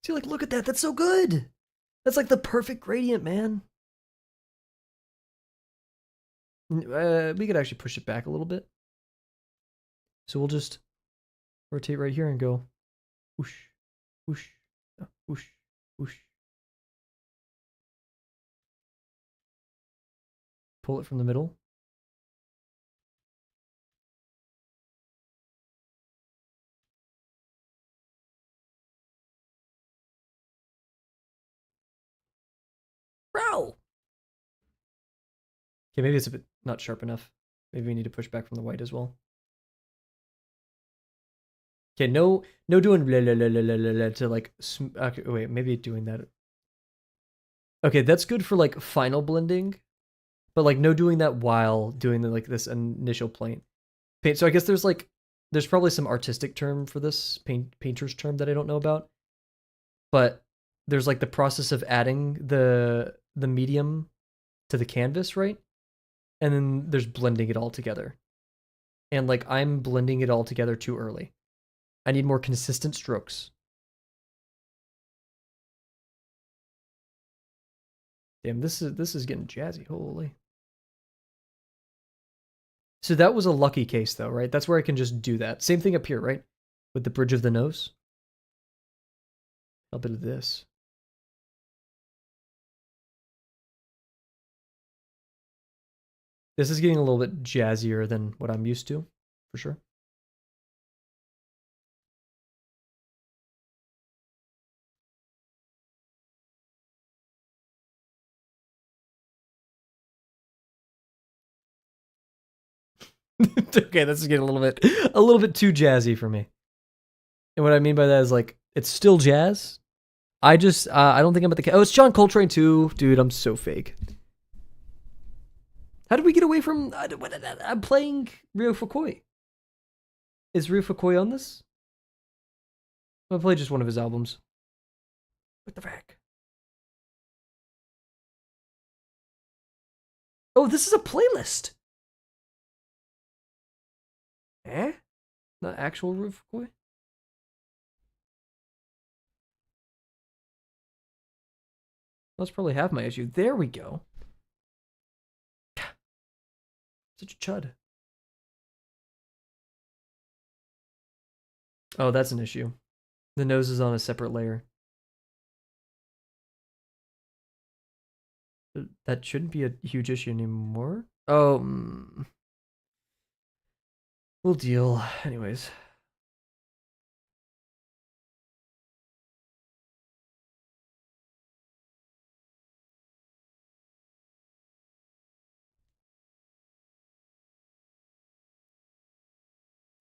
See, like, look at that. That's so good. That's like the perfect gradient, man. We could actually push it back a little bit. So we'll just rotate right here and go whoosh, whoosh, whoosh, whoosh. Pull it from the middle. Bro! Okay, maybe it's a bit not sharp enough. Maybe we need to push back from the white as well. Okay, no doing blah, blah, blah, blah, blah, blah, to like, okay, wait, maybe doing that. Okay, that's good for like final blending, but like no doing that while doing the, like this initial paint. So I guess there's probably some artistic term for this painter's term that I don't know about, but there's like the process of adding the medium to the canvas, right? And then there's blending it all together. And like I'm blending it all together too early. I need more consistent strokes. Damn, this is getting jazzy. Holy. So that was a lucky case though, right? That's where I can just do that. Same thing up here, right? With the bridge of the nose. A bit of this. This is getting a little bit jazzier than what I'm used to, for sure. Okay, this is getting a little bit too jazzy for me. And what I mean by that is like it's still jazz. I don't think I'm at the. Oh, it's John Coltrane too, dude. I'm so fake. How did we get away from? I'm playing Rio Fukui. Is Rio Fukui on this? I played just one of his albums. What the heck? Oh, this is a playlist. Eh? Not actual Rio Fukui? That's probably half my issue. There we go. Such a chud. Oh, that's an issue. The nose is on a separate layer. That shouldn't be a huge issue anymore. Oh, we'll deal. Anyways.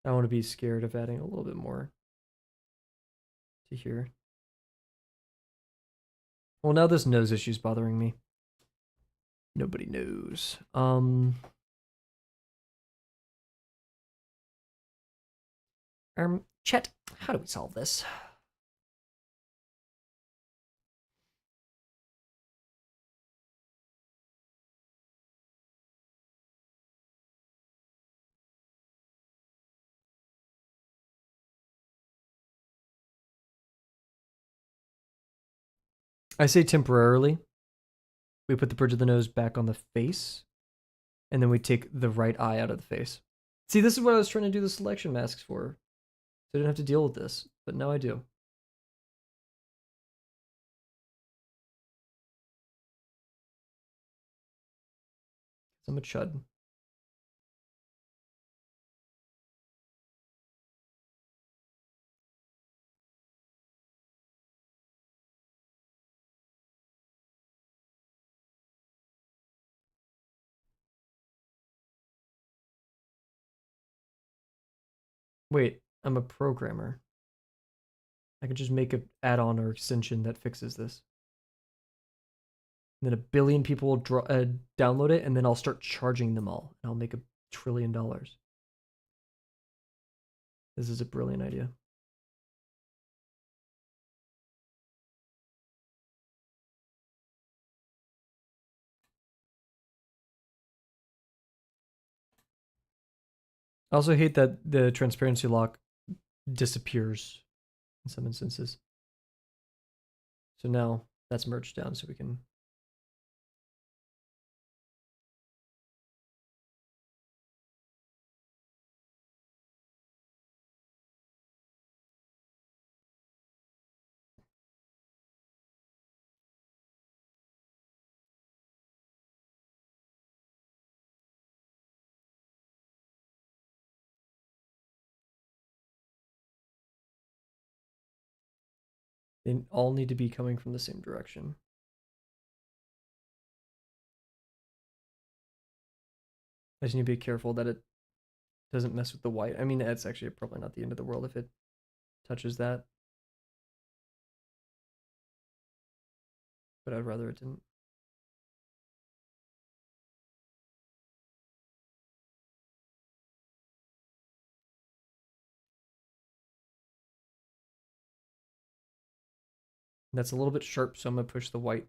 I want to be scared of adding a little bit more to here. Well, now this nose issue's bothering me. Nobody knows. Chet, how do we solve this? I say temporarily. We put the bridge of the nose back on the face, and then we take the right eye out of the face. See, this is what I was trying to do the selection masks for. So I didn't have to deal with this, but now I do. I'm a chud. Wait, I'm a programmer. I could just make an add-on or extension that fixes this. And then a billion people will download it, and then I'll start charging them all, and I'll make $1 trillion. This is a brilliant idea. I also hate that the transparency lock disappears in some instances. So now that's merged down so we can. They all need to be coming from the same direction. I just need to be careful that it doesn't mess with the white. I mean, it's actually probably not the end of the world if it touches that. But I'd rather it didn't. That's a little bit sharp, so I'm going to push the white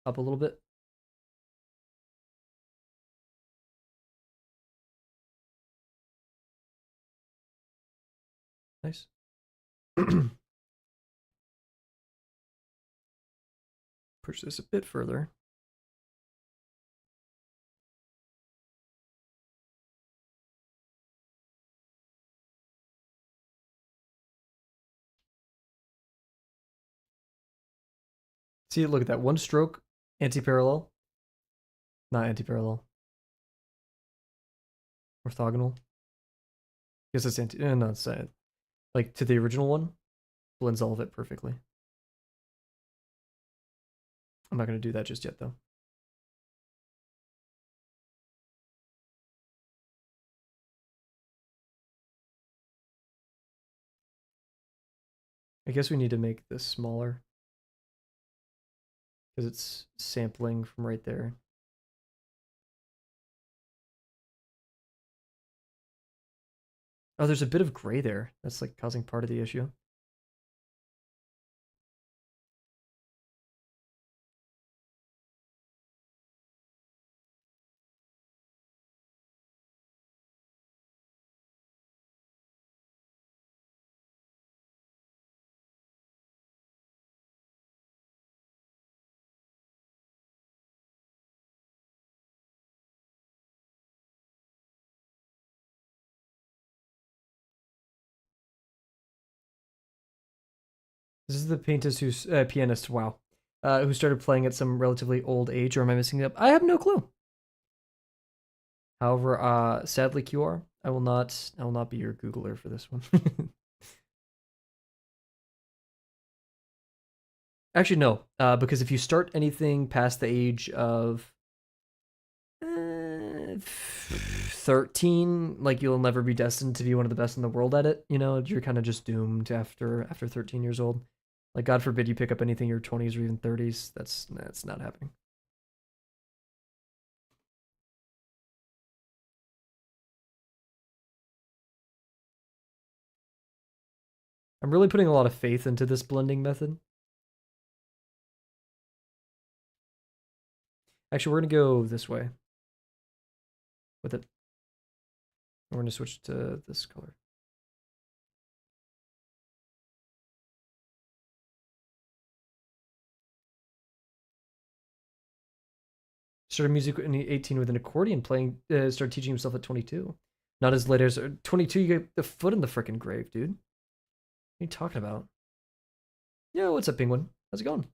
up a little bit. Nice. Push this a bit further. See, look at that. One stroke, anti-parallel. Not anti-parallel. Orthogonal. Guess it's anti. No, it's like to the original one. Blends all of it perfectly. I'm not going to do that just yet, though. I guess we need to make this smaller because it's sampling from right there. Oh, there's a bit of gray there. That's like causing part of the issue. This is the pianist, wow, who started playing at some relatively old age, or am I missing it up? I have no clue. However, sadly, QR, I will not be your Googler for this one. Actually, no, because if you start anything past the age of 13, like you'll never be destined to be one of the best in the world at it. You know, you're kind of just doomed after 13 years old. Like, God forbid you pick up anything in your 20s or even 30s. That's not happening. I'm really putting a lot of faith into this blending method. Actually, we're gonna go this way with it. We're gonna switch to this color. Started music in 18 with an accordion playing. Started teaching himself at 22. Not as late as 22. You get the foot in the freaking grave, dude. What are you talking about? Yo, what's up, Penguin? How's it going?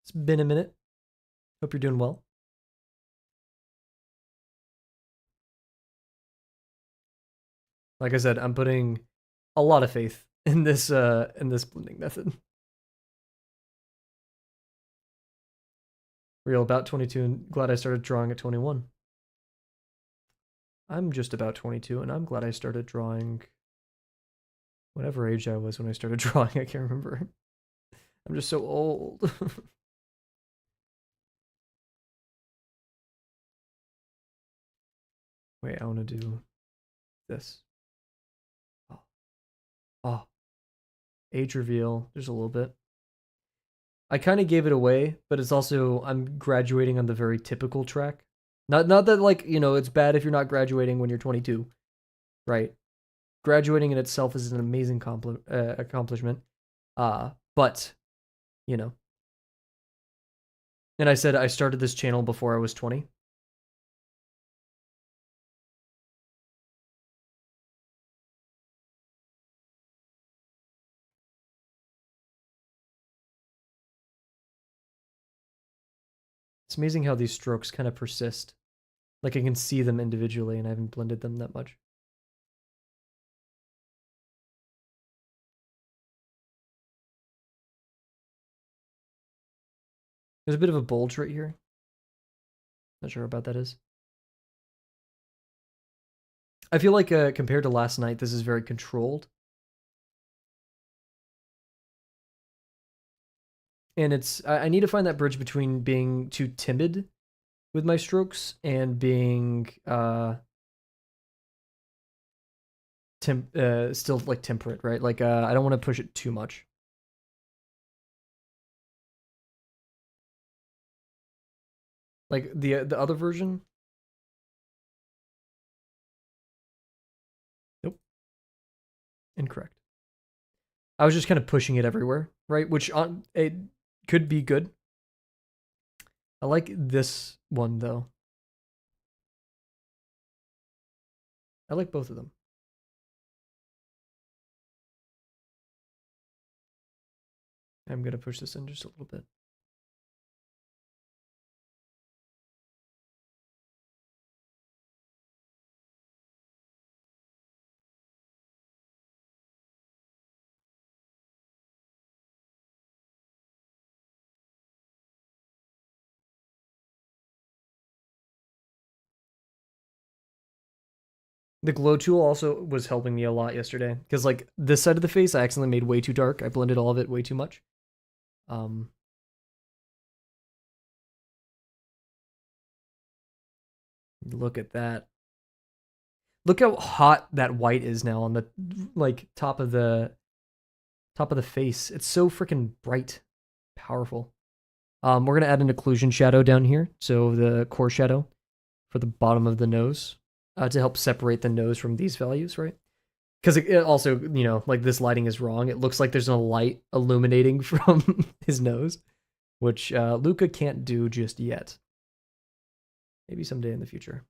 It's been a minute. Hope you're doing well. Like I said, I'm putting a lot of faith in this blending method. Real about 22 and glad I started drawing at 21. I'm just about 22 and I'm glad I started drawing whatever age I was when I started drawing. I can't remember. I'm just so old. Wait, I want to do this. Oh, oh, age reveal. There's a little bit. I kind of gave it away, but it's also I'm graduating on the very typical track. Not that like, it's bad if you're not graduating when you're 22, right? Graduating in itself is an amazing accomplishment. But, you know. And I said I started this channel before I was 20. It's amazing how these strokes kind of persist. Like I can see them individually and I haven't blended them that much. There's a bit of a bulge right here. Not sure about that is. I feel like compared to last night, this is very controlled. And I need to find that bridge between being too timid with my strokes and being still like temperate, right? Like I don't want to push it too much. Like the other version. Nope, incorrect. I was just kind of pushing it everywhere, right? Which it could be good. I like this one though. I like both of them. I'm gonna push this in just a little bit. The glow tool also was helping me a lot yesterday because like this side of the face I accidentally made way too dark. I blended all of it way too much. Look at that. Look how hot that white is now on the like top of the face. It's so freaking bright, powerful. We're gonna add an occlusion shadow down here, so the core shadow for the bottom of the nose to help separate the nose from these values, right? Because it also, like this lighting is wrong. It looks like there's no light illuminating from his nose, which Luca can't do just yet. Maybe someday in the future.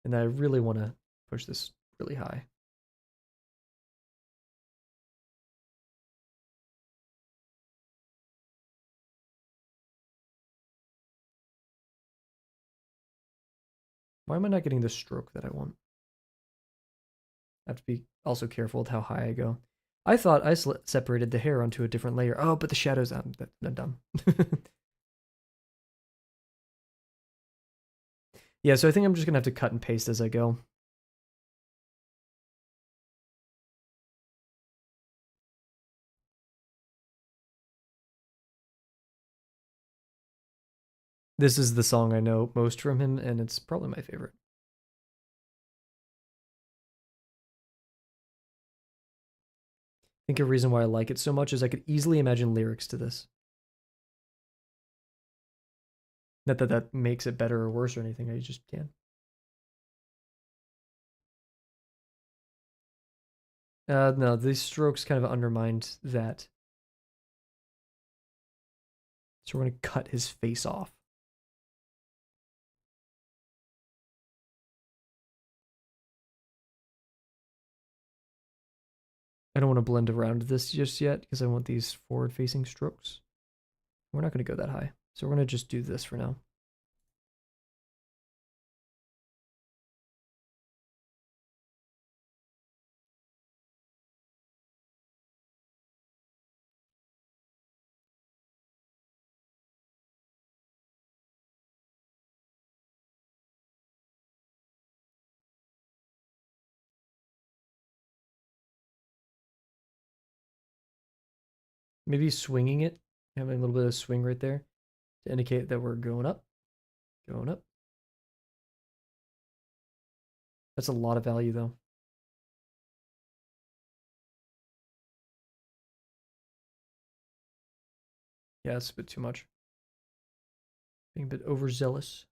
And I really want to push this really high. Why am I not getting the stroke that I want? I have to be also careful with how high I go. I thought I separated the hair onto a different layer. Oh, but the shadows, I'm dumb. Yeah, so I think I'm just going to have to cut and paste as I go. This is the song I know most from him, and it's probably my favorite. I think a reason why I like it so much is I could easily imagine lyrics to this. Not that that makes it better or worse or anything, I just can. No, these strokes kind of undermined that. So we're going to cut his face off. I don't want to blend around this just yet because I want these forward-facing strokes. We're not going to go that high. So we're going to just do this for now. Maybe swinging it, having a little bit of swing right there to indicate that we're going up, going up. That's a lot of value though. Yeah, it's a bit too much. Being a bit overzealous.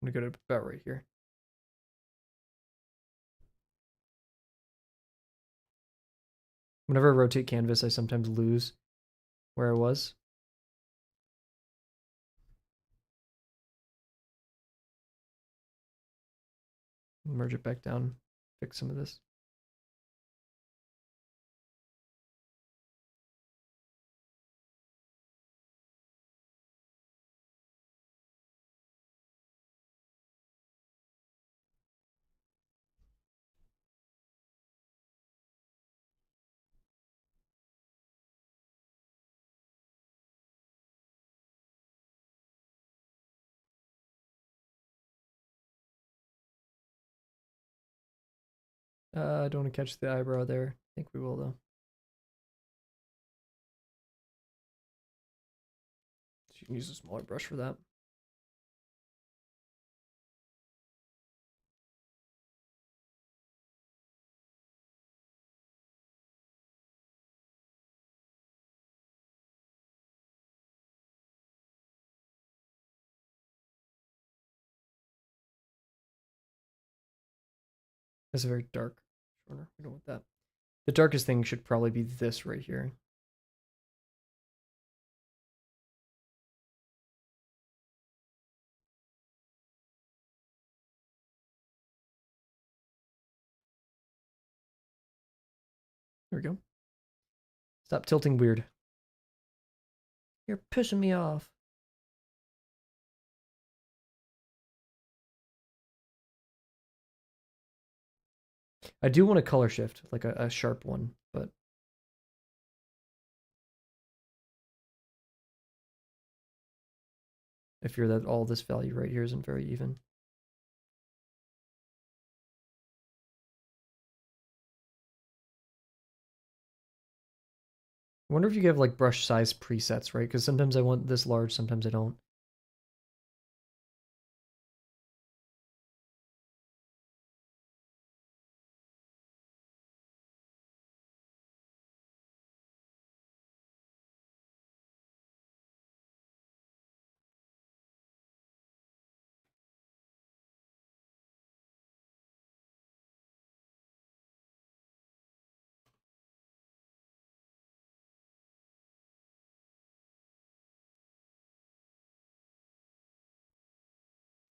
I'm gonna go to about right here. Whenever I rotate canvas, I sometimes lose where I was. Merge it back down, fix some of this. I don't want to catch the eyebrow there. I think we will though. So you can use a smaller brush for that. That's a very dark corner. We don't want that. The darkest thing should probably be this right here. There we go. Stop tilting weird. You're pissing me off. I do want a color shift, like a sharp one, but I fear that all this value right here isn't very even. I wonder if you have like brush size presets, right? Because sometimes I want this large, sometimes I don't.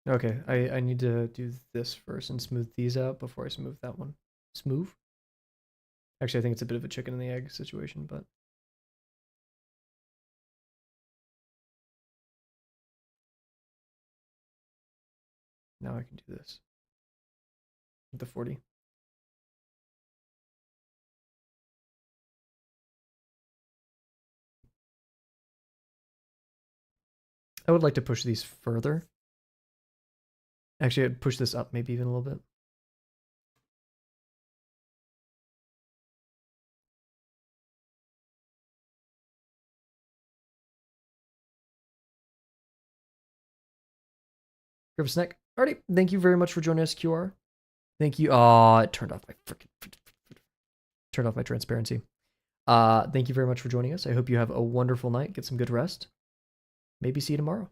Okay, I need to do this first and smooth these out before I smooth that one. Smooth? Actually, I think it's a bit of a chicken and the egg situation, but now I can do this with the 40. I would like to push these further. Actually, I'd push this up maybe even a little bit. Grab a snack. Alrighty, thank you very much for joining us, QR. Thank you. It turned off my turned off my transparency. Thank you very much for joining us. I hope you have a wonderful night. Get some good rest. Maybe see you tomorrow.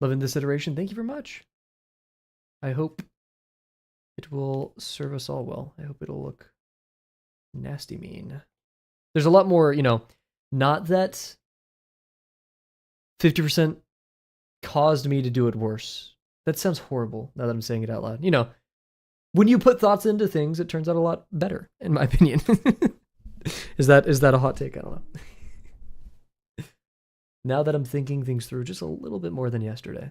Loving this iteration. Thank you very much. I hope it will serve us all well. I hope it'll look nasty mean. There's a lot more, you know, not that 50% caused me to do it worse. That sounds horrible now that I'm saying it out loud. You know, when you put thoughts into things, it turns out a lot better, in my opinion. Is that a hot take? I don't know. Now that I'm thinking things through just a little bit more than yesterday.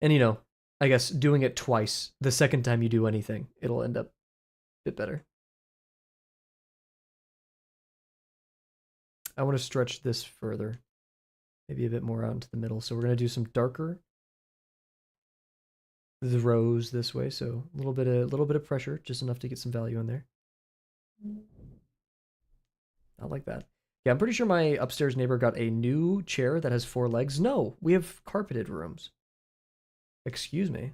And I guess doing it twice, the second time you do anything, it'll end up a bit better. I want to stretch this further, maybe a bit more out into the middle. So we're going to do some darker the rows this way. So a little bit of pressure, just enough to get some value in there. I like that. Yeah, I'm pretty sure my upstairs neighbor got a new chair that has 4 legs. No, we have carpeted rooms. Excuse me.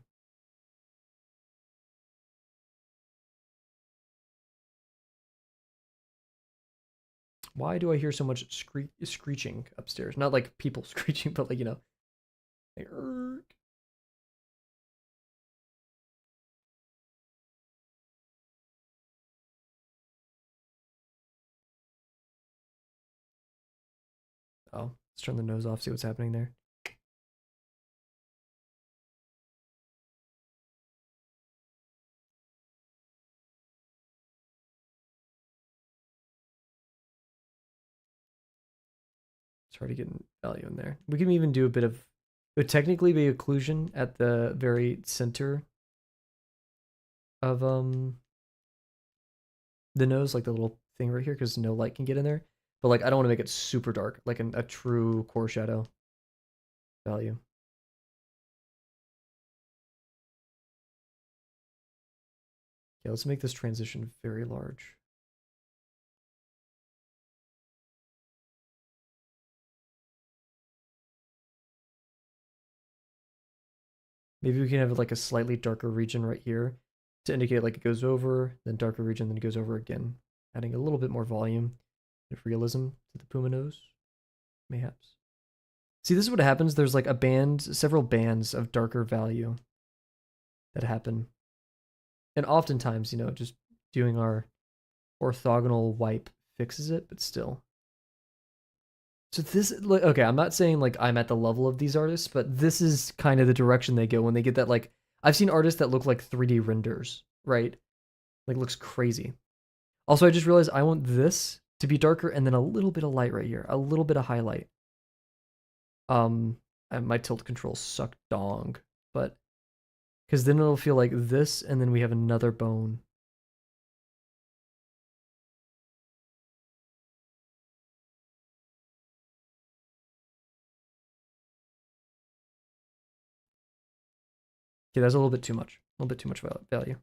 Why do I hear so much screeching upstairs? Not like people screeching, but like, like, oh, let's turn the nose off, see what's happening there. It's hard to get value in there. We can even do a bit of, it would technically be occlusion at the very center of the nose, like the little thing right here, because no light can get in there. But like I don't want to make it super dark, like a true core shadow value. Yeah, let's make this transition very large. Maybe we can have like a slightly darker region right here to indicate like it goes over, then darker region, then it goes over again, adding a little bit more volume of realism to the Puma nose, mayhaps. See, this is what happens. There's like several bands of darker value that happen. And oftentimes, just doing our orthogonal wipe fixes it, but still. So this, okay, I'm not saying like I'm at the level of these artists, but this is kind of the direction they go when they get that like, I've seen artists that look like 3D renders, right? Like looks crazy. Also, I just realized I want this to be darker and then a little bit of light right here, a little bit of highlight. And my tilt controls suck dong, but because then it'll feel like this, and then we have another bone. Okay, that's a little bit too much. A little bit too much value.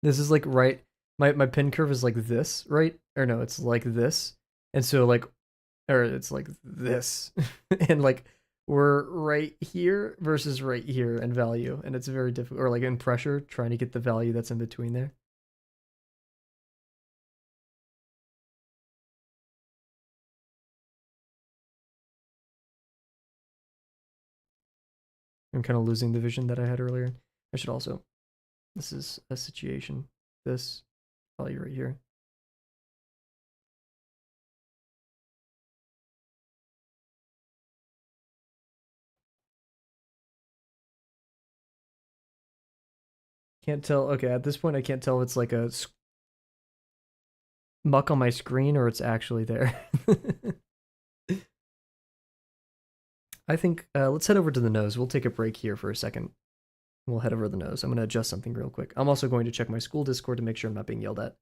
This is like right. My pin curve is like this, right? Or no, it's like this. And so like, or it's like this. And like we're right here versus right here in value. And it's very difficult, or like in pressure, trying to get the value that's in between there. I'm kind of losing the vision that I had earlier. I should also, this is a situation. This value right here. Can't tell. Okay, at this point, I can't tell if it's like a muck on my screen or it's actually there. I think let's head over to the nose. We'll take a break here for a second. We'll head over to the nose. I'm going to adjust something real quick. I'm also going to check my school Discord to make sure I'm not being yelled at.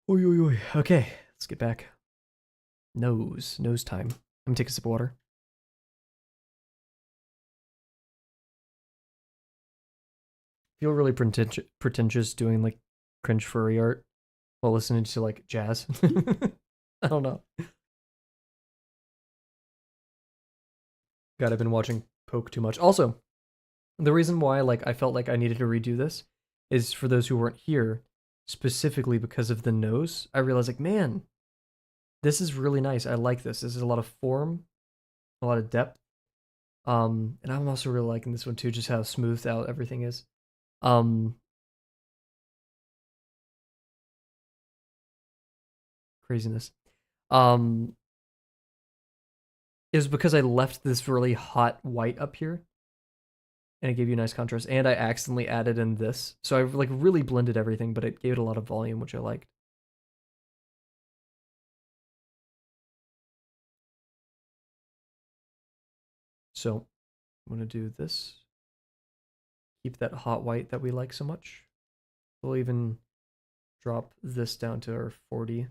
Oi, oi, oi. Okay, let's get back. Nose time. I'm gonna take a sip of water. Feel really pretentious doing like cringe furry art while listening to like jazz. I don't know. God, I've been watching Poke too much. Also, the reason why like I felt like I needed to redo this is for those who weren't here, specifically because of the nose. I realized like, man, This is really nice. I like this. This is a lot of form, a lot of depth. And I'm also really liking this one too, just how smoothed out everything is. Um, Craziness. Um, is because I left this really hot white up here, and it gave you a nice contrast. And I accidentally added in this, so I like really blended everything, but it gave it a lot of volume, which I liked. So I'm gonna do this. Keep that hot white that we like so much. We'll even drop this down to our 40.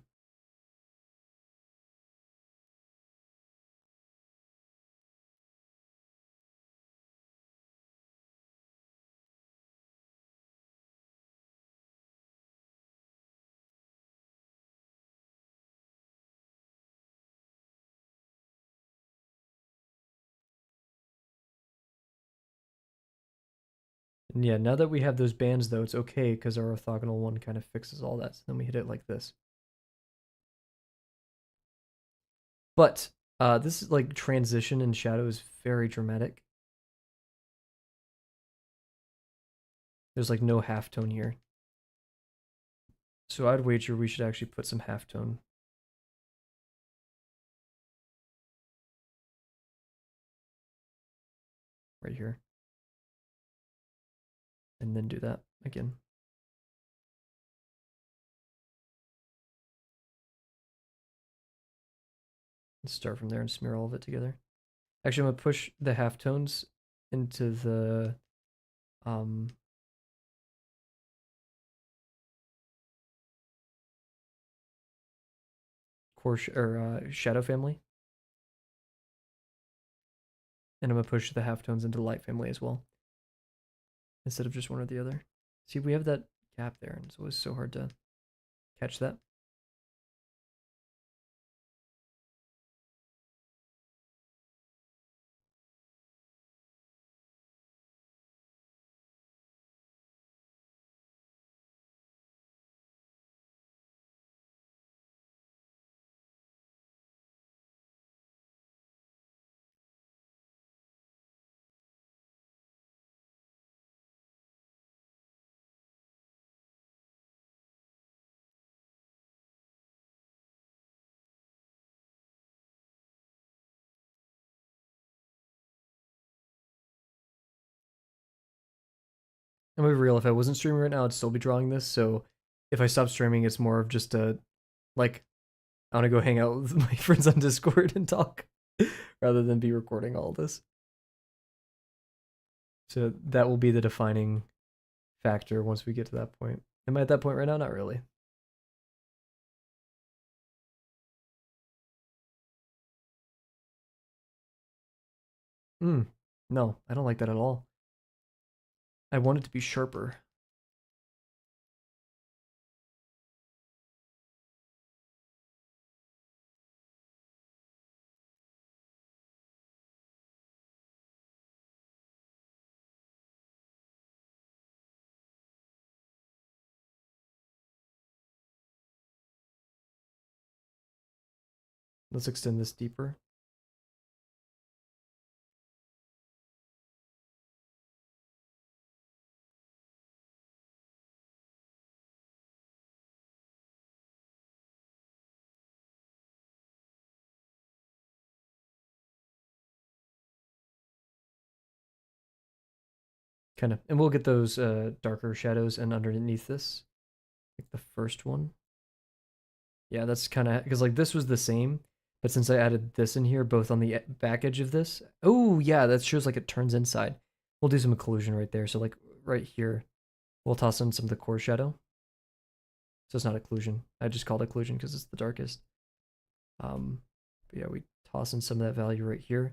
And yeah, now that we have those bands though, it's okay because our orthogonal one kind of fixes all that. So then we hit it like this. But this is like transition and shadow is very dramatic. There's like no halftone here. So I'd wager we should actually put some halftone right here. And then do that again. Let's start from there and smear all of it together. Actually, I'm gonna push the halftones into the um core shadow family. And I'm gonna push the halftones into light family as well. Instead of just one or the other. See, we have that gap there, and it's always so hard to catch that. I'm gonna be real, if I wasn't streaming right now, I'd still be drawing this, so if I stop streaming, it's more of just a, like, I wanna go hang out with my friends on Discord and talk, rather than be recording all this. So that will be the defining factor once we get to that point. Am I at that point right now? Not really. No, I don't like that at all. I want it to be sharper. Let's extend this deeper. Kind of, and we'll get those darker shadows and underneath this, like the first one. Yeah, that's kind of because like this was the same, but since I added this in here, both on the back edge of this. Oh yeah, that shows like it turns inside. We'll do some occlusion right there. So like right here, we'll toss in some of the core shadow. So it's not occlusion. I just called it occlusion because it's the darkest. But yeah, we toss in some of that value right here.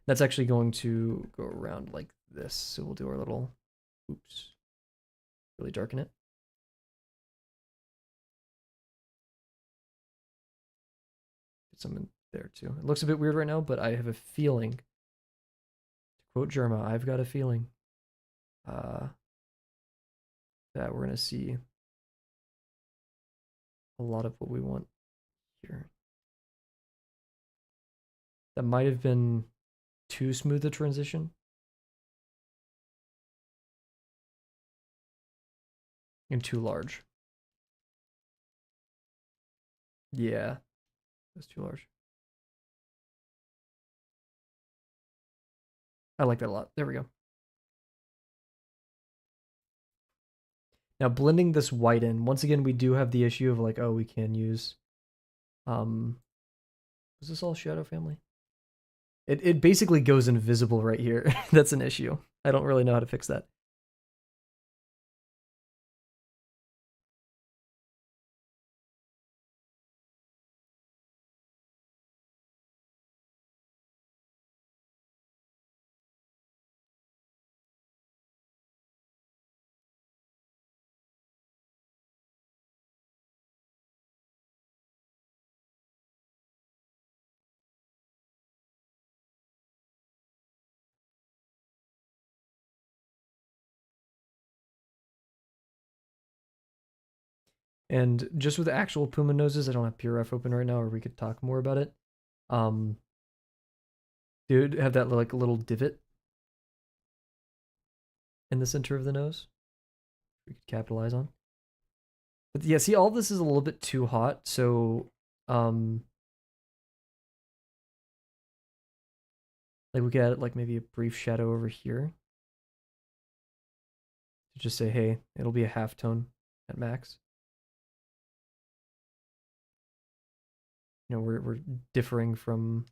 That's actually going to go around like this. So we'll do our little, oops, really darken it. Get some in there too. It looks a bit weird right now, but I have a feeling, to quote Germa, I've got a feeling uh, that we're going to see a lot of what we want here. That might have been too smooth a transition. And too large. Yeah, that's too large. I like that a lot. There we go. Now blending this white in, once again, we do have the issue of like, oh, we can use, is this all shadow family? It basically goes invisible right here. That's an issue. I don't really know how to fix that. And just with actual Puma noses, I don't have PureRef open right now, or we could talk more about it. Um, Dude, have that like little divot in the center of the nose. We could capitalize on. But yeah, see, all this is a little bit too hot, so um, like we could add like maybe a brief shadow over here to just say, hey, it'll be a half tone at max. You know, we're differing from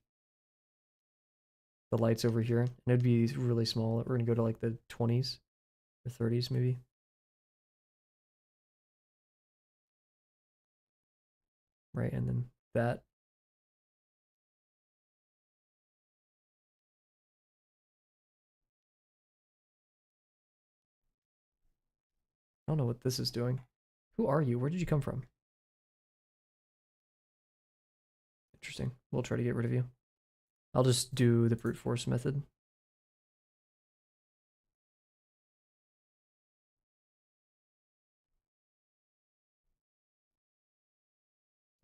the lights over here, and it'd be really small. We're gonna go to like the 20s or 30s maybe. Right, and then that. I don't know what this is doing. Who are you? Where did you come from? Interesting. We'll try to get rid of you. I'll just do the brute force method.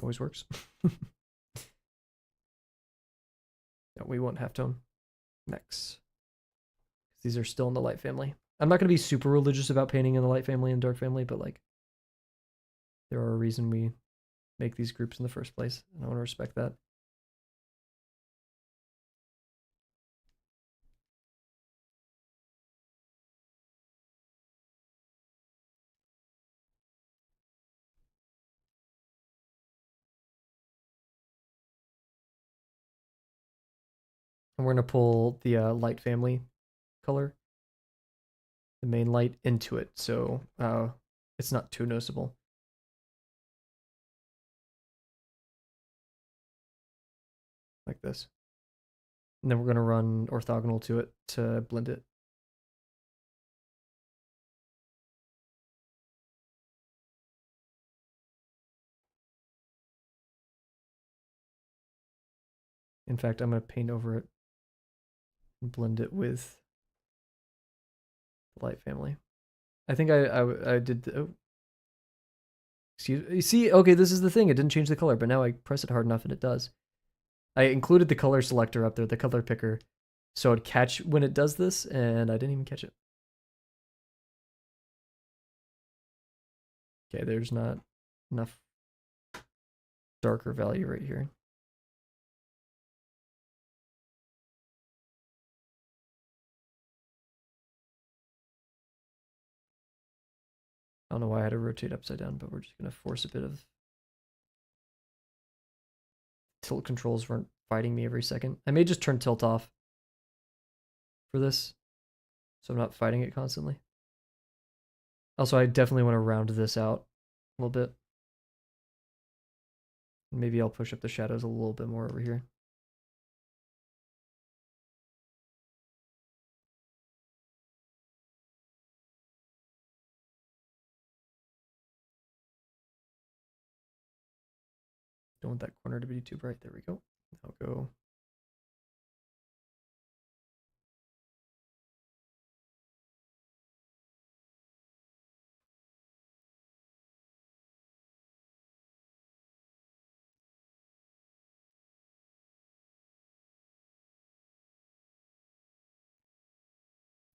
Always works. No, we want halftone. Next. These are still in the light family. I'm not going to be super religious about painting in the light family and dark family, but like, there are a reason we make these groups in the first place, and I want to respect that. And we're going to pull the light family color, the main light, into it, so it's not too noticeable. Like this. And then we're going to run orthogonal to it to blend it. In fact, I'm going to paint over it and blend it with the light family. I think I did the, oh. Excuse me. You see, okay, this is the thing. It didn't change the color, but now I press it hard enough and it does. I included the color selector up there, the color picker, so it'd catch when it does this, and I didn't even catch it. Okay, there's not enough darker value right here. I don't know why I had to rotate upside down, but we're just going to force a bit of tilt controls weren't fighting me every second. I may just turn tilt off for this, so I'm not fighting it constantly. Also, I definitely want to round this out a little bit. Maybe I'll push up the shadows a little bit more over here. Don't want that corner to be too bright. There we go. I'll go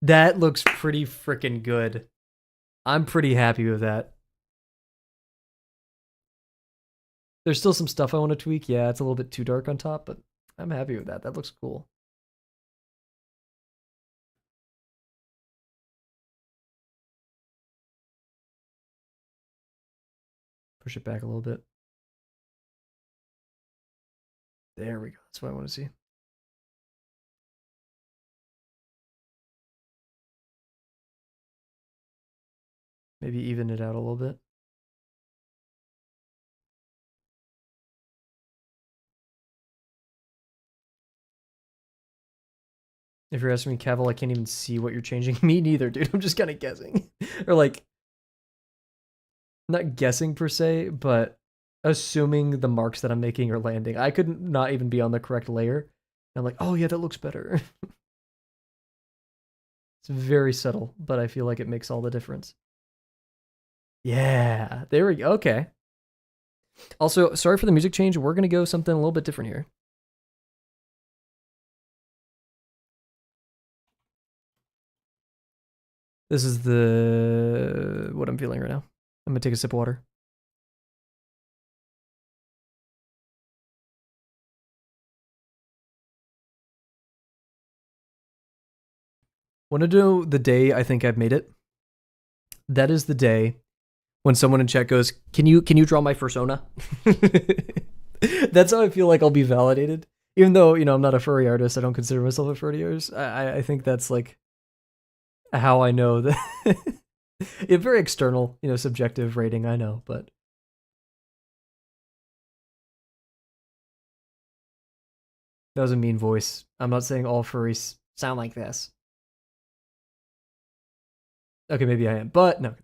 That looks pretty freaking good. I'm pretty happy with that. There's still some stuff I want to tweak. Yeah, it's a little bit too dark on top, but I'm happy with that. That looks cool. Push it back a little bit. There we go. That's what I want to see. Maybe even it out a little bit. If you're asking me, Kavel, I can't even see what you're changing. Me neither, dude. I'm just kind of guessing. Or like, not guessing per se, but assuming the marks that I'm making are landing. I could not even be on the correct layer. I'm like, oh yeah, that looks better. It's very subtle, but I feel like it makes all the difference. Yeah, there we go. Okay. Also, sorry for the music change. We're going to go something a little bit different here. This is what I'm feeling right now. I'm going to take a sip of water. Want to know the day I think I've made it? That is the day when someone in chat goes, "Can you draw my fursona?" That's how I feel like I'll be validated. Even though, I'm not a furry artist, I don't consider myself a furry artist. I think that's like how I know that. It's very external, subjective rating, I know, but that was a mean voice. I'm not saying all furries sound like this. Okay, maybe I am, but no.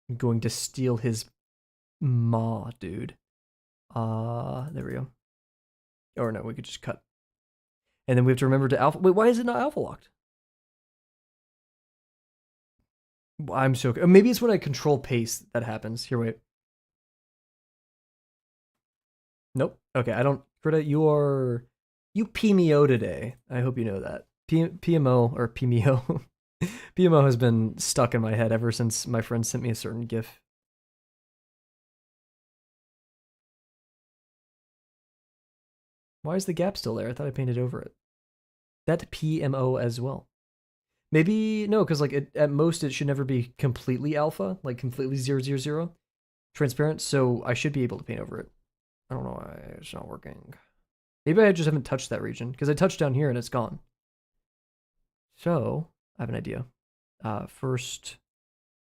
I'm going to steal his maw, dude. There we go. Or no, we could just cut. And then we have to remember to alpha. Wait, why is it not alpha locked? I'm so. Maybe it's when I control paste that happens. Here, wait. Nope. Okay, I don't. Krita, you PMO today. I hope you know that. PMO or PMO. PMO has been stuck in my head ever since my friend sent me a certain GIF. Why is the gap still there? I thought I painted over it. That PMO as well. Maybe, no, because like at most it should never be completely alpha, like completely 000 transparent, so I should be able to paint over it. I don't know why it's not working. Maybe I just haven't touched that region, because I touched down here and it's gone. So, I have an idea. First,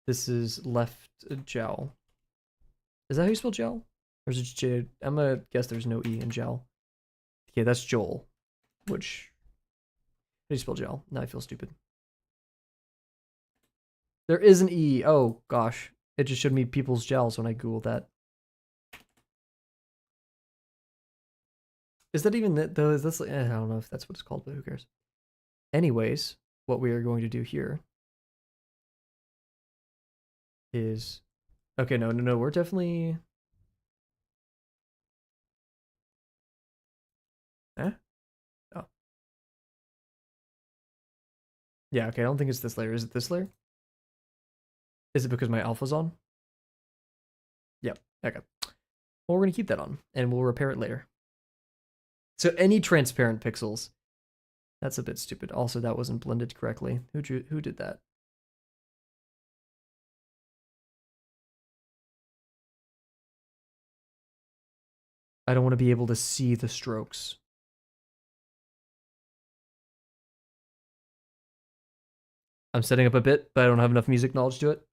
this is left jowl. Is that how you spell jowl? Or is it J? I'm gonna guess there's no E in jowl. Okay, that's Joel. Which, how do you spell jowl? Now I feel stupid. There is an E. Oh, gosh. It just showed me people's jowls when I Googled that. Is that even that, though? Is this, I don't know if that's what it's called, but who cares? Anyways, what we are going to do here is... Okay, no, we're definitely... Eh? Oh. Yeah, okay, I don't think it's this layer. Is it this layer? Is it because my alpha's on? Yep, okay. Well, we're going to keep that on, and we'll repair it later. So any transparent pixels. That's a bit stupid. Also, that wasn't blended correctly. Who did that? I don't want to be able to see the strokes. I'm setting up a bit, but I don't have enough music knowledge to it.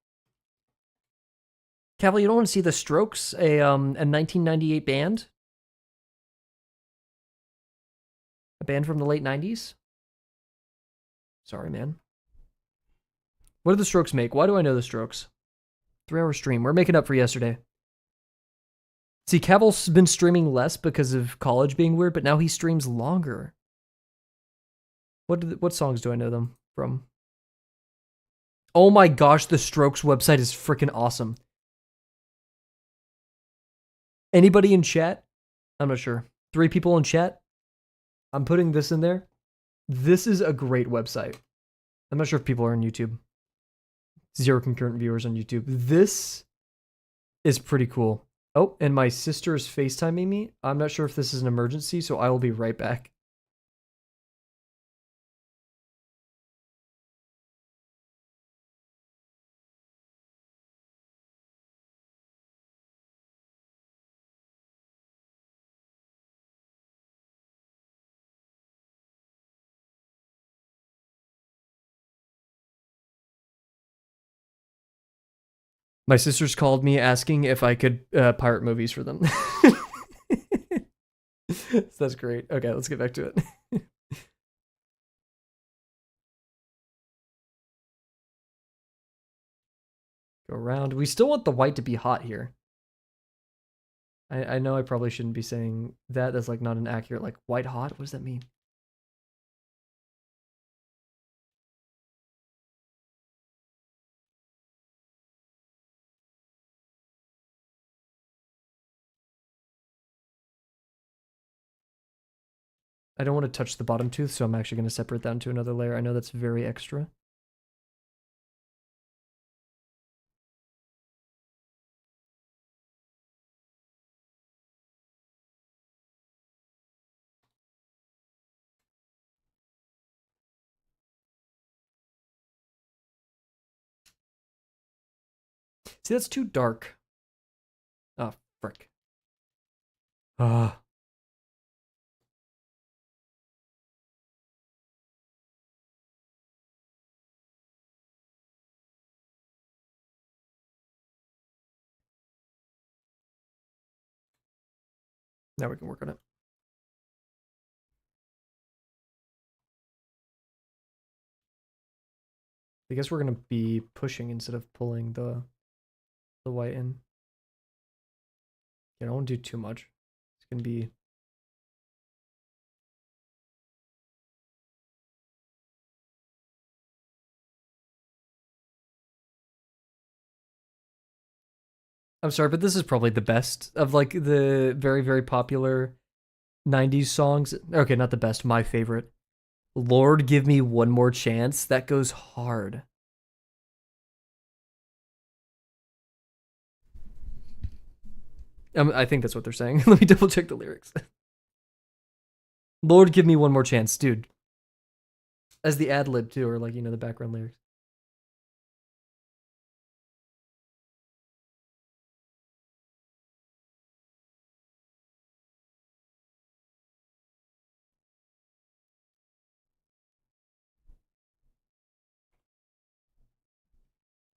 Kavel, you don't want to see the Strokes, a 1998 band? A band from the late 90s? Sorry, man. What did the Strokes make? Why do I know the Strokes? 3-hour stream. We're making up for yesterday. See, Kavel's been streaming less because of college being weird, but now he streams longer. What songs do I know them from? Oh my gosh, the Strokes website is freaking awesome. Anybody in chat? I'm not sure. 3 people in chat? I'm putting this in there. This is a great website. I'm not sure if people are on YouTube. 0 concurrent viewers on YouTube. This is pretty cool. Oh, and my sister is FaceTiming me. I'm not sure if this is an emergency, so I will be right back. My sister's called me asking if I could pirate movies for them. So that's great. Okay, let's get back to it. Go around. We still want the white to be hot here. I know I probably shouldn't be saying that. That's like not an accurate, like, white hot. What does that mean? I don't want to touch the bottom tooth, so I'm actually going to separate that into another layer. I know that's very extra. See, that's too dark. Oh, frick. Ah. Now we can work on it. I guess we're going to be pushing instead of pulling the white in. Yeah, I don't want to do too much. It's going to be... I'm sorry, but this is probably the best of like the very, very popular 90s songs. Okay, not the best, my favorite. Lord, give me one more chance. That goes hard. I think that's what they're saying. Let me double check the lyrics. Lord, give me one more chance, dude. As the ad lib too, or like, you know, the background lyrics.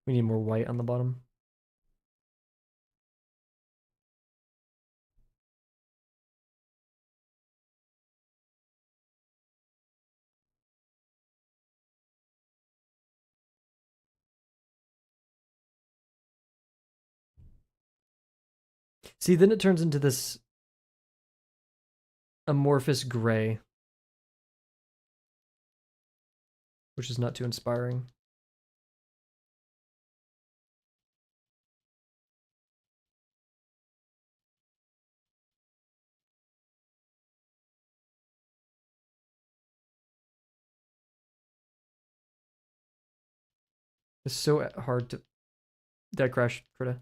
We need more white on the bottom. See, then it turns into this amorphous gray, which is not too inspiring. It's so hard to... That crash, Krita.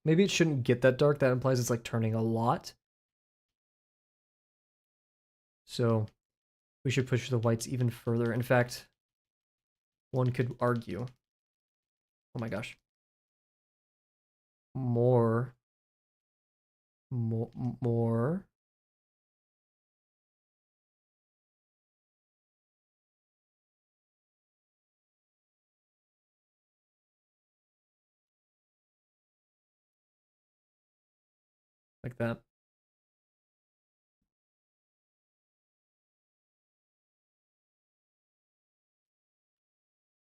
Maybe it shouldn't get that dark. That implies it's like turning a lot. So we should push the whites even further. In fact, one could argue. Oh my gosh. More. More. Like that.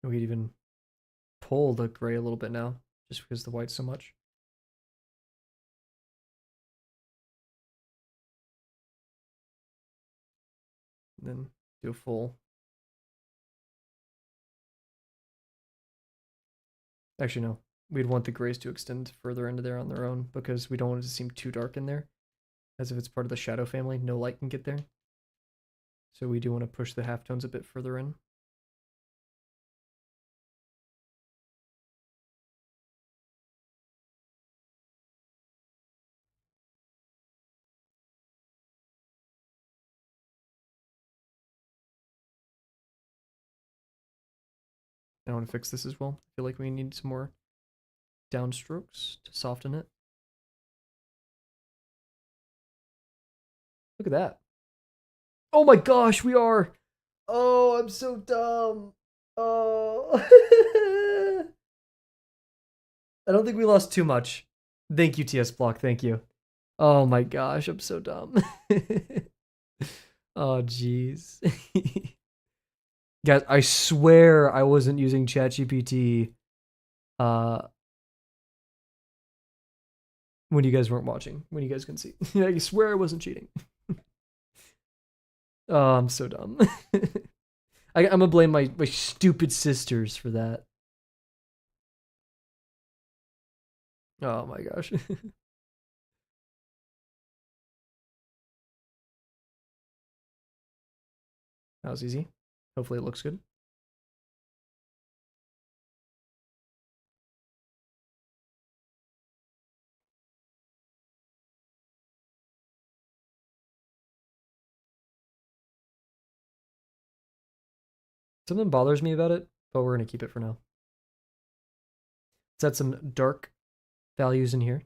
We could even pull the gray a little bit now, just because the white's so much. And then do a full. Actually, no. We'd want the grays to extend further into there on their own because we don't want it to seem too dark in there. As if it's part of the shadow family, no light can get there. So we do want to push the halftones a bit further in. I want to fix this as well. I feel like we need some more downstrokes to soften it. Look at that. Oh my gosh, we are. Oh, I'm so dumb. Oh. I don't think we lost too much. Thank you, TS Block. Thank you. Oh my gosh, I'm so dumb. Oh, jeez. Guys, I swear I wasn't using ChatGPT when you guys weren't watching, when you guys can see. I swear I wasn't cheating. Oh, I'm so dumb. I'm gonna blame my stupid sisters for that. Oh my gosh. That was easy. Hopefully it looks good. Something bothers me about it, but we're gonna keep it for now. Let's add some dark values in here.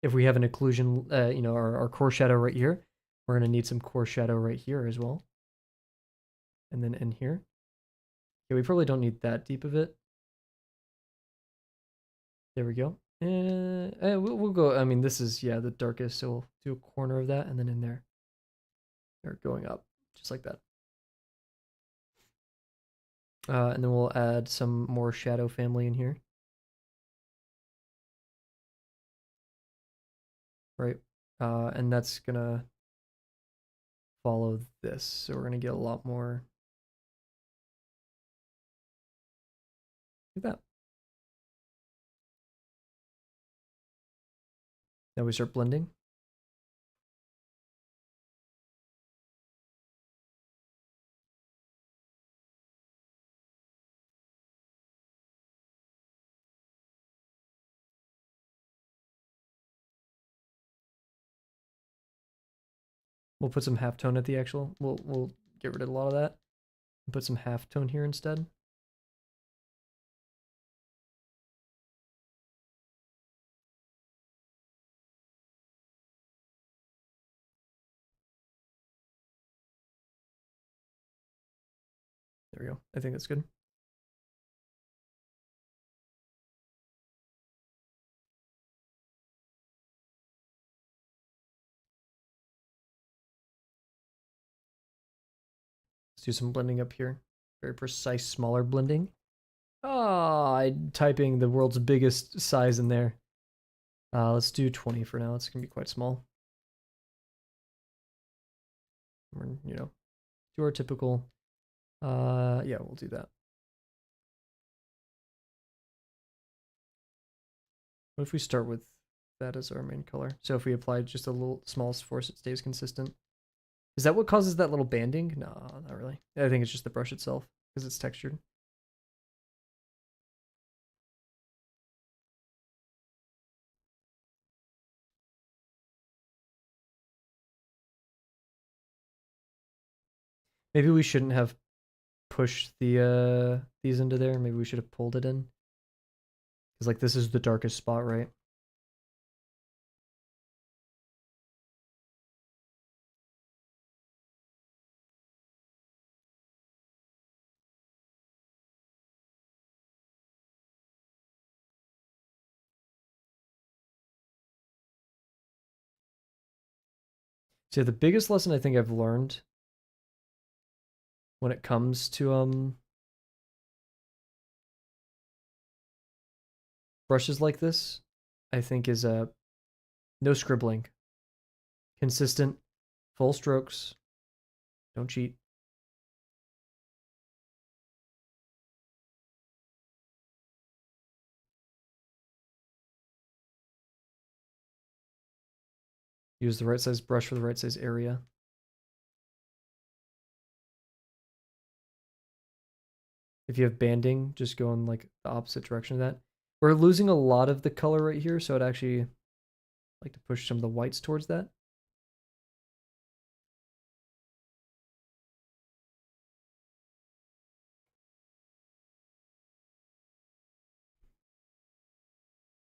If we have an occlusion, our core shadow right here, we're gonna need some core shadow right here as well. And then in here. Yeah, we probably don't need that deep of it. There we go. We'll go, I mean, this is, yeah, the darkest, so we'll do a corner of that and then in there. They're going up, just like that. And then we'll add some more shadow family in here. Right. And that's gonna follow this. So we're gonna get a lot more. Look at that. Now we start blending. We'll put some halftone at the actual. We'll get rid of a lot of that. And put some halftone here instead. There we go. I think that's good. Let's do some blending up here. Very precise, smaller blending. Ah, I'm typing the world's biggest size in there. Let's do 20 for now. It's gonna be quite small. We're, do our typical. Yeah, we'll do that. What if we start with that as our main color? So if we apply just a little small force, it stays consistent. Is that what causes that little banding? No, not really. I think it's just the brush itself because it's textured. Maybe we shouldn't have pushed these into there. Maybe we should have pulled it in. Because like this is the darkest spot, right? So the biggest lesson I think I've learned when it comes to brushes like this, I think is no scribbling, consistent, full strokes. Don't cheat. Use the right size brush for the right size area. If you have banding, just go in like the opposite direction of that. We're losing a lot of the color right here, so I'd actually like to push some of the whites towards that.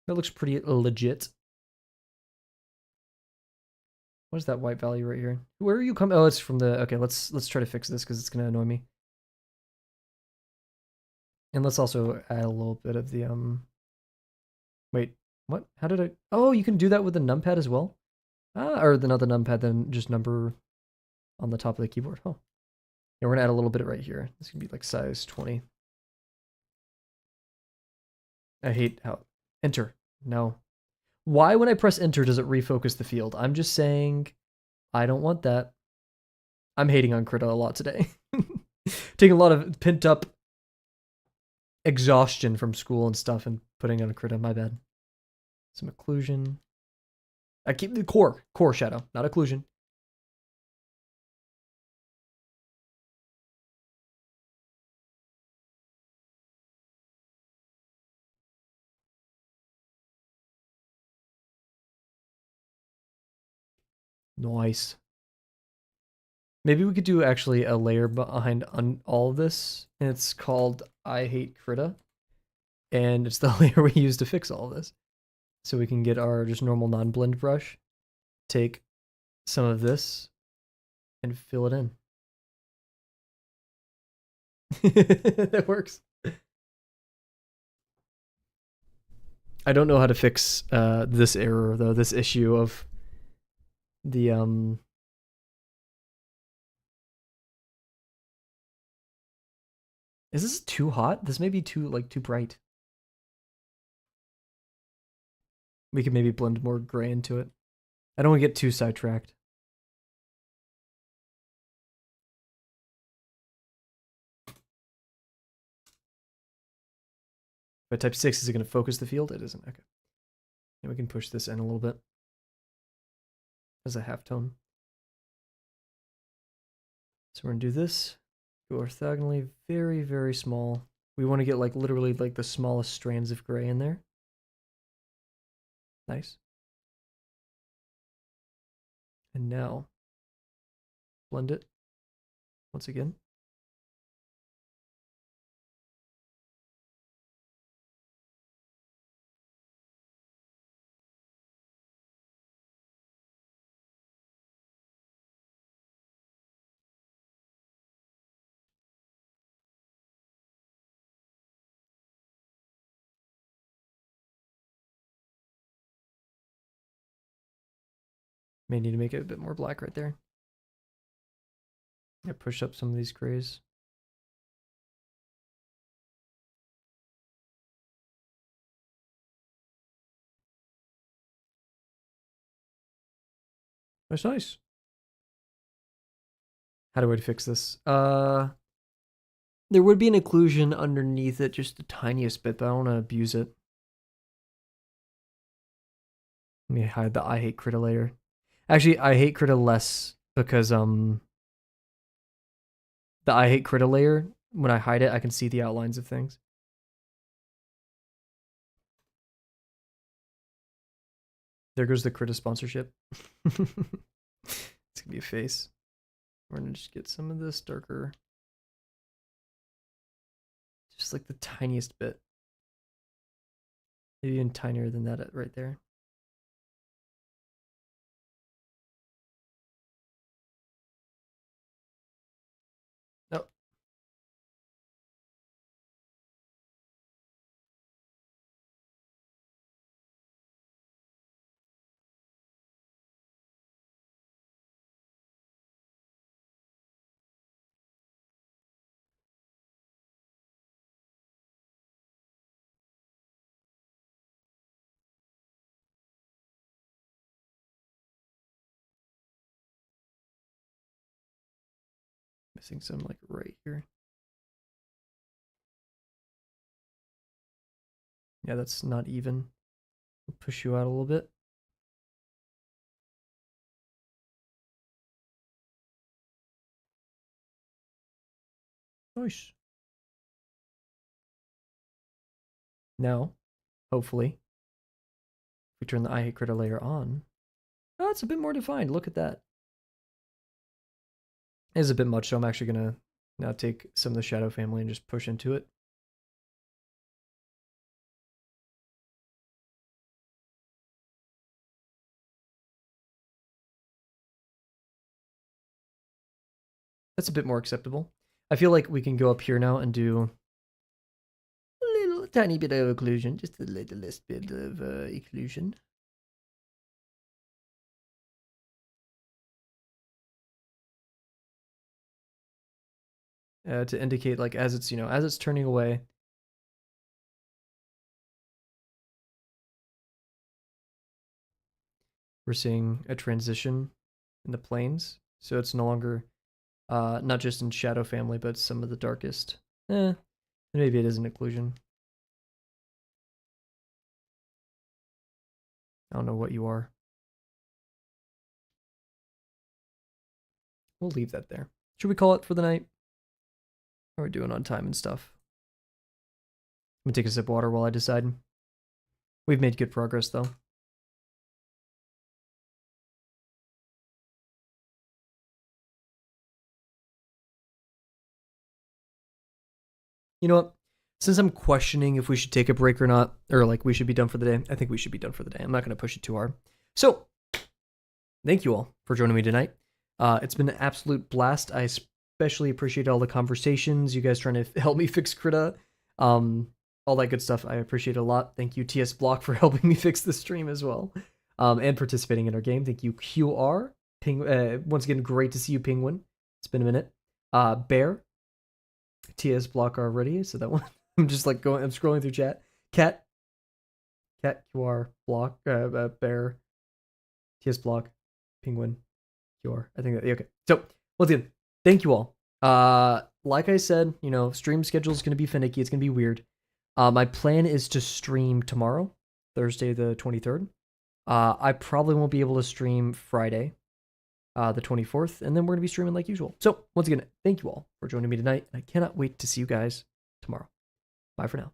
That looks pretty legit. What is that white value right here? Where are you coming? Oh, it's from the. Okay, let's try to fix this because it's gonna annoy me. And let's also add a little bit of the Wait, what? How did I? Oh, you can do that with the numpad as well. Ah, or not the numpad, then just number on the top of the keyboard. Oh, yeah, we're gonna add a little bit right here. This can be like size 20. I hate how enter. No. Why when I press enter does it refocus the field? I'm just saying I don't want that. I'm hating on Krita a lot today. Taking a lot of pent up exhaustion from school and stuff and putting on Krita, my bad. Some occlusion. I keep the core shadow, not occlusion. Nice. Maybe we could do actually a layer behind on all of this, and it's called I Hate Krita, and it's the layer we use to fix all of this. So we can get our just normal non-blend brush, take some of this, and fill it in. That works. I don't know how to fix this error though, this issue of the Is this too hot? This may be too bright. We could maybe blend more gray into it. I don't want to get too sidetracked. But type 6, is it going to focus the field? It isn't. Okay. And we can push this in a little bit as a halftone. So we're going to do this. Go orthogonally, very, very small. We want to get like literally like the smallest strands of gray in there. Nice. And now, blend it once again. May need to make it a bit more black right there. Yeah, push up some of these grays. That's nice. How do I fix this? There would be an occlusion underneath it, just the tiniest bit, but I don't want to abuse it. Let me hide the I Hate Krita layer. Actually, I Hate Krita less because the I Hate Krita layer, when I hide it, I can see the outlines of things. There goes the Krita sponsorship. It's gonna be a face. We're gonna just get some of this darker. Just like the tiniest bit. Maybe even tinier than that right there. Oh. Missing some like right here. Yeah, that's not even. We'll push you out a little bit. Nice. Now, hopefully, if we turn the I hate critter layer on, oh, it's a bit more defined. Look at that. It is a bit much, so I'm actually gonna now take some of the shadow family and just push into it. That's a bit more acceptable. I feel like we can go up here now and do a little tiny bit of occlusion, just a littlest bit of occlusion. To indicate like as it's as it's turning away. We're seeing a transition in the planes, so it's no longer not just in shadow family, but some of the darkest. Maybe it is an occlusion. I don't know what you are. We'll leave that there. Should we call it for the night? How are we doing on time and stuff? I'm gonna take a sip of water while I decide. We've made good progress though. You know what? Since I'm questioning if we should take a break or not, or like we should be done for the day, I think we should be done for the day. I'm not going to push it too hard. So, thank you all for joining me tonight. It's been an absolute blast. I especially appreciate all the conversations, you guys trying to help me fix Krita, all that good stuff. I appreciate it a lot. Thank you, TS Block, for helping me fix the stream as well, and participating in our game. Thank you, QR. Once again, great to see you, Penguin. It's been a minute. Bear, TS Block already, so that one. I'm just like I'm scrolling through chat. Cat QR Block, Bear, TS Block, Penguin, QR. I think that okay. So once again, thank you all. Like I said, stream schedule is gonna be finicky. It's gonna be weird. My plan is to stream tomorrow, Thursday the 23rd. I probably won't be able to stream Friday, the 24th, and then we're gonna be streaming like usual. So once again, thank you all for joining me tonight. I cannot wait to see you guys tomorrow. Bye for now.